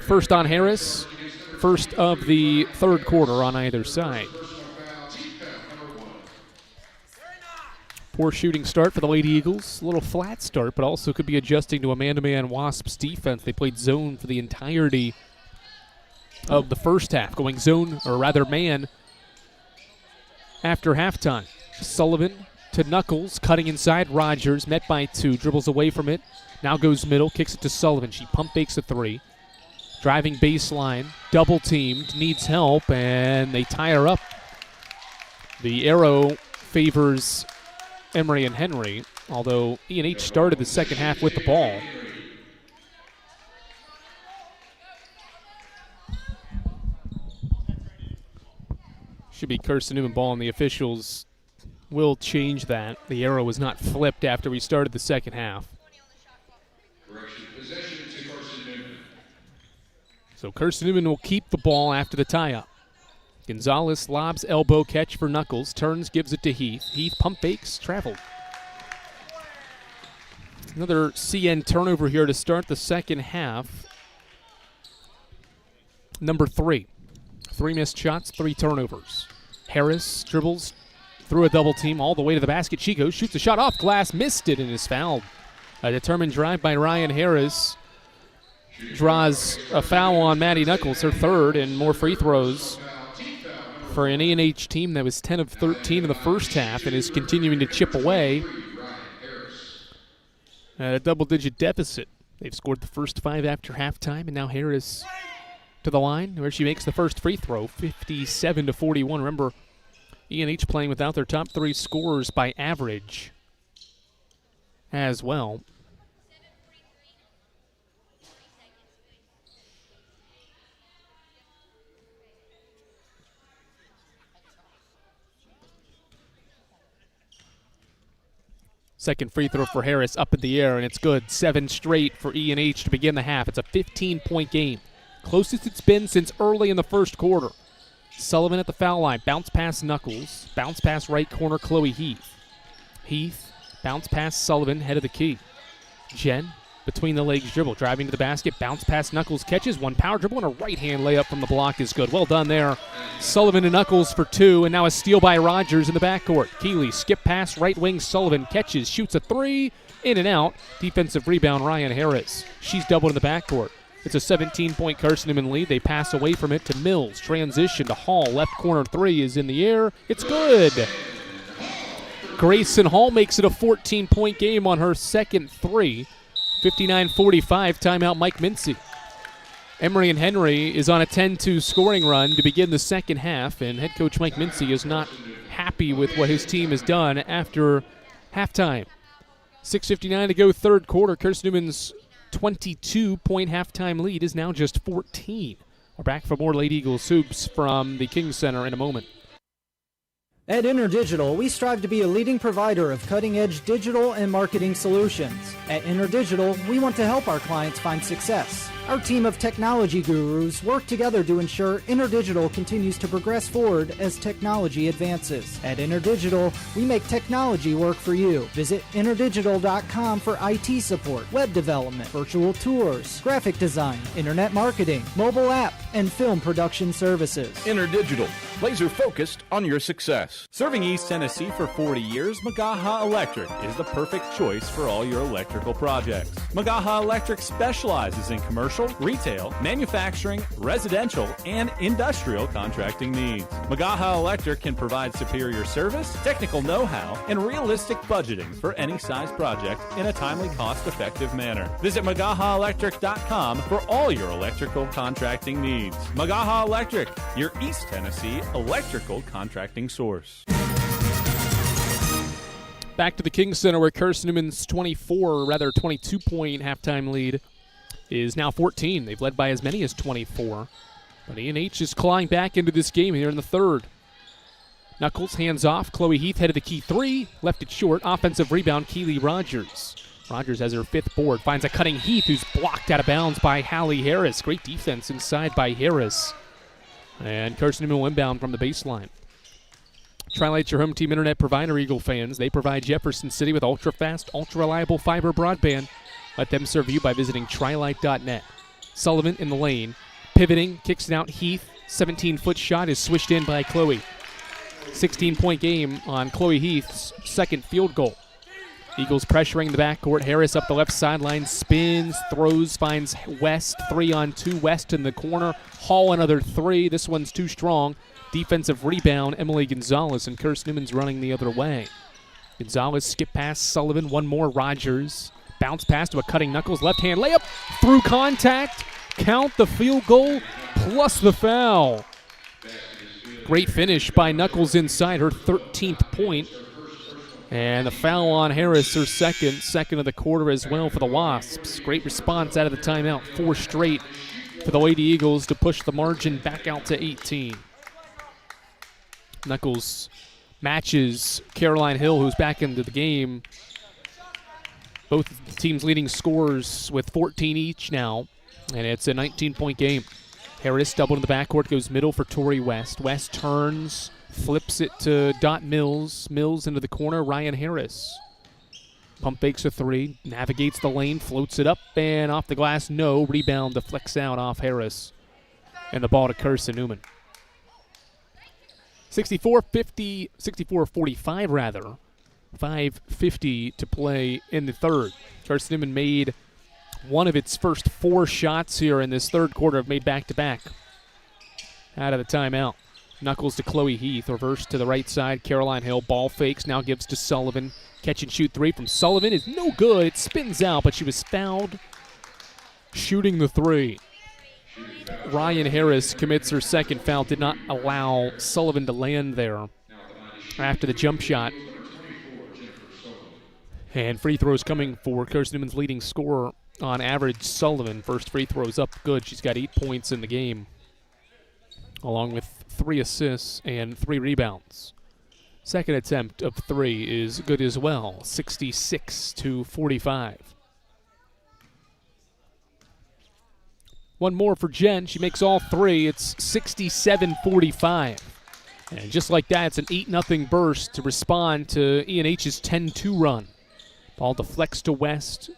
First on Harris. First of the third quarter on either side. Poor shooting start for the Lady Eagles. A little flat start, but also could be adjusting to a man-to-man Wasps defense. They played zone for the entirety of the first half, going zone, or rather man, after halftime. Sullivan to Knuckles, cutting inside. Rogers, met by 2, dribbles away from it. Now goes middle, kicks it to Sullivan. She pump fakes a 3. Driving baseline, double teamed, needs help, and they tie her up. The arrow favors Emory and Henry, although E&H started the second half with the ball. Should be Carson-Newman ball, and the officials will change that. The arrow was not flipped after we started the second half. So Carson-Newman will keep the ball after the tie-up. Gonzalez lobs elbow catch for Knuckles, turns, gives it to Heath. Heath pump fakes, traveled. Another CN turnover here to start the second half. Number 3. 3 missed shots, 3 turnovers. Harris dribbles through a double team all the way to the basket. She goes, shoots a shot off glass, missed it, and is fouled. A determined drive by Ryan Harris draws a foul on Maddie Knuckles, her 3rd, and more free throws for an E&H team that was 10 of 13 in the first half and is continuing to chip away at a double-digit deficit. They've scored the first 5 after halftime, and now Harris to the line where she makes the first free throw, 57-41. Remember, E&H playing without their top 3 scorers by average as well. Second free throw for Harris, up in the air, and it's good. 7 straight for E&H to begin the half. It's a 15-point game. Closest it's been since early in the first quarter. Sullivan at the foul line. Bounce pass Knuckles. Bounce pass right corner Chloe Heath. Heath, bounce pass Sullivan, head of the key. Jen, between the legs dribble, driving to the basket. Bounce pass Knuckles, catches 1 power dribble, and a right-hand layup from the block is good. Well done there. Sullivan and Knuckles for 2, and now a steal by Rogers in the backcourt. Keeley, skip pass, right wing, Sullivan catches, shoots a 3, in and out. Defensive rebound, Ryan Harris. She's doubled in the backcourt. It's a 17-point Carson-Newman lead. They pass away from it to Mills. Transition to Hall. Left corner 3 is in the air. It's good. Grayson Hall makes it a 14-point game on her second 3. 59-45, timeout Mike Mincy. Emory Henry is on a 10-2 scoring run to begin the second half, and head coach Mike Mincy is not happy with what his team has done after halftime. 6:59 to go, third quarter. Carson-Newman's 22-point halftime lead is now just 14. We're back for more Lady Eagles hoops from the King Center in a moment. At InterDigital, we strive to be a leading provider of cutting-edge digital and marketing solutions. At InterDigital, we want to help our clients find success. Our team of technology gurus work together to ensure InterDigital continues to progress forward as technology advances. At InterDigital, we make technology work for you. Visit interdigital.com for IT support, web development, virtual tours, graphic design, internet marketing, mobile app, and film production services. InterDigital, laser focused on your success. Serving East Tennessee for 40 years, Magaha Electric is the perfect choice for all your electrical projects. Magaha Electric specializes in commercial, retail, manufacturing, residential, and industrial contracting needs. Magaha Electric can provide superior service, technical know-how, and realistic budgeting for any size project in a timely, cost-effective manner. Visit MagahaElectric.com for all your electrical contracting needs. Magaha Electric, your East Tennessee electrical contracting source. Back to the King Center where Carson-Newman's 22-point halftime lead is now 14. They've led by as many as 24. But E&H is clawing back into this game here in the third. Knuckles, hands off. Chloe Heath headed the key three. Left it short. Offensive rebound, Keely Rogers. Rogers has her fifth board. Finds a cutting Heath who's blocked out of bounds by Hallie Harris. Great defense inside by Harris. And Carson-Newman will inbound from the baseline. Tri-Light's your home team internet provider, Eagle fans. They provide Jefferson City with ultra-fast, ultra-reliable fiber broadband. Let them serve you by visiting trilight.net. Sullivan in the lane. Pivoting, kicks it out Heath. 17-foot shot is swished in by Chloe. 16-point game on Chloe Heath's second field goal. Eagles pressuring the backcourt. Harris up the left sideline, spins, throws, finds West. 3-on-2, West in the corner. Hall another three. This one's too strong. Defensive rebound, Emily Gonzalez, and Carson-Newman's running the other way. Gonzalez skip past Sullivan. One more, Rogers. Bounce pass to a cutting Knuckles. Left-hand layup through contact. Count the field goal plus the foul. Great finish by Knuckles inside, her 13th point. And the foul on Harris, her second of the quarter as well for the Wasps. Great response out of the timeout. 4 straight for the Lady Eagles to push the margin back out to 18. Knuckles matches Caroline Hill, who's back into the game. Both teams leading scorers with 14 each now, and it's a 19-point game. Harris doubled in the backcourt, goes middle for Tori West. West turns, flips it to Dot Mills. Mills into the corner, Ryan Harris. Pump fakes a three, navigates the lane, floats it up, and off the glass, no. Rebound deflects out off Harris. And the ball to Carson-Newman. 64-45 rather. 5:50 to play in the third. Carson-Newman made one of its first 4 shots here in this third quarter, have made back-to-back. Out of the timeout. Knuckles to Chloe Heath. Reverse to the right side. Caroline Hill. Ball fakes. Now gives to Sullivan. Catch and shoot three from Sullivan is no good. It spins out, but she was fouled shooting the three. Ryan Harris commits her second foul. Did not allow Sullivan to land there after the jump shot. And free throws coming for Carson-Newman's leading scorer on average, Sullivan. First free throws up good. She's got 8 points in the game, along with 3 assists and 3 rebounds. Second attempt of 3 is good as well, 66-45. One more for Jen. She makes all 3. It's 67-45. And just like that, it's an 8-0 burst to respond to E&H's 10-2 run. Ball deflects to West,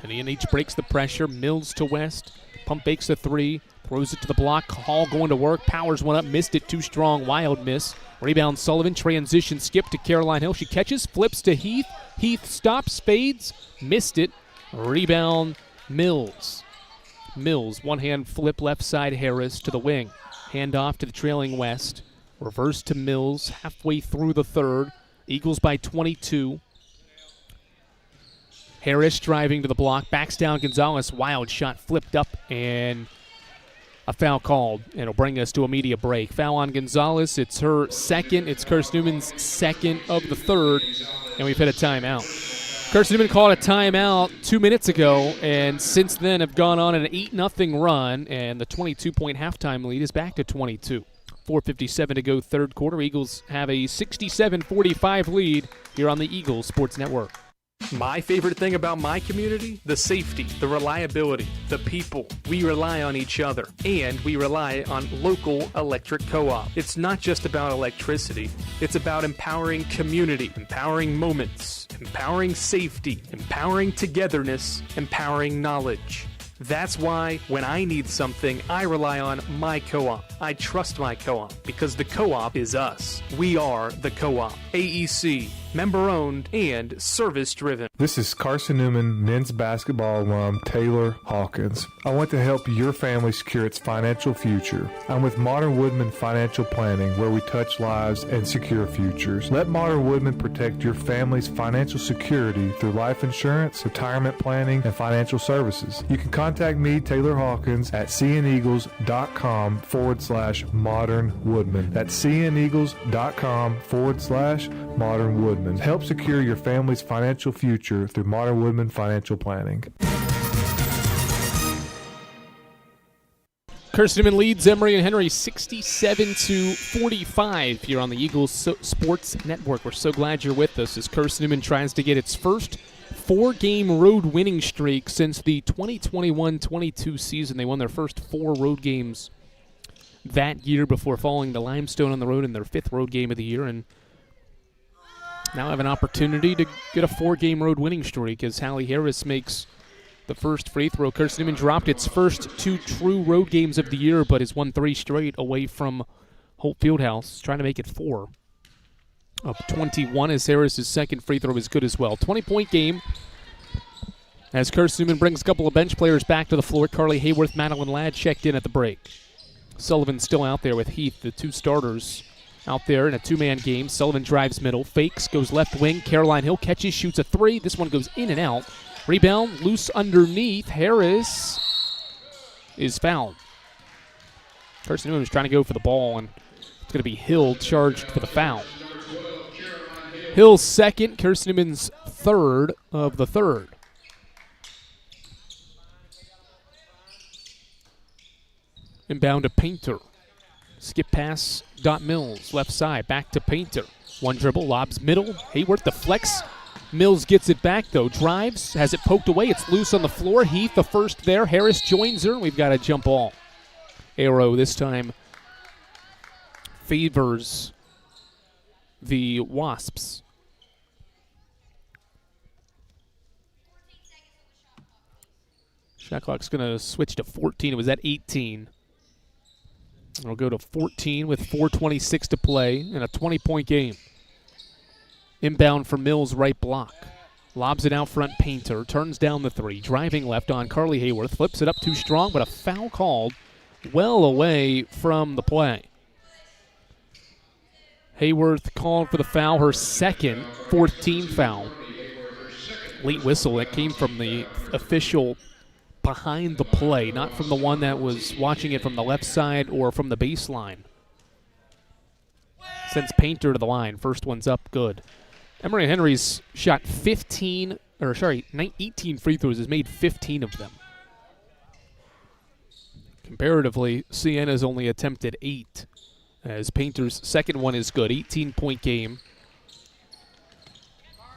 and E&H breaks the pressure. Mills to West. Pump fakes the 3. Throws it to the block. Hall going to work. Powers one up. Missed it. Too strong. Wild miss. Rebound Sullivan. Transition skip to Caroline Hill. She catches. Flips to Heath. Heath stops. Fades. Missed it. Rebound Mills. Mills. One-hand flip left side. Harris to the wing. Hand off to the trailing West. Reverse to Mills. Halfway through the third. Eagles by 22. Harris driving to the block, backs down Gonzalez. Wild shot flipped up and a foul called, and it'll bring us to a media break. Foul on Gonzalez. It's her second. It's Carson-Newman's second of the third, and we've hit a timeout. Carson-Newman called a timeout 2 minutes ago, and since then have gone on an 8-0 run, and the 22-point halftime lead is back to 22. 4:57 to go third quarter. Eagles have a 67-45 lead here on the Eagles Sports Network. My favorite thing about my community? The safety, the reliability, the people. We rely on each other, and we rely on local electric co-op. It's not just about electricity. It's about empowering community, empowering moments, empowering safety, empowering togetherness, empowering knowledge. That's why when I need something, I rely on my co-op. I trust my co-op because the co-op is us. We are the co-op. AEC, member-owned and service-driven. This is Carson-Newman men's basketball alum Taylor Hawkins. I want to help your family secure its financial future. I'm with Modern Woodman Financial Planning, where we touch lives and secure futures. Let Modern Woodman protect your family's financial security through life insurance, retirement planning, and financial services. You can contact me, Taylor Hawkins, at cneagles.com/Modern Woodman. That's cneagles.com/Modern Woodman. Help secure your family's financial future through Modern Woodman Financial Planning. Carson-Newman leads Emory and Henry 67-45 here on the Eagles Sports Network. We're so glad you're with us as Carson-Newman tries to get its first 4-game road winning streak since the 2021-22 season. They won their first 4 road games that year before falling to Limestone on the road in their 5th road game of the year, and now have an opportunity to get a 4-game road winning streak as Hallie Harris makes the first free throw. Carson-Newman dropped its first 2 true road games of the year, but has won 3 straight away from Holt Fieldhouse, trying to make it 4 of 21 as Harris's second free throw is good as well. 20-point game as Carson-Newman brings a couple of bench players back to the floor. Carly Hayworth, Madeline Ladd checked in at the break. Sullivan still out there with Heath, the 2 starters out there in a 2-man game. Sullivan drives middle, fakes, goes left wing. Caroline Hill catches, shoots a 3. This one goes in and out. Rebound, loose underneath. Harris is fouled. Carson-Newman was trying to go for the ball, and it's going to be Hill charged for the foul. Hill's second, Carson-Newman's third of the third. Inbound to Painter. Skip pass, Dot Mills, left side, back to Painter. One dribble, lobs middle. Hayworth deflects. Mills gets it back, though. Drives, has it poked away. It's loose on the floor. Heath, the first there. Harris joins her. We've got a jump ball. Arrow this time favors the Wasps. Shot clock's going to switch to 14. It was at 18. It'll go to 14 with 4:26 to play in a 20-point game. Inbound for Mills, right block. Lobs it out front, Painter. Turns down the 3. Driving left on Carly Hayworth. Flips it up too strong, but a foul called well away from the play. Hayworth called for the foul, her second 14 foul. Late whistle that came from the official behind the play, not from the one that was watching it from the left side or from the baseline. Sends Painter to the line. First one's up, good. Emory Henry's shot 18 free throws, has made 15 of them. Comparatively, Sienna's only attempted 8, as Painter's second one is good. 18-point game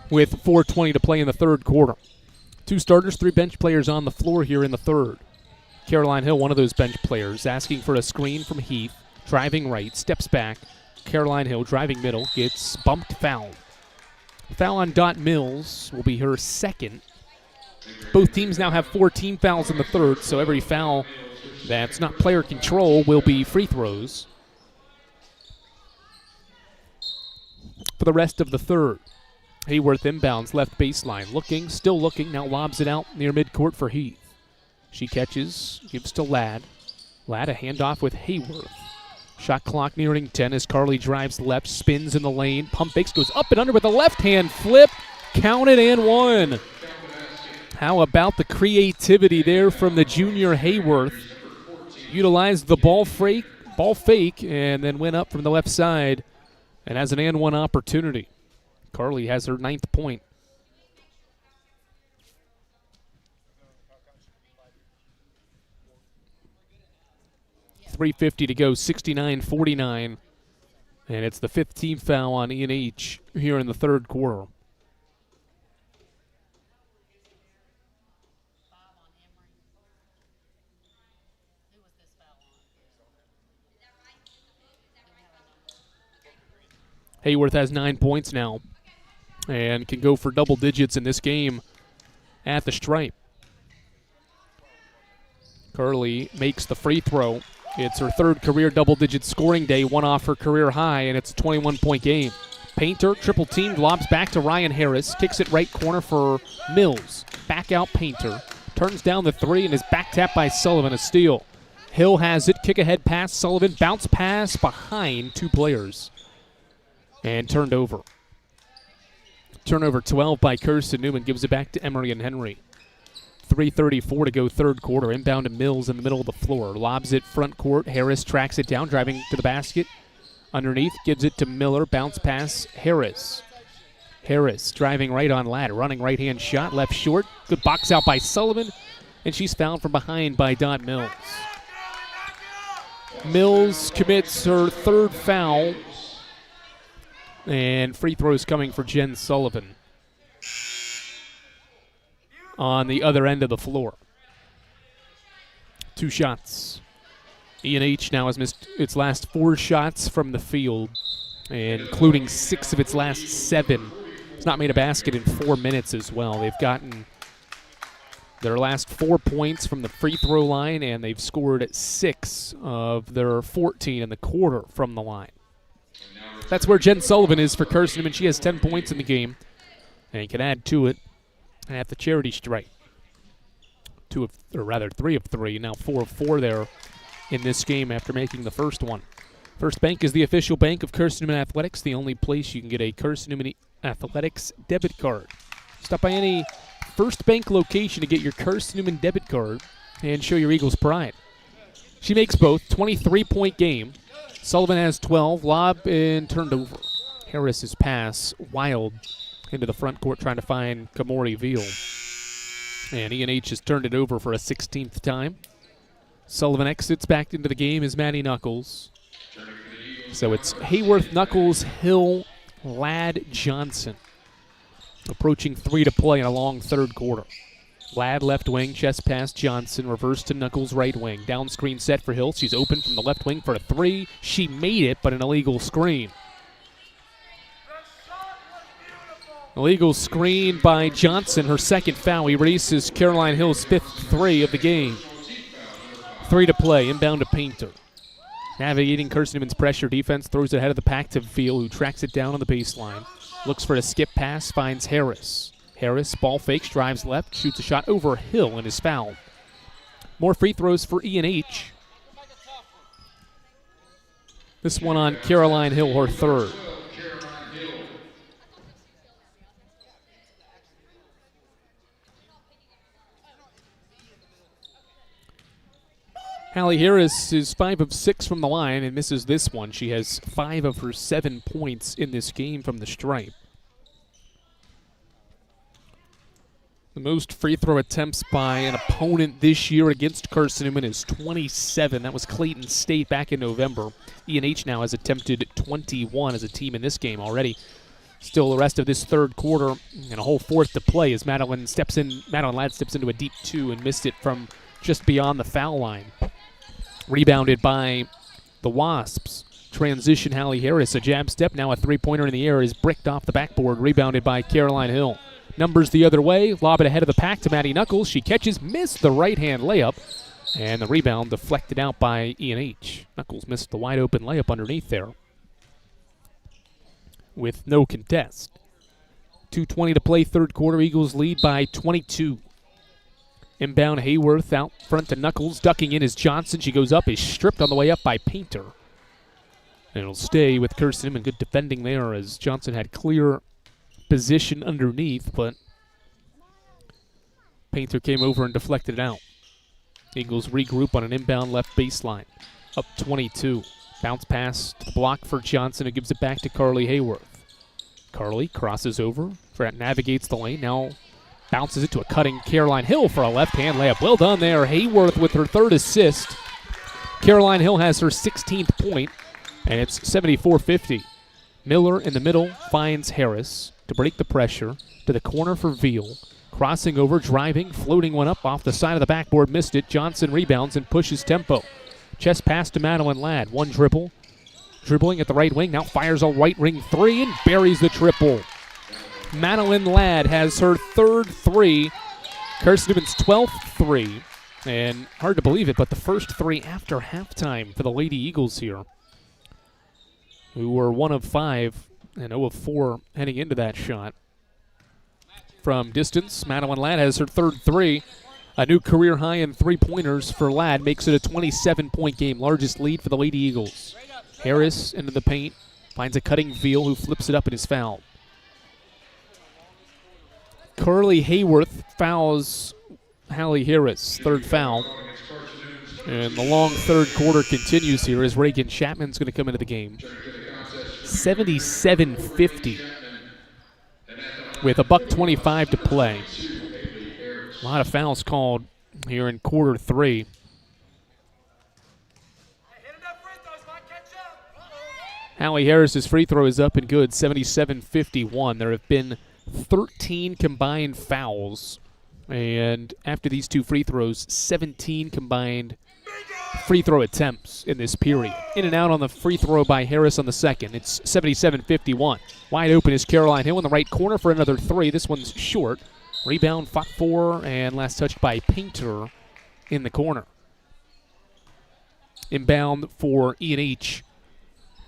with 4:20 to play in the third quarter. 2 starters, 3 bench players on the floor here in the third. Caroline Hill, one of those bench players, asking for a screen from Heath. Driving right, steps back. Caroline Hill driving middle, gets bumped, fouled. Foul on Dot Mills will be her second. Both teams now have 4 team fouls in the third, so every foul that's not player control will be free throws for the rest of the third. Hayworth inbounds, left baseline. Looking, still looking, now lobs it out near midcourt for Heath. She catches, gives to Ladd. Ladd a handoff with Hayworth. Shot clock nearing 10 as Carly drives left, spins in the lane. Pump fakes, goes up and under with a left-hand flip. Counted and one. How about the creativity there from the junior Hayworth? utilized the ball fake, and then went up from the left side and has an and one opportunity. Carly has her 9th point. .350 to go, 69-49. And it's the 5th team foul on E&H here in the third quarter. Hayworth has 9 points now and can go for double digits in this game at the stripe. Curley makes the free throw. It's her 3rd career double-digit scoring day, one off her career high, and it's a 21-point game. Painter, triple teamed, lobs back to Ryan Harris, kicks it right corner for Mills. Back out Painter, turns down the 3 and is back tapped by Sullivan, a steal. Hill has it, kick ahead pass, Sullivan, bounce pass behind 2 players. And turned over. Turnover 12 by Carson-Newman, gives it back to Emory and Henry. 3:34 to go third quarter. Inbound to Mills in the middle of the floor. Lobs it front court. Harris tracks it down, driving to the basket. Underneath, gives it to Miller. Bounce pass, Harris. Harris driving right on Ladd. Running right-hand shot, left short. Good box out by Sullivan. And she's fouled from behind by Dot Mills. Mills commits her 3rd foul. And free throws coming for Jen Sullivan on the other end of the floor. 2 shots. E&H now has missed its last 4 shots from the field, including 6 of its last 7. It's not made a basket in 4 minutes as well. They've gotten their last 4 points from the free throw line, and they've scored 6 of their 14 in the quarter from the line. That's where Jen Sullivan is for Carson-Newman. She has 10 points in the game and can add to it at the charity stripe. 3 of 3, now 4 of 4 there in this game after making the first one. First Bank is the official bank of Carson-Newman Athletics, the only place you can get a Carson-Newman Athletics debit card. Stop by any First Bank location to get your Carson-Newman debit card and show your Eagles pride. She makes both. 23-point game. Sullivan has 12. Lob and turned over. Harris's pass wild into the front court trying to find Kamori Veal. And E&H has turned it over for a 16th time. Sullivan exits back into the game as Maddie Knuckles. So it's Hayworth, Knuckles, Hill, Ladd, Johnson. Approaching 3 to play in a long third quarter. Ladd left wing, chest pass, Johnson, reverse to Knuckles right wing. Down screen set for Hill. She's open from the left wing for a 3. She made it, but an illegal screen. Illegal screen by Johnson, her 2nd foul. He races Caroline Hill's 5th 3 of the game. 3 to play, inbound to Painter. Navigating Carson-Newman's pressure defense, throws it ahead of the pack to Veal, who tracks it down on the baseline. Looks for a skip pass, finds Harris. Harris, ball fakes, drives left, shoots a shot over Hill and is fouled. More free throws for E&H. This one on Caroline Hill, her 3rd. Hallie Harris is 5 of 6 from the line and misses this one. She has 5 of her 7 points in this game from the stripe. The most free throw attempts by an opponent this year against Carson-Newman is 27. That was Clayton State back in November. E&H now has attempted 21 as a team in this game already. Still the rest of this third quarter and a whole 4th to play as Madeline Ladd steps into a deep 2 and missed it from just beyond the foul line. Rebounded by the Wasps. Transition Hallie Harris, a jab step, now a 3-pointer in the air is bricked off the backboard, rebounded by Caroline Hill. Numbers the other way, lob it ahead of the pack to Maddie Knuckles. She catches, missed the right-hand layup, and the rebound deflected out by E&H. Knuckles missed the wide-open layup underneath there with no contest. 2:20 to play third quarter. Eagles lead by 22. Inbound Hayworth out front to Knuckles. Ducking in is Johnson. She goes up, is stripped on the way up by Painter. And it'll stay with Carson-Newman. Good defending there as Johnson had clear position underneath, but Painter came over and deflected it out. Eagles regroup on an inbound left baseline. Up 22. Bounce pass to the block for Johnson, who gives it back to Carly Hayworth. Carly crosses over, navigates the lane, now bounces it to a cutting Caroline Hill for a left-hand layup. Well done there. Hayworth with her third assist. Caroline Hill has her 16th point, and it's 74-50. Miller in the middle finds Harris to break the pressure. To the corner for Veal. Crossing over, driving, floating one up off the side of the backboard, missed it. Johnson rebounds and pushes tempo. Chest pass to Madeline Ladd. One dribble. Dribbling at the right wing, now fires a right wing three and buries the triple. Madeline Ladd has her third three. Carson-Newman's 12th three. And hard to believe it, but the first three after halftime for the Lady Eagles here, who were 1 of 5 and 0 of 4 heading into that shot. From distance, Madeline Ladd has her third three. A new career high in three-pointers for Ladd makes it a 27-point game, largest lead for the Lady Eagles. Harris into the paint, finds a cutting Veal who flips it up and is fouled. Carly Hayworth fouls Hallie Harris, third foul. And the long third quarter continues here as Reagan Chapman's going to come into the game. 77-50 with $1:25 to play. A lot of fouls called here in quarter three. Hallie Harris's free throw is up and good, 77-51. There have been 13 combined fouls, and after these two free throws, 17 combined free throw attempts in this period. In and out on the free throw by Harris on the second. It's 77-51. Wide open is Caroline Hill in the right corner for another three. This one's short. Rebound fought for and last touched by Painter in the corner. Inbound for E&H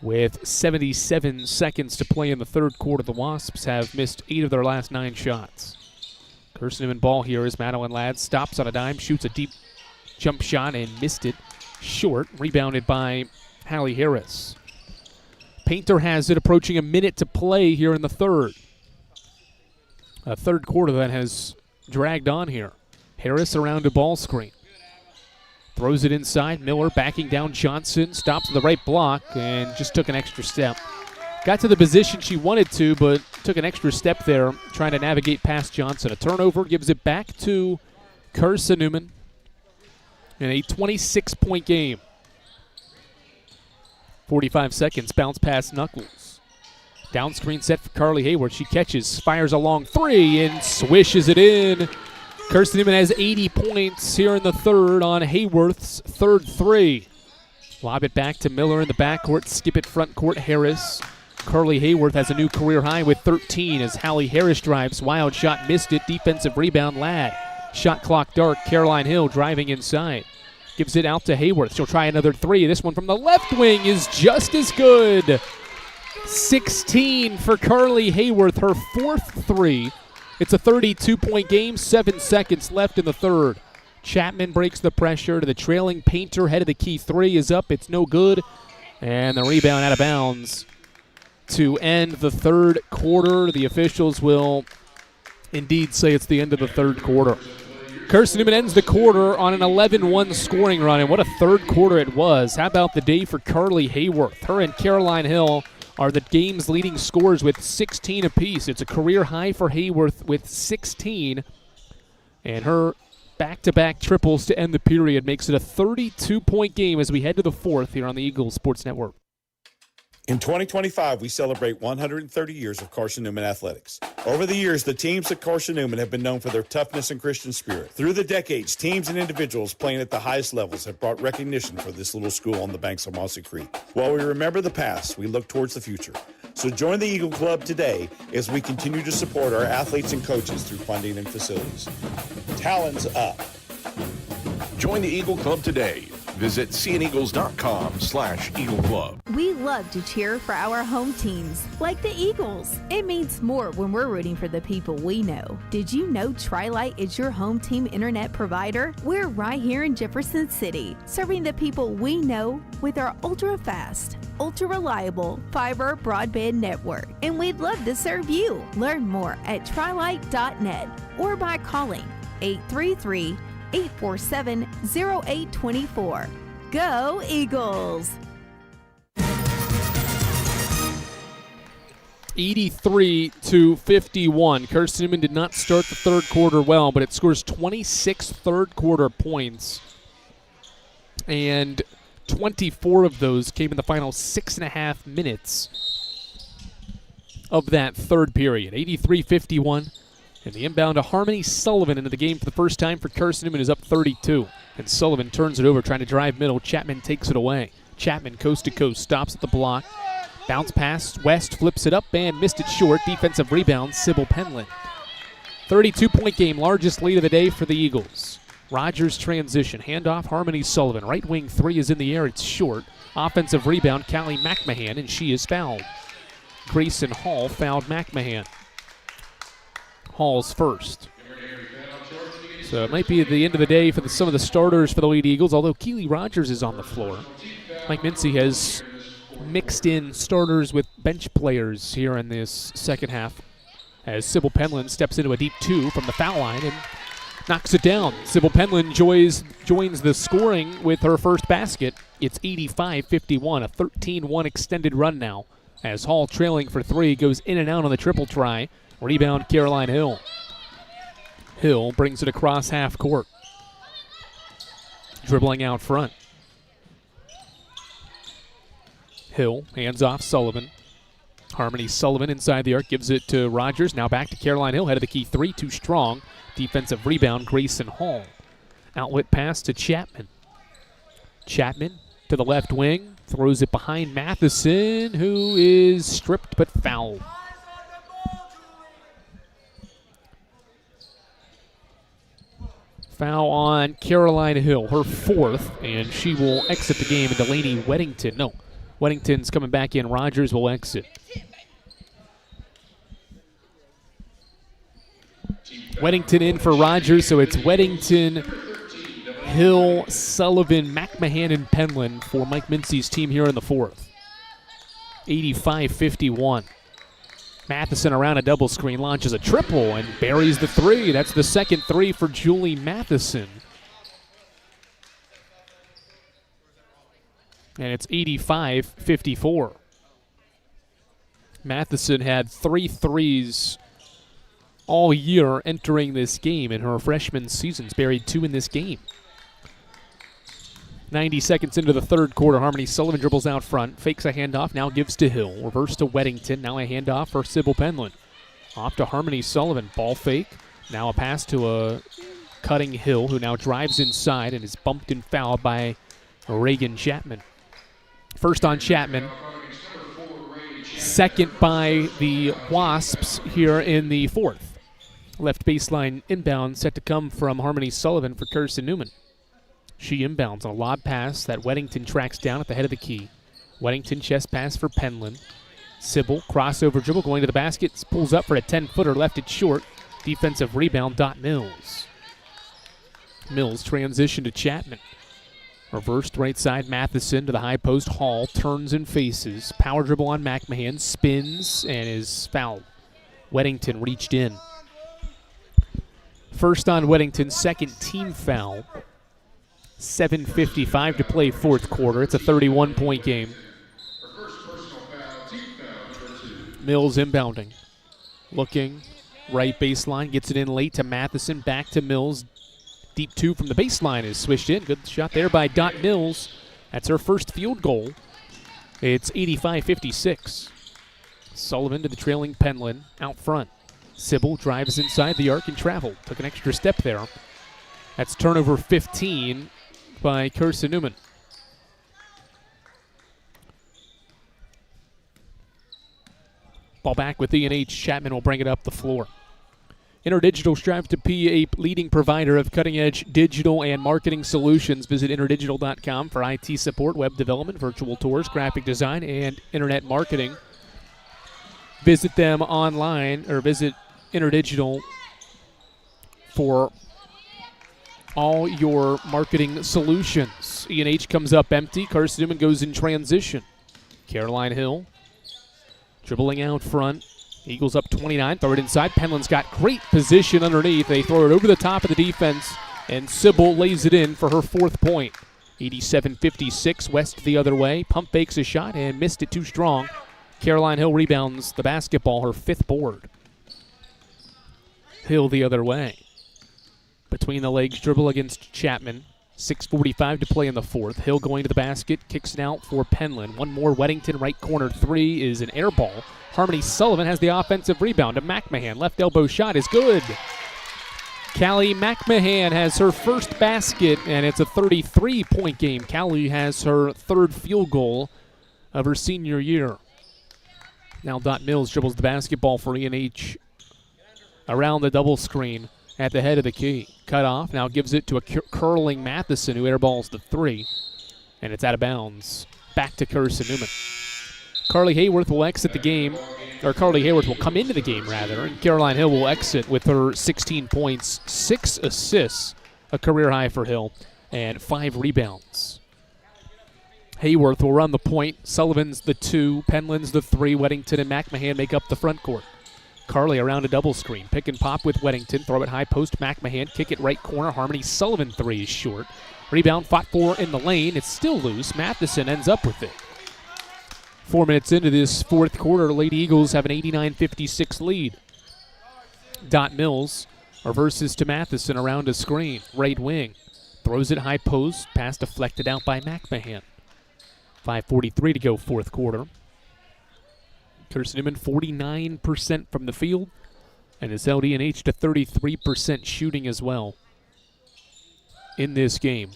with 77 seconds to play in the third quarter. The Wasps have missed 8 of their last 9 shots. Carson-Newman ball here as Madeline Ladd stops on a dime, shoots a deep jump shot and missed it short. Rebounded by Hallie Harris. Painter has it, approaching a minute to play here in the third. A third quarter that has dragged on here. Harris around a ball screen. Throws it inside. Miller backing down Johnson. Stops at the right block and just took an extra step. Got to the position she wanted to, but took an extra step there trying to navigate past Johnson. A turnover gives it back to Carson-Newman in a 26-point game. 45 seconds. Bounce past Knuckles. Down screen set for Carly Hayworth. She catches, fires a long three, and swishes it in. Carson-Newman has 80 points here in the third on Hayworth's third three. Lob it back to Miller in the backcourt. Skip it front court, Harris. Carly Hayworth has a new career high with 13 as Hallie Harris drives. Wild shot, missed it. Defensive rebound, Ladd. Shot clock dark. Caroline Hill driving inside. Gives it out to Hayworth. She'll try another three. This one from the left wing is just as good. 16 for Carly Hayworth, her fourth three. It's a 32-point game, 7 seconds left in the third. Chapman breaks the pressure to the trailing Painter. Head of the key three is up. It's no good. And the rebound out of bounds to end the third quarter. The officials will indeed say it's the end of the third quarter. Carson-Newman ends the quarter on an 11-1 scoring run, and what a third quarter it was. How about the day for Carly Hayworth? Her and Caroline Hill are the game's leading scorers with 16 apiece. It's a career high for Hayworth with 16, and her back-to-back triples to end the period makes it a 32-point game as we head to the fourth here on the Eagles Sports Network. In 2025, we celebrate 130 years of Carson-Newman athletics. Over the years, the teams at Carson-Newman have been known for their toughness and Christian spirit. Through the decades, teams and individuals playing at the highest levels have brought recognition for this little school on the banks of Mossy Creek. While we remember the past, we look towards the future. So join the Eagle Club today as we continue to support our athletes and coaches through funding and facilities. Talons up. Join the Eagle Club today. Visit cneagles.com/Eagle Club. We love to cheer for our home teams, like the Eagles. It means more when we're rooting for the people we know. Did you know Tri-Lite is your home team internet provider? We're right here in Jefferson City, serving the people we know with our ultra-fast, ultra-reliable fiber broadband network. And we'd love to serve you. Learn more at trilite.net or by calling 833 847-0824. Go Eagles! 83-51. Carson-Newman did not start the third quarter well, but it scores 26 third quarter points. And 24 of those came in the final 6.5 minutes of that third period. 83-51. And the inbound to Harmony Sullivan into the game for the first time for Carson-Newman is up 32. And Sullivan turns it over, trying to drive middle. Chapman takes it away. Chapman coast to coast, stops at the block. Bounce pass, West flips it up and missed it short. Defensive rebound, Sybil Penland. 32-point game, largest lead of the day for the Eagles. Rogers transition, handoff, Harmony Sullivan. Right wing three is in the air, it's short. Offensive rebound, Callie McMahon, and she is fouled. Grayson Hall fouled McMahon. Hall's first. So it might be at the end of the day for some of the starters for the Lady Eagles, although Keely Rogers is on the floor. Mike Mincy has mixed in starters with bench players here in this second half as Sybil Penland steps into a deep two from the foul line and knocks it down. Sybil Penland joins the scoring with her first basket. It's 85-51, a 13-1 extended run now as Hall, trailing for three, goes in and out on the triple try. Rebound, Caroline Hill. Hill brings it across half court. Dribbling out front. Hill, hands off Sullivan. Harmony Sullivan inside the arc, gives it to Rogers. Now back to Caroline Hill, head of the key three, too strong. Defensive rebound, Grayson Hall. Outlet pass to Chapman. Chapman to the left wing, throws it behind Matheson, who is stripped but fouled. Foul on Caroline Hill, her fourth, and she will exit the game. And Delaney Weddington, no, Weddington's coming back in. Rogers will exit. Weddington in for Rogers, so it's Weddington, Hill, Sullivan, McMahon, and Penland for Mike Mincy's team here in the fourth. 85-51. Matheson around a double screen, launches a triple and buries the three. That's the second three for Julie Matheson. And it's 85-54. Matheson had 3 threes all year entering this game in her freshman seasons, buried 2 in this game. 90 seconds into the third quarter, Harmony Sullivan dribbles out front, fakes a handoff, now gives to Hill. Reverse to Weddington, now a handoff for Sybil Penland. Off to Harmony Sullivan, ball fake. Now a pass to a cutting Hill, who now drives inside and is bumped and fouled by Reagan Chapman. First on Chapman. Second by the Wasps here in the fourth. Left baseline inbound set to come from Harmony Sullivan for Carson-Newman. She inbounds on a lob pass that Weddington tracks down at the head of the key. Weddington chest pass for Penland. Sybil, crossover dribble, going to the basket, pulls up for a 10-footer, left it short. Defensive rebound, Dot Mills. Mills transition to Chapman. Reversed right side, Matheson to the high post. Hall turns and faces. Power dribble on McMahon, spins, and is fouled. Weddington reached in. First on Weddington, second team foul. 7:55 to play fourth quarter. It's a 31-point game. Mills inbounding. Looking, right baseline, gets it in late to Matheson, back to Mills. Deep two from the baseline is swished in. Good shot there by Dot Mills. That's her first field goal. It's 85-56. Sullivan to the trailing Penland out front. Sybil drives inside the arc and traveled. Took an extra step there. That's turnover 15 by Carson-Newman. Ball back with E&H. Chapman will bring it up the floor. InterDigital strives to be a leading provider of cutting-edge digital and marketing solutions. Visit interdigital.com for IT support, web development, virtual tours, graphic design, and internet marketing. Visit them online, or visit InterDigital for all your marketing solutions. E&H comes up empty. Carson-Newman goes in transition. Caroline Hill dribbling out front. Eagles up 29, throw it inside. Penland's got great position underneath. They throw it over the top of the defense And Sybil lays it in for her 4th point. 87-56, West the other way. Pump fakes a shot and missed it too strong. Caroline Hill rebounds the basketball, her 5th board. Hill the other way. Between the legs dribble against Chapman. 6:45 to play in the 4th. Hill going to the basket, kicks it out for Penland. One more Weddington right corner 3 is an air ball. Harmony Sullivan has the offensive rebound to McMahon. Left elbow shot is good. Callie McMahon has her first basket, and it's a 33-point game. Callie has her 3rd field goal of her senior year. Now Dot Mills dribbles the basketball for E&H around the double screen at the head of the key. Cut off, now gives it to a curling Matheson who airballs the 3, and it's out of bounds. Back to Carson-Newman. Carly Hayworth will exit the game, or Carly Hayworth will come into the game, rather, and Caroline Hill will exit with her 16 points, 6 assists, a career high for Hill, and 5 rebounds. Hayworth will run the point. Sullivan's the 2, Penland's the 3, Weddington and McMahon make up the front court. Carly around a double screen. Pick and pop with Weddington. Throw it high post, McMahon. Kick it right corner. Harmony Sullivan 3 is short. Rebound fought for in the lane. It's still loose. Matheson ends up with it. 4 minutes into this 4th quarter, Lady Eagles have an 89-56 lead. Dot Mills reverses to Matheson around a screen. Right wing. Throws it high post. Pass deflected out by McMahon. 5:43 to go 4th quarter. Carson-Newman 49% from the field and has held E&H to 33% shooting as well in this game.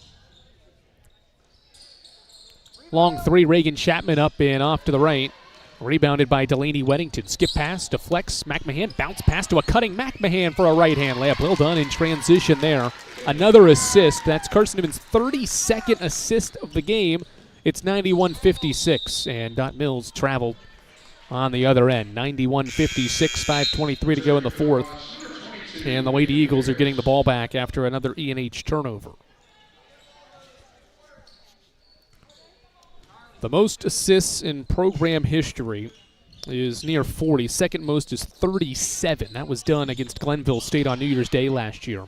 Long 3, Reagan Chapman up and off to the right. Rebounded by Delaney Weddington. Skip pass, deflects, McMahon, bounce pass to a cutting McMahon for a right-hand layup. Well done in transition there. Another assist. That's Carson-Newman's 32nd assist of the game. It's 91-56, and Dot Mills traveled on the other end. 91-56, 5:23 to go in the 4th. And the Lady Eagles are getting the ball back after another E&H turnover. The most assists in program history is near 40. Second most is 37. That was done against Glenville State on New Year's Day last year.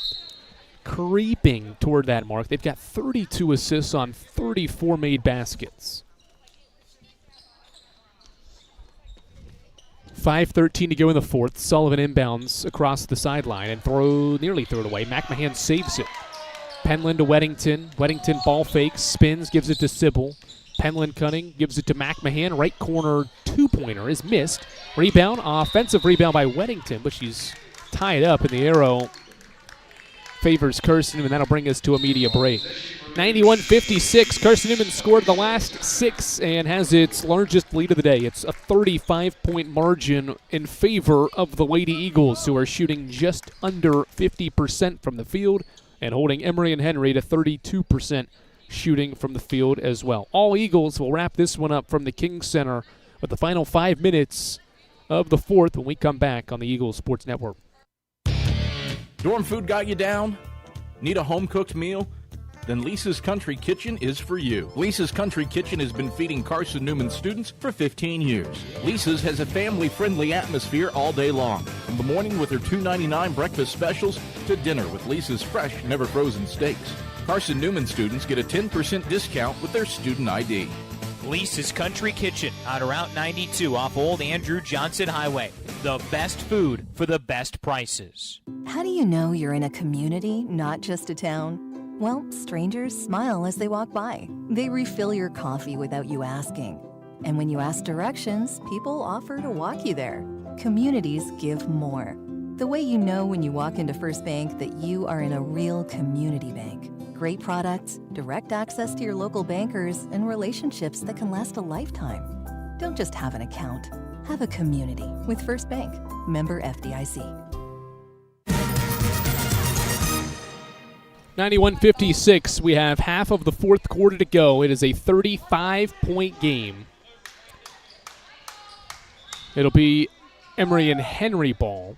Creeping toward that mark. They've got 32 assists on 34 made baskets. 5:13 to go in the 4th. Sullivan inbounds across the sideline and nearly throw it away. McMahon saves it. Penland to Weddington. Weddington ball fakes, spins, gives it to Sybil. Penland cutting, gives it to McMahon. Right corner 2-pointer is missed. Rebound, offensive rebound by Weddington, but she's tied up, and the arrow favors Carson, and that'll bring us to a media break. 91-56. Carson-Newman scored the last 6 and has its largest lead of the day. It's a 35-point margin in favor of the Lady Eagles, who are shooting just under 50% from the field and holding Emory and Henry to 32% shooting from the field as well. All Eagles will wrap this one up from the King Center with the final 5 minutes of the 4th when we come back on the Eagles Sports Network. Dorm food got you down? Need a home-cooked meal? Then Lisa's Country Kitchen is for you. Lisa's Country Kitchen has been feeding Carson-Newman students for 15 years. Lisa's has a family-friendly atmosphere all day long, from the morning with their $2.99 breakfast specials to dinner with Lisa's fresh, never-frozen steaks. Carson-Newman students get a 10% discount with their student ID. Lisa's Country Kitchen on Route 92 off Old Andrew Johnson Highway. The best food for the best prices. How do you know you're in a community, not just a town? Well, strangers smile as they walk by. They refill your coffee without you asking. And when you ask directions, people offer to walk you there. Communities give more. The way you know when you walk into First Bank that you are in a real community bank. Great products, direct access to your local bankers, and relationships that can last a lifetime. Don't just have an account. Have a community with First Bank. Member FDIC. 91-56. We have half of the 4th quarter to go. It is a 35-point game. It'll be Emory and Henry ball.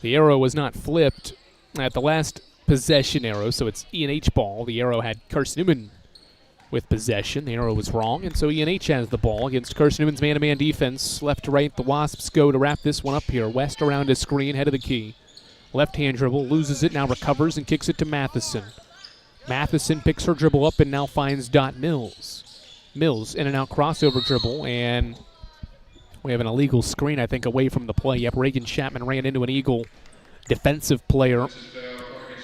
The arrow was not flipped at the last possession arrow, so it's E&H ball. The arrow had Carson-Newman with possession. The arrow was wrong, and so E&H has the ball against Carson-Newman's man-to-man defense. Left to right, the Wasps go to wrap this one up here. West around his screen, head of the key. Left-hand dribble, loses it, now recovers and kicks it to Matheson. Matheson picks her dribble up and now finds Dot Mills. Mills in and out crossover dribble, and we have an illegal screen, I think, away from the play. Yep, Reagan Chapman ran into an Eagle defensive player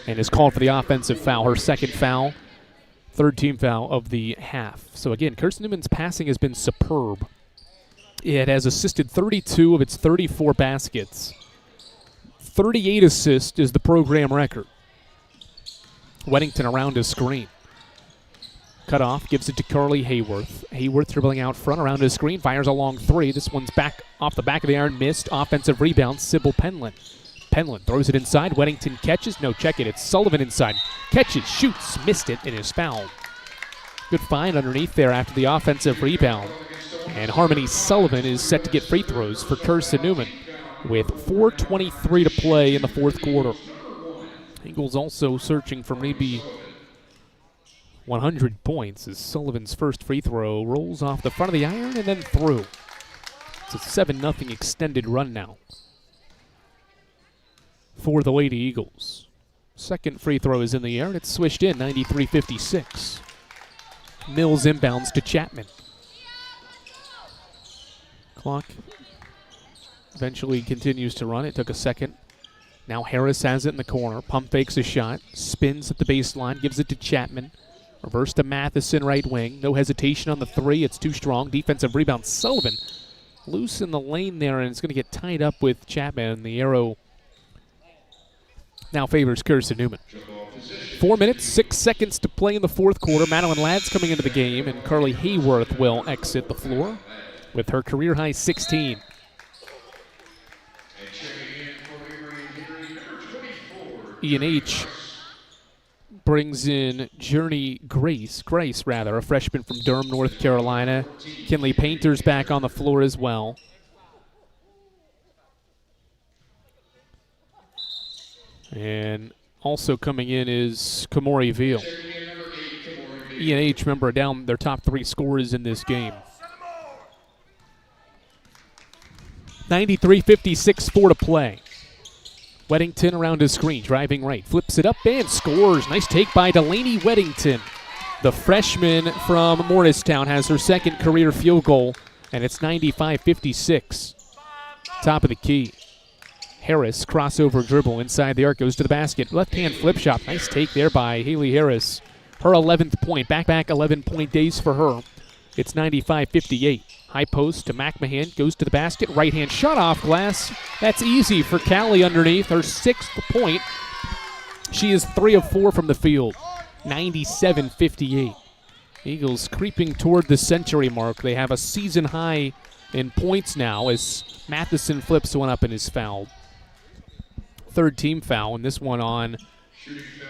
and is called for the offensive foul, her second foul, third team foul of the half. So again, Carson-Newman's passing has been superb. It has assisted 32 of its 34 baskets. 38 assists is the program record. Weddington around his screen. Cut off, gives it to Carly Hayworth. Hayworth dribbling out front around his screen, fires a long three. This one's back off the back of the iron, missed. Offensive rebound, Sybil Penland. Penland throws it inside. Weddington catches. No, check it. It's Sullivan inside. Catches, shoots, missed it, and is fouled. Good find underneath there after the offensive rebound. And Harmony Sullivan is set to get free throws for Carson-Newman with 4:23 to play in the fourth quarter. Eagles also searching for maybe 100 points as Sullivan's first free throw rolls off the front of the iron and then through. It's a 7-0 extended run now for the Lady Eagles. Second free throw is in the air and it's swished in, 93-56. Mills inbounds to Chapman. Clock eventually continues to run. It took a second. Now Harris has it in the corner. Pump fakes a shot. Spins at the baseline. Gives it to Chapman. Reverse to Matheson, right wing. No hesitation on the three. It's too strong. Defensive rebound. Sullivan loose in the lane there, and it's going to get tied up with Chapman. The arrow now favors Carson-Newman. 4 minutes, 6 seconds to play in the fourth quarter. Madeline Ladd's coming into the game, and Carly Hayworth will exit the floor with her career-high 16. E&H brings in Grace, a freshman from Durham, North Carolina. Kinley Painter's back on the floor as well. And also coming in is Kamori Veal. E&H, remember, down their top three scorers in this game. 93-56, 4 to play. Weddington around his screen, driving right, flips it up and scores. Nice take by Delaney Weddington. The freshman from Morristown has her second career field goal, and it's 95-56. Top of the key. Harris, crossover dribble inside the arc, goes to the basket. Left-hand flip shot. Nice take there by Haley Harris. Her 11th point. Back-back 11-point days for her. It's 95-58. High post to McMahon, goes to the basket. Right-hand shot off glass. That's easy for Callie underneath. Her 6th point. She is 3 of 4 from the field. 97-58. Eagles creeping toward the century mark. They have a season high in points now as Matheson flips one up and is fouled. Third team foul, and this one on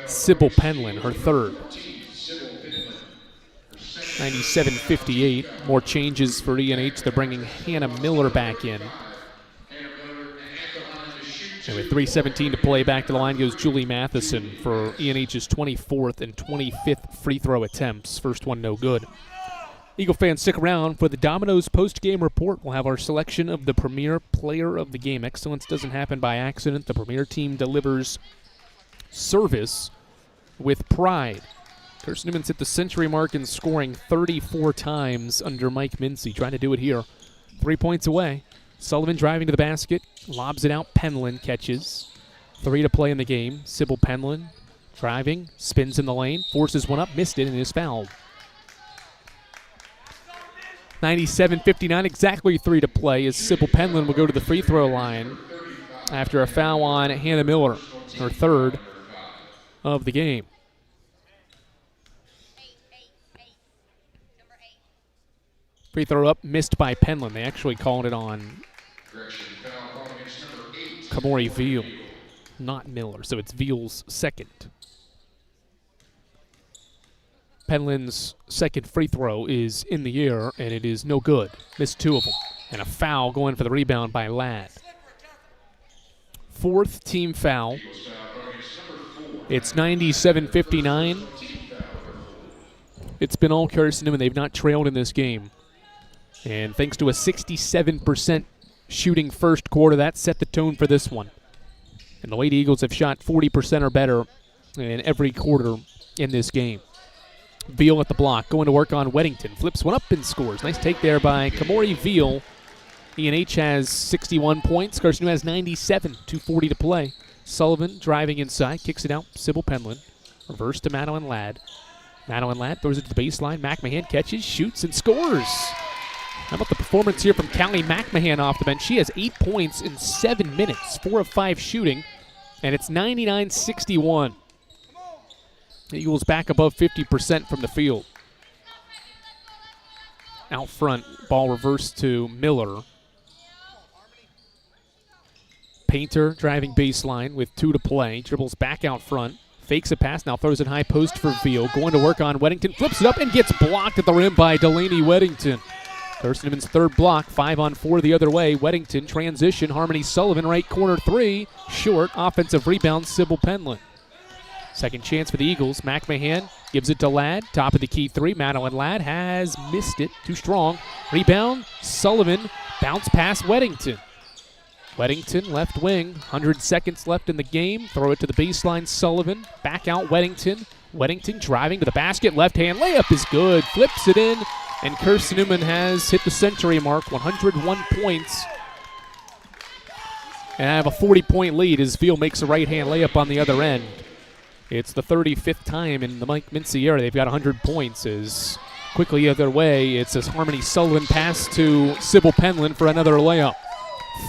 Sybil Penland, her third. 97-58. More changes for E&H. They're bringing Hannah Miller back in. And with 3:17 to play, back to the line goes Julie Matheson for E&H's 24th and 25th free throw attempts. First one no good. Eagle fans, stick around for the Domino's post-game report. We'll have our selection of the premier player of the game. Excellence doesn't happen by accident. The premier team delivers service with pride. Carson-Newman's hit the century mark in scoring 34 times under Mike Mincy. Trying to do it here. 3 points away. Sullivan driving to the basket. Lobs it out. Penland catches. 3 to play in the game. Sybil Penland driving. Spins in the lane. Forces one up. Missed it and is fouled. 97-59. Exactly 3 to play as Sybil Penland will go to the free throw line after a foul on Hannah Miller. Her third of the game. Free throw up, missed by Penland. They actually called it on Kamori Veal, not Miller, so it's Veal's second. Penland's second free throw is in the air, and it is no good. Missed 2 of them. And a foul going for the rebound by Ladd. Fourth team foul. It's 97-59. It's been all Carson-Newman. They've not trailed in this game. And thanks to a 67% shooting first quarter, that set the tone for this one. And the Lady Eagles have shot 40% or better in every quarter in this game. Veal at the block, going to work on Weddington. Flips one up and scores. Nice take there by Kamori Veal. E&H has 61 points. Carson-Newman has 97, 2:40 to play. Sullivan driving inside, kicks it out. Sybil Penland. Reverse to Madeline Ladd. Madeline Ladd throws it to the baseline. McMahon catches, shoots, and scores. How about the performance here from Callie McMahon off the bench? She has 8 points in 7 minutes, 4 of 5 shooting, and it's 99-61. The Eagles back above 50% from the field. Out front, ball reversed to Miller. Painter driving baseline with 2 to play. Dribbles back out front. Fakes a pass, now throws it high post for Veal. Going to work on Weddington. Flips it up and gets blocked at the rim by Delaney Weddington. Carson-Newman's third block, 5-on-4 the other way. Weddington, transition. Harmony Sullivan, right corner 3. Short, offensive rebound, Sybil Penland. Second chance for the Eagles. McMahon gives it to Ladd. Top of the key 3. Madeline Ladd has missed it. Too strong. Rebound, Sullivan. Bounce pass, Weddington. Weddington, left wing, 100 seconds left in the game. Throw it to the baseline, Sullivan. Back out, Weddington. Weddington driving to the basket. Left-hand layup is good. Flips it in, and Carson-Newman has hit the century mark, 101 points. And I have a 40-point lead as Veal makes a right-hand layup on the other end. It's the 35th time in the Mike Mincy era they've got 100 points. As quickly the other way, it's a Harmony Sullivan pass to Sybil Penland for another layup.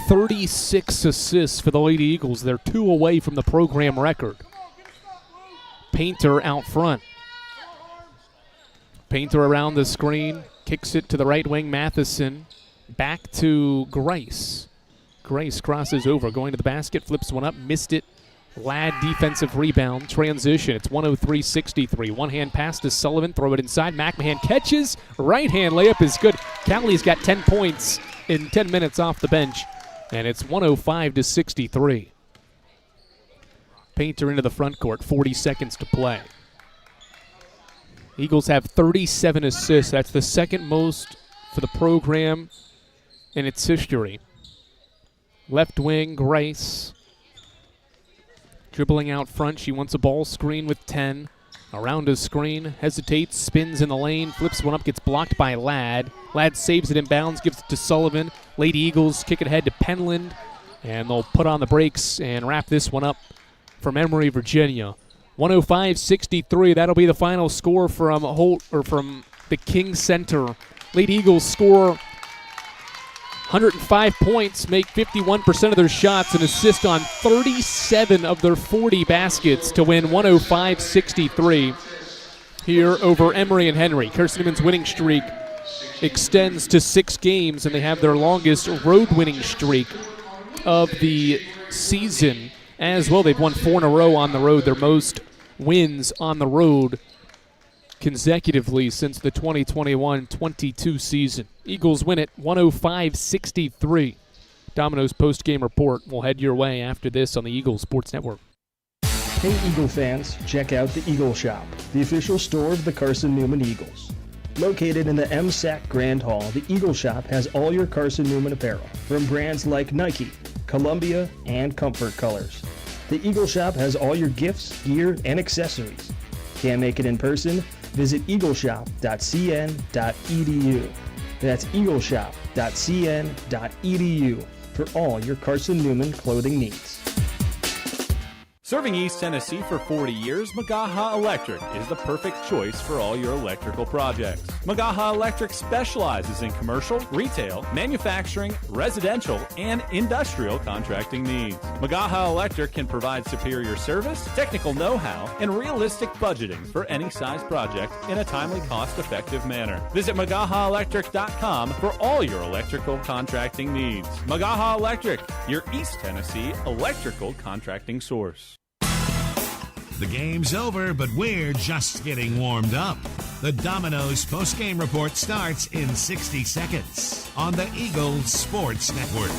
36 assists for the Lady Eagles. They're 2 away from the program record. Painter out front. Painter around the screen. Kicks it to the right wing, Matheson. Back to Grace. Grace crosses over, going to the basket, flips one up, missed it. Ladd defensive rebound, transition. It's 103-63. One-hand pass to Sullivan, throw it inside. McMahon catches, right-hand layup is good. Callie's got 10 points in 10 minutes off the bench, and it's 105-63. Painter into the front court, 40 seconds to play. Eagles have 37 assists. That's the second most for the program in its history. Left wing, Grace. Dribbling out front, she wants a ball screen with 10. Around a screen, hesitates, spins in the lane, flips one up, gets blocked by Ladd. Ladd saves it in bounds, gives it to Sullivan. Lady Eagles kick it ahead to Penland, and they'll put on the brakes and wrap this one up from Emory, Virginia. 105-63, that'll be the final score from Holt, or from the King Center. Lady Eagles score 105 points, make 51% of their shots, and assist on 37 of their 40 baskets to win 105-63 here over Emory and Henry. Carson-Newman's winning streak extends to 6 games, and they have their longest road winning streak of the season as well. They've won 4 in a row on the road, their most wins on the road consecutively since the 2021-22 season. Eagles win it 105-63. Domino's post-game report will head your way after this on the Eagles Sports Network. Hey Eagle fans, check out the Eagle Shop, the official store of the Carson-Newman Eagles. Located in the MSAC Grand Hall, the Eagle Shop has all your Carson-Newman apparel from brands like Nike, Columbia, and Comfort Colors. The Eagle Shop has all your gifts, gear, and accessories. Can't make it in person? Visit eagleshop.cn.edu. That's eagleshop.cn.edu for all your Carson-Newman clothing needs. Serving East Tennessee for 40 years, Magaha Electric is the perfect choice for all your electrical projects. Magaha Electric specializes in commercial, retail, manufacturing, residential, and industrial contracting needs. Magaha Electric can provide superior service, technical know-how, and realistic budgeting for any size project in a timely, cost-effective manner. Visit MagahaElectric.com for all your electrical contracting needs. Magaha Electric, your East Tennessee electrical contracting source. The game's over, but we're just getting warmed up. The Domino's post-game report starts in 60 seconds on the Eagles Sports Network.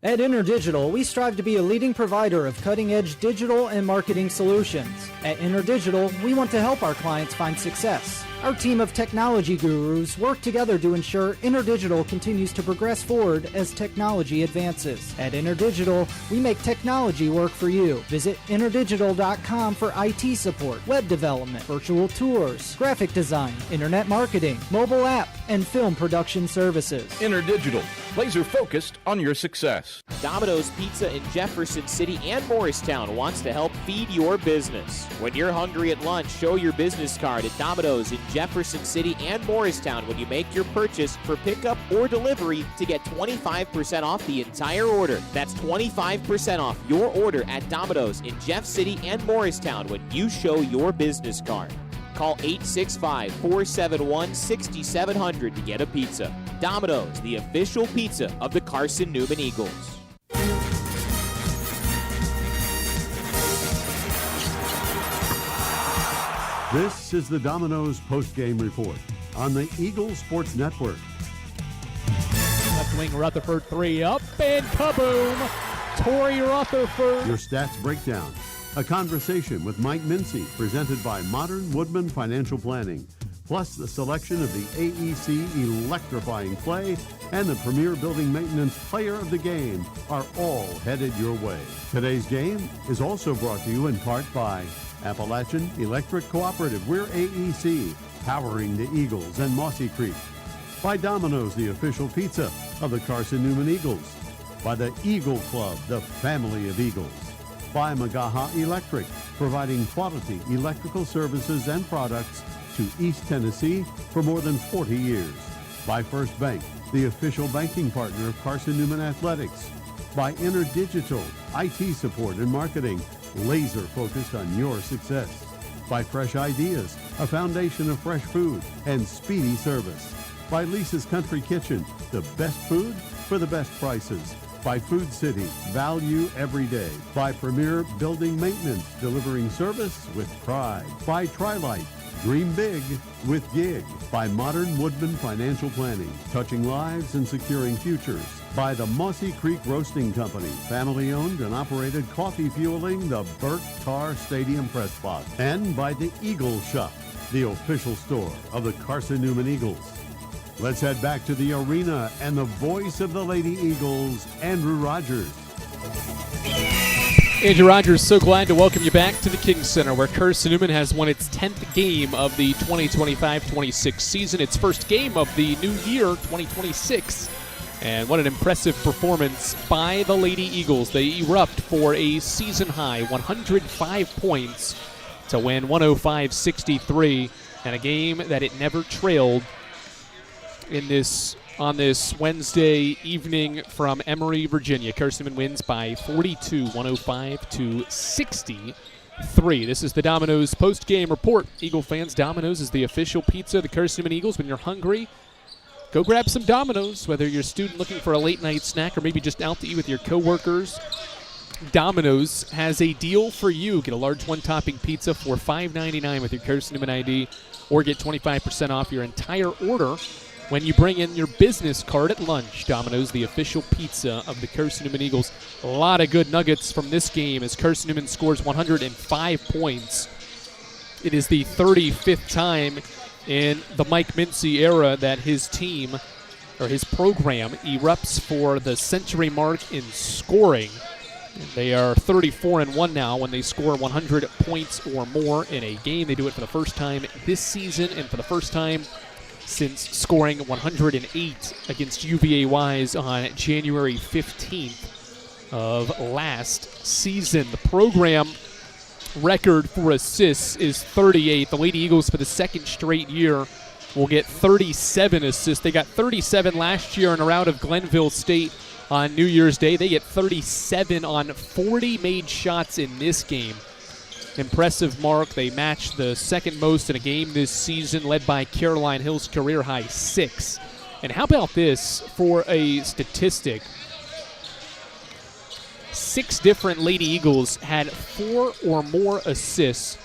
At InterDigital, we strive to be a leading provider of cutting-edge digital and marketing solutions. At InterDigital, we want to help our clients find success. Our team of technology gurus work together to ensure InterDigital continues to progress forward as technology advances. At InterDigital, we make technology work for you. Visit interdigital.com for IT support, web development, virtual tours, graphic design, internet marketing, mobile app, and film production services. InterDigital, laser focused on your success. Domino's Pizza in Jefferson City and Morristown wants to help feed your business. When you're hungry at lunch, show your business card at Domino's in Jefferson City and Morristown when you make your purchase for pickup or delivery to get 25% off the entire order. That's 25% off your order at Domino's in Jeff City and Morristown when you show your business card. Call 865-471-6700 to get a pizza. Domino's, the official pizza of the Carson-Newman Eagles. This is the Domino's post-game report on the Eagles Sports Network. Left wing Rutherford, three up, and kaboom! Torrey Rutherford. Your stats breakdown. A conversation with Mike Mincy, presented by Modern Woodman Financial Planning. Plus the selection of the AEC electrifying play and the Premier Building Maintenance Player of the Game are all headed your way. Today's game is also brought to you in part by Appalachian Electric Cooperative. We're AEC, powering the Eagles and Mossy Creek. By Domino's, the official pizza of the Carson-Newman Eagles. By the Eagle Club, the family of Eagles. By Magaha Electric, providing quality electrical services and products to East Tennessee for more than 40 years. By First Bank, the official banking partner of Carson-Newman Athletics. By InterDigital, IT support and marketing, laser focused on your success. By Fresh Ideas, a foundation of fresh food and speedy service. By Lisa's Country Kitchen, the best food for the best prices. By Food City, value every day. By Premier Building Maintenance, delivering service with pride. By Trilight, dream big with gig. By Modern Woodman Financial Planning, touching lives and securing futures. By the Mossy Creek Roasting Company, family owned and operated, coffee fueling the Burt Carr Stadium press box. And by the Eagle Shop, the official store of the Carson-Newman Eagles. Let's head back to the arena and the voice of the Lady Eagles, Andrew Rogers. Andrew Rogers, so glad to welcome you back to the King Center, where Carson-Newman has won its 10th game of the 2025-26 season, its first game of the new year, 2026. And what an impressive performance by the Lady Eagles. They erupt for a season-high 105 points to win 105-63, and a game that it never trailed on this Wednesday evening from Emory, Virginia. Carson-Newman wins by 42, 105-63. This is the Domino's post-game report. Eagle fans, Domino's is the official pizza of the Carson-Newman Eagles. When you're hungry, go grab some Domino's, whether you're a student looking for a late-night snack or maybe just out to eat with your coworkers. Domino's has a deal for you. Get a large one-topping pizza for $5.99 with your Carson-Newman ID, or get 25% off your entire order when you bring in your business card at lunch. Domino's, the official pizza of the Carson-Newman Eagles. A lot of good nuggets from this game as Carson-Newman scores 105 points. It is the 35th time in the Mike Mincy era that his team, or his program, erupts for the century mark in scoring. They are 34-1 now when they score 100 points or more in a game. They do it for the first time this season and for the first time since scoring 108 against UVA-Wise on January 15th of last season. The program record for assists is 38. The Lady Eagles, for the second straight year, will get 37 assists. They got 37 last year in a rout of Glenville State on New Year's Day. They get 37 on 40 made shots in this game. Impressive mark. They match the second most in a game this season, led by Caroline Hill's career-high 6. And how about this for a statistic? 6 different Lady Eagles had 4 or more assists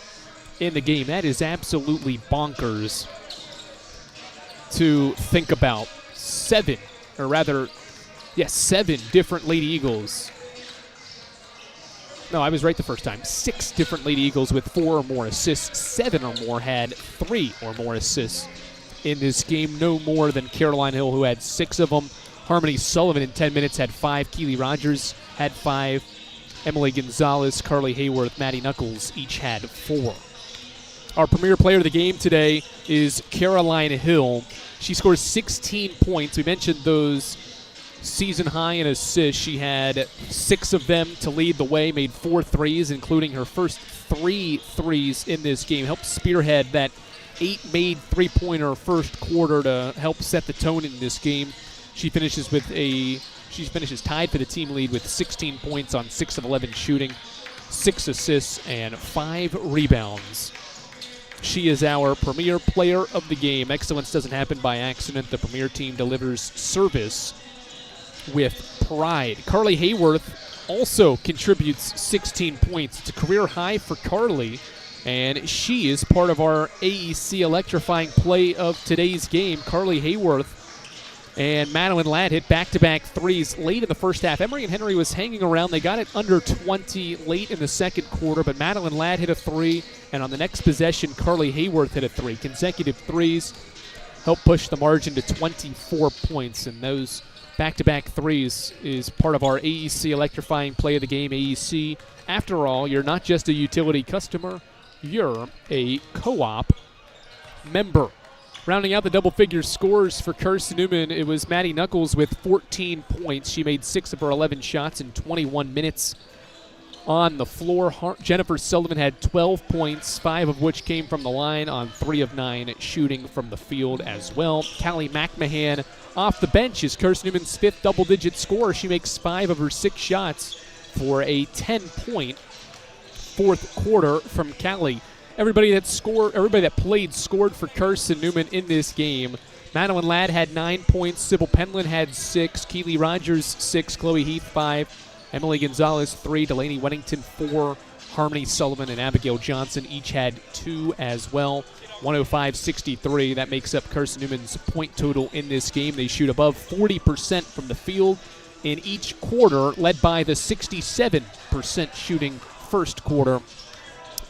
in the game. That is absolutely bonkers to think about. 7, or rather 7 different Lady Eagles. No, I was right the first time. 6 different Lady Eagles with 4 or more assists. 7 or more had 3 or more assists in this game. No more than Caroline Hill, who had 6 of them. Harmony Sullivan in 10 minutes had 5. Keely Rogers had 5. Emily Gonzalez, Carly Hayworth, Maddie Knuckles each had 4. Our premier player of the game today is Caroline Hill. She scores 16 points. We mentioned those season high in assists. She had 6 of them to lead the way, made 4 threes, including her first 3 threes in this game. Helped spearhead that 8-made three-pointer first quarter to help set the tone in this game. She finishes tied for the team lead with 16 points on 6 of 11 shooting, 6 assists, and 5 rebounds. She is our premier player of the game. Excellence doesn't happen by accident. The premier team delivers service with pride. Carly Hayworth also contributes 16 points. It's a career high for Carly, and she is part of our AEC electrifying play of today's game. Carly Hayworth and Madeline Ladd hit back-to-back threes late in the first half. Emory and Henry was hanging around. They got it under 20 late in the second quarter, but Madeline Ladd hit a 3, and on the next possession, Carly Hayworth hit a 3. Consecutive threes helped push the margin to 24 points, and those back-to-back threes is part of our AEC electrifying play of the game. AEC, after all, you're not just a utility customer, you're a co-op member. Rounding out the double-figure scores for Carson-Newman, it was Maddie Knuckles with 14 points. She made 6 of her 11 shots in 21 minutes on the floor. Jennifer Sullivan had 12 points, 5 of which came from the line on 3 of 9 shooting from the field as well. Callie McMahon off the bench is Carson-Newman's 5th double-digit scorer. She makes 5 of her 6 shots for a 10-point fourth quarter from Callie. Everybody that played scored for Carson-Newman in this game. Madeline Ladd had 9 points. Sybil Penland had 6. Keely Rogers, 6. Chloe Heath, 5. Emily Gonzalez, 3. Delaney Weddington, 4. Harmony Sullivan and Abigail Johnson each had 2 as well. 105-63. That makes up Carson-Newman's point total in this game. They shoot above 40% from the field in each quarter, led by the 67% shooting first quarter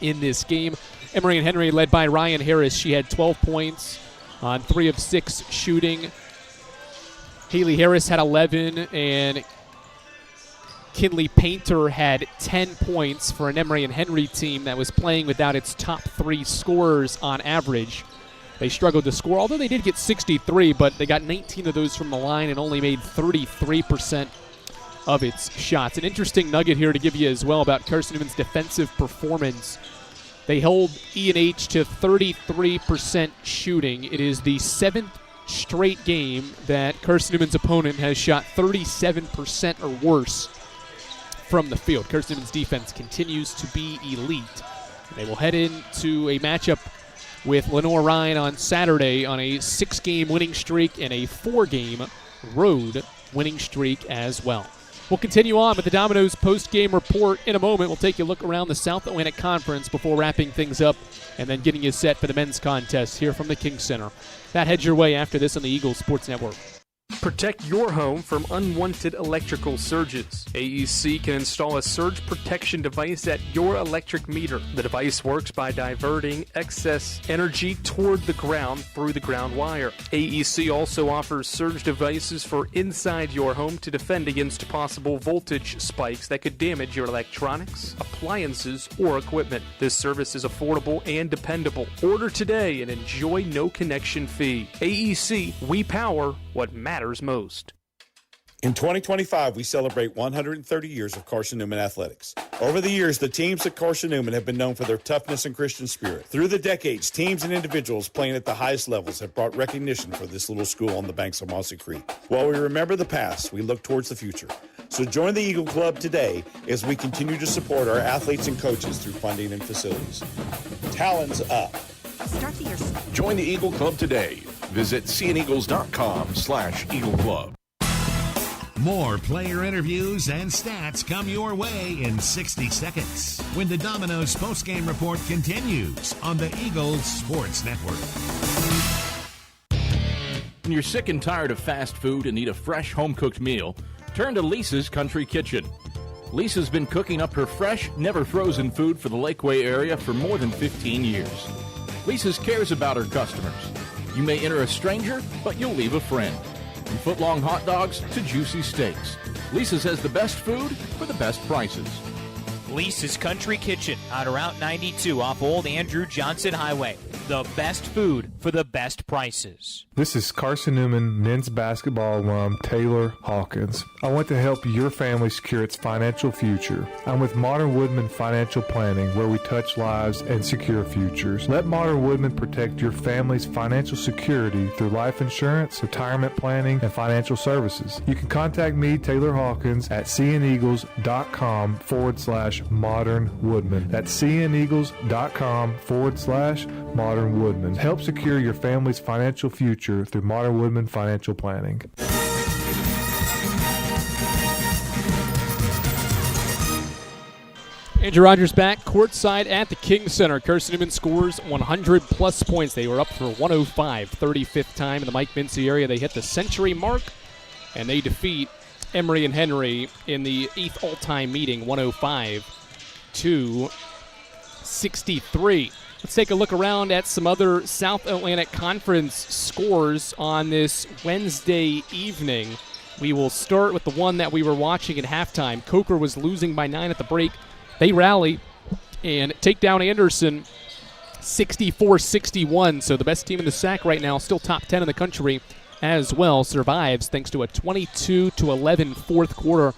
in this game. Emory and Henry led by Ryan Harris. She had 12 points on 3 of 6 shooting. Haley Harris had 11, and Kinley Painter had 10 points for an Emory and Henry team that was playing without its top 3 scorers on average. They struggled to score, although they did get 63, but they got 19 of those from the line and only made 33% of its shots. An interesting nugget here to give you as well about Carson-Newman's defensive performance. They hold E&H to 33% shooting. It is the 7th straight game that Carson-Newman's opponent has shot 37% or worse from the field. Carson-Newman's defense continues to be elite. They will head into a matchup with Lenore Ryan on Saturday on a 6-game winning streak and a 4-game road winning streak as well. We'll continue on with the Domino's post-game report in a moment. We'll take a look around the South Atlantic Conference before wrapping things up and then getting you set for the men's contest here from the King Center. That heads your way after this on the Eagles Sports Network. Protect your home from unwanted electrical surges. AEC can install a surge protection device at your electric meter. The device works by diverting excess energy toward the ground through the ground wire. AEC also offers surge devices for inside your home to defend against possible voltage spikes that could damage your electronics, appliances, or equipment. This service is affordable and dependable. Order today and enjoy no connection fee. AEC, we power what matters most. In 2025, we celebrate 130 years of Carson-Newman athletics. Over the years, the teams at Carson-Newman have been known for their toughness and Christian spirit. Through the decades, teams and individuals playing at the highest levels have brought recognition for this little school on the banks of Mossy Creek. While we remember the past, we look towards the future. So join the Eagle Club today as we continue to support our athletes and coaches through funding and facilities. Talons up. Start the year. Join the Eagle Club today. Visit cneagles.com/Eagle Club. More player interviews and stats come your way in 60 seconds when the Domino's postgame report continues on the Eagles Sports Network. When you're sick and tired of fast food and need a fresh home-cooked meal, turn to Lisa's Country Kitchen. Lisa's been cooking up her fresh, never-frozen food for the Lakeway area for more than 15 years. Lisa's cares about her customers. You may enter a stranger, but you'll leave a friend. From foot-long hot dogs to juicy steaks, Lisa's has the best food for the best prices. Lisa's Country Kitchen on Route 92 off Old Andrew Johnson Highway. The best food for the best prices. This is Carson-Newman men's basketball alum Taylor Hawkins. I want to help your family secure its financial future. I'm with Modern Woodman Financial Planning, where we touch lives and secure futures. Let Modern Woodman protect your family's financial security through life insurance, retirement planning, and financial services. You can contact me, Taylor Hawkins, at cneagles.com/Modern Woodman. That's cneagles.com/Modern Woodman. Help secure your family's financial future through Modern Woodman Financial Planning. Andrew Rogers back courtside at the King Center. Carson-Newman scores 100-plus points. They were up for 105, 35th time in the Mike Mincy area. They hit the century mark, and they defeat Emory and Henry in the 8th all-time meeting, 105-63. Let's take a look around at some other South Atlantic Conference scores on this Wednesday evening. We will start with the one that we were watching at halftime. Coker was losing by 9 at the break. They rally and take down Anderson 64-61. So the best team in the SAC right now, still top 10 in the country as well, survives thanks to a 22-11 fourth quarter.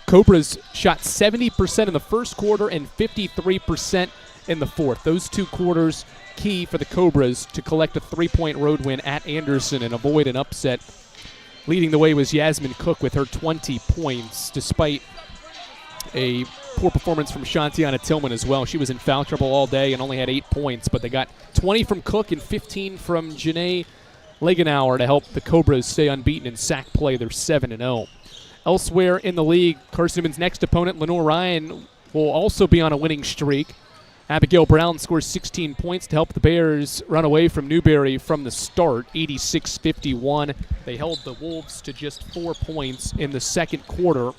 Cobras shot 70% in the first quarter and 53% in the fourth. Those 2 quarters key for the Cobras to collect a 3-point road win at Anderson and avoid an upset. Leading the way was Yasmin Cook with her 20 points, despite a poor performance from Shantiana Tillman as well. She was in foul trouble all day and only had 8 points, but they got 20 from Cook and 15 from Janae Legenauer to help the Cobras stay unbeaten in SAC play. They're 7-0. Elsewhere in the league, Carson-Newman's next opponent, Lenore Ryan, will also be on a winning streak. Abigail Brown scores 16 points to help the Bears run away from Newberry from the start, 86-51. They held the Wolves to just 4 points in the second quarter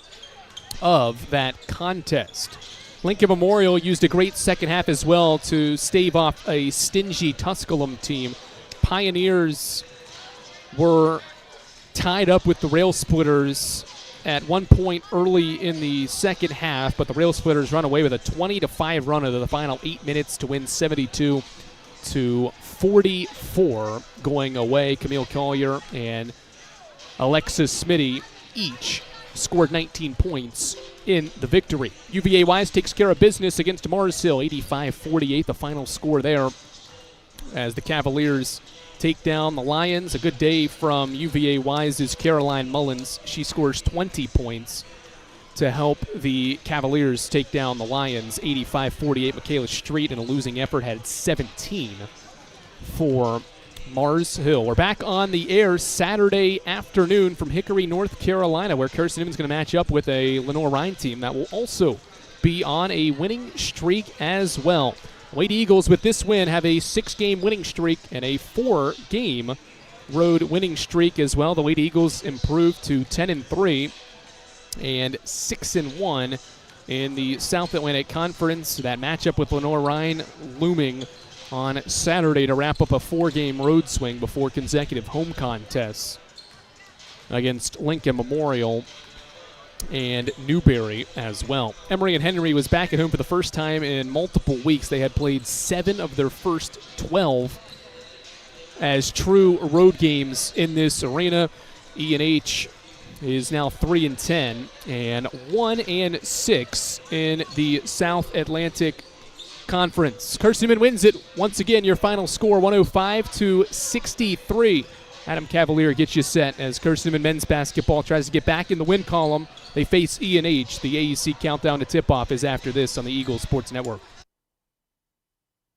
of that contest. Lincoln Memorial used a great second half as well to stave off a stingy Tusculum team. Pioneers were tied up with the Rail Splitters at one point early in the second half, but the Rail Splitters run away with a 20-5 run into the final 8 minutes to win 72-44 going away. Camille Collier and Alexis Smitty each scored 19 points in the victory. UVA Wise takes care of business against Mars Hill, 85-48, the final score there, as the Cavaliers take down the Lions. A good day from UVA Wise's Caroline Mullins. She scores 20 points to help the Cavaliers take down the Lions, 85-48. Michaela Street, in a losing effort, had 17 for Mars Hill. We're back on the air Saturday afternoon from Hickory, North Carolina, where Carson-Newman's going to match up with a Lenore Ryan team that will also be on a winning streak as well. Lady Eagles, with this win, have a 6-game winning streak and a 4-game road winning streak as well. The Lady Eagles improved to 10-3 and 6-1 in the South Atlantic Conference. That matchup with Lenore Ryan looming on Saturday to wrap up a 4-game road swing before consecutive home contests against Lincoln Memorial and Newberry as well. Emory and Henry was back at home for the first time in multiple weeks. They had played 7 of their first 12 as true road games in this arena. E&H is now 3-10 and 1-6 in the South Atlantic Conference. Carson-Newman wins it once again. Your final score, 105-63. Adam Cavalier gets you set as Carson-Newman men's basketball tries to get back in the win column. They face E&H. The AEC countdown to tip-off is after this on the Eagles Sports Network.